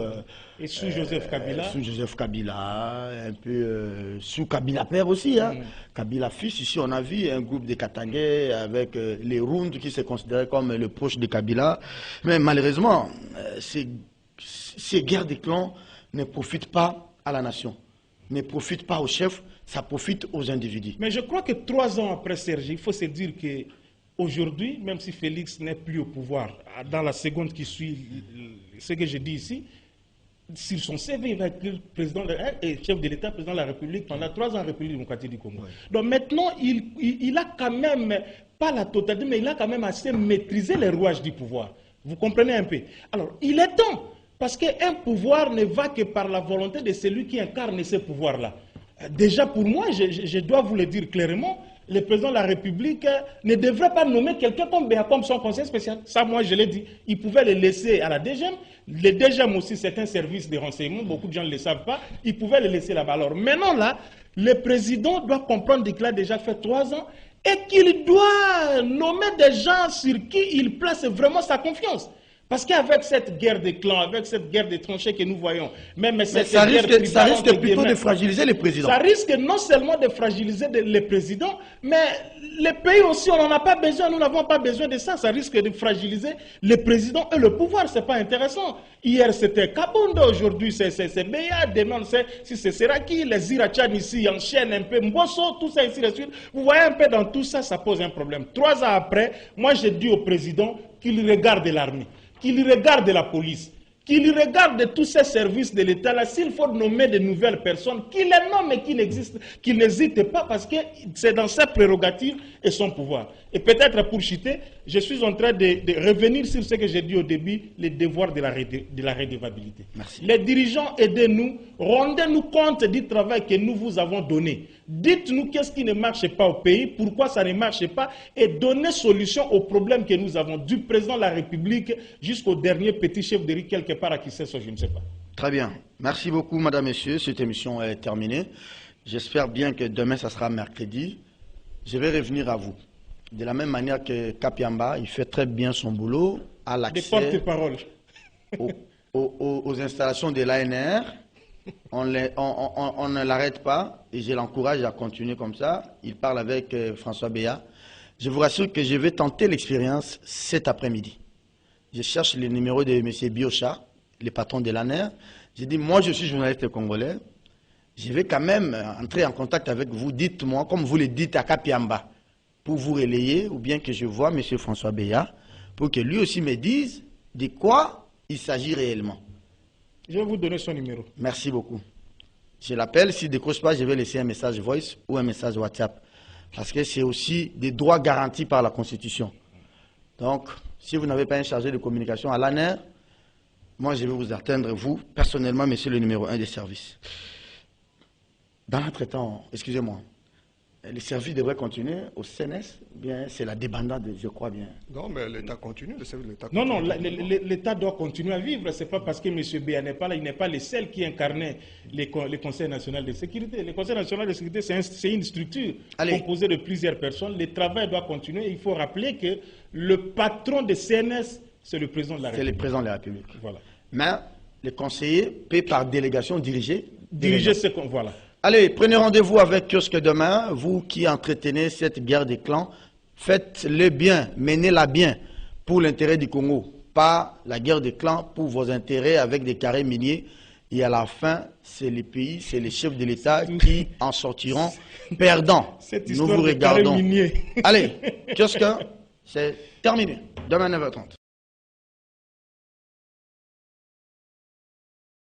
Et sous Joseph Kabila. Sous Joseph Kabila, un peu sous Kabila père aussi. Hein. Kabila fils, ici on a vu un groupe de Katangais avec les Rounds qui se considéraient comme le proche de Kabila. Mais malheureusement, ces guerres des clans ne profite pas à la nation, ne profite pas aux chefs, ça profite aux individus. Mais je crois que 3 ans après Serge, il faut se dire que aujourd'hui, même si Félix n'est plus au pouvoir, dans la seconde qui suit ce que je dis ici, sur son CV, il va être président et chef de l'État, président de la République pendant 3 ans en République démocratique du Congo. Ouais. Donc maintenant, il a quand même, pas la totalité, mais il a quand même assez maîtrisé les rouages du pouvoir. Vous comprenez un peu? Alors, il est temps, parce qu'un pouvoir ne va que par la volonté de celui qui incarne ce pouvoir-là. Déjà, pour moi, je dois vous le dire clairement, le président de la République ne devrait pas nommer quelqu'un comme son conseiller spécial. Ça, moi, je l'ai dit. Il pouvait le laisser à la DGM. Le DGM aussi, c'est un service de renseignement. Beaucoup de gens ne le savent pas. Il pouvait le laisser là-bas. Alors maintenant, là, le président doit comprendre qu'il a déjà fait 3 ans et qu'il doit nommer des gens sur qui il place vraiment sa confiance. Parce qu'avec cette guerre des clans, avec cette guerre des tranchées que nous voyons, même cette ça risque plutôt de fragiliser les présidents. Ça risque non seulement de fragiliser les présidents, mais les pays aussi, on n'en a pas besoin, nous n'avons pas besoin de ça. Ça risque de fragiliser les présidents et le pouvoir, c'est pas intéressant. Hier c'était Kabondo, aujourd'hui c'est Beya, demain on sait si c'est Seraki, les Irachan ici enchaînent un peu, Mbosso, tout ça ici de suite. Vous voyez un peu dans tout ça, ça pose un problème. 3 ans après, moi j'ai dit au président qu'il regarde l'armée, qu'il regarde la police, qu'il regarde tous ces services de l'État là, s'il faut nommer de nouvelles personnes, qu'il les nomme et qu'il n'hésite pas parce que c'est dans sa prérogative et son pouvoir. Et peut-être pour chuter, je suis en train de revenir sur ce que j'ai dit au début, les devoirs de la redevabilité. Merci. Les dirigeants, aidez-nous, rendez-nous compte du travail que nous vous avons donné. Dites-nous qu'est-ce qui ne marche pas au pays, pourquoi ça ne marche pas, et donnez solution aux problèmes que nous avons, du président de la République jusqu'au dernier petit chef de riz quelque part à qui c'est ça, je ne sais pas. Très bien. Merci beaucoup, madame, messieurs. Cette émission est terminée. J'espère bien que demain, ça sera mercredi. Je vais revenir à vous. De la même manière que Kapiamba, il fait très bien son boulot à l'accès aux installations de l'ANR. On ne l'arrête pas et je l'encourage à continuer comme ça. Il parle avec François Beya. Je vous rassure que je vais tenter l'expérience cet après-midi. Je cherche le numéro de M. Biocha, le patron de l'ANR. J'ai dit, moi je suis journaliste congolais. Je vais quand même entrer en contact avec vous. Dites-moi, comme vous le dites à Kapiamba, pour vous relayer, ou bien que je vois M. François Beya, pour que lui aussi me dise de quoi il s'agit réellement. Je vais vous donner son numéro. Merci beaucoup. Je l'appelle, s'il ne décroche pas, je vais laisser un message voice ou un message WhatsApp. Parce que c'est aussi des droits garantis par la Constitution. Donc, si vous n'avez pas un chargé de communication à l'ANR, moi je vais vous atteindre, vous, personnellement, monsieur le numéro 1 des services. Dans l'entretemps, excusez-moi, les services devraient continuer au CNS, bien c'est la débandade, je crois bien. Non, mais l'État continue, le service de l'État continue. Non, l'État doit continuer à vivre. Ce n'est pas parce que M. Beya n'est pas là, il n'est pas le seul qui incarnait le Conseil national de sécurité. Le Conseil national de sécurité, c'est une structure composée de plusieurs personnes. Le travail doit continuer. Il faut rappeler que le patron de CNS, c'est le président de la République. C'est le président de la République. Voilà. Mais les conseillers paient par délégation diriger. Voilà. Allez, prenez rendez-vous avec Kiosque demain. Vous qui entretenez cette guerre des clans, faites-le bien, menez-la bien pour l'intérêt du Congo. Pas la guerre des clans pour vos intérêts avec des carrés miniers. Et à la fin, c'est les pays, c'est les chefs de l'État qui en sortiront perdants. Nous vous regardons. Allez, Allez, Kiosque, c'est terminé. Demain 9h30.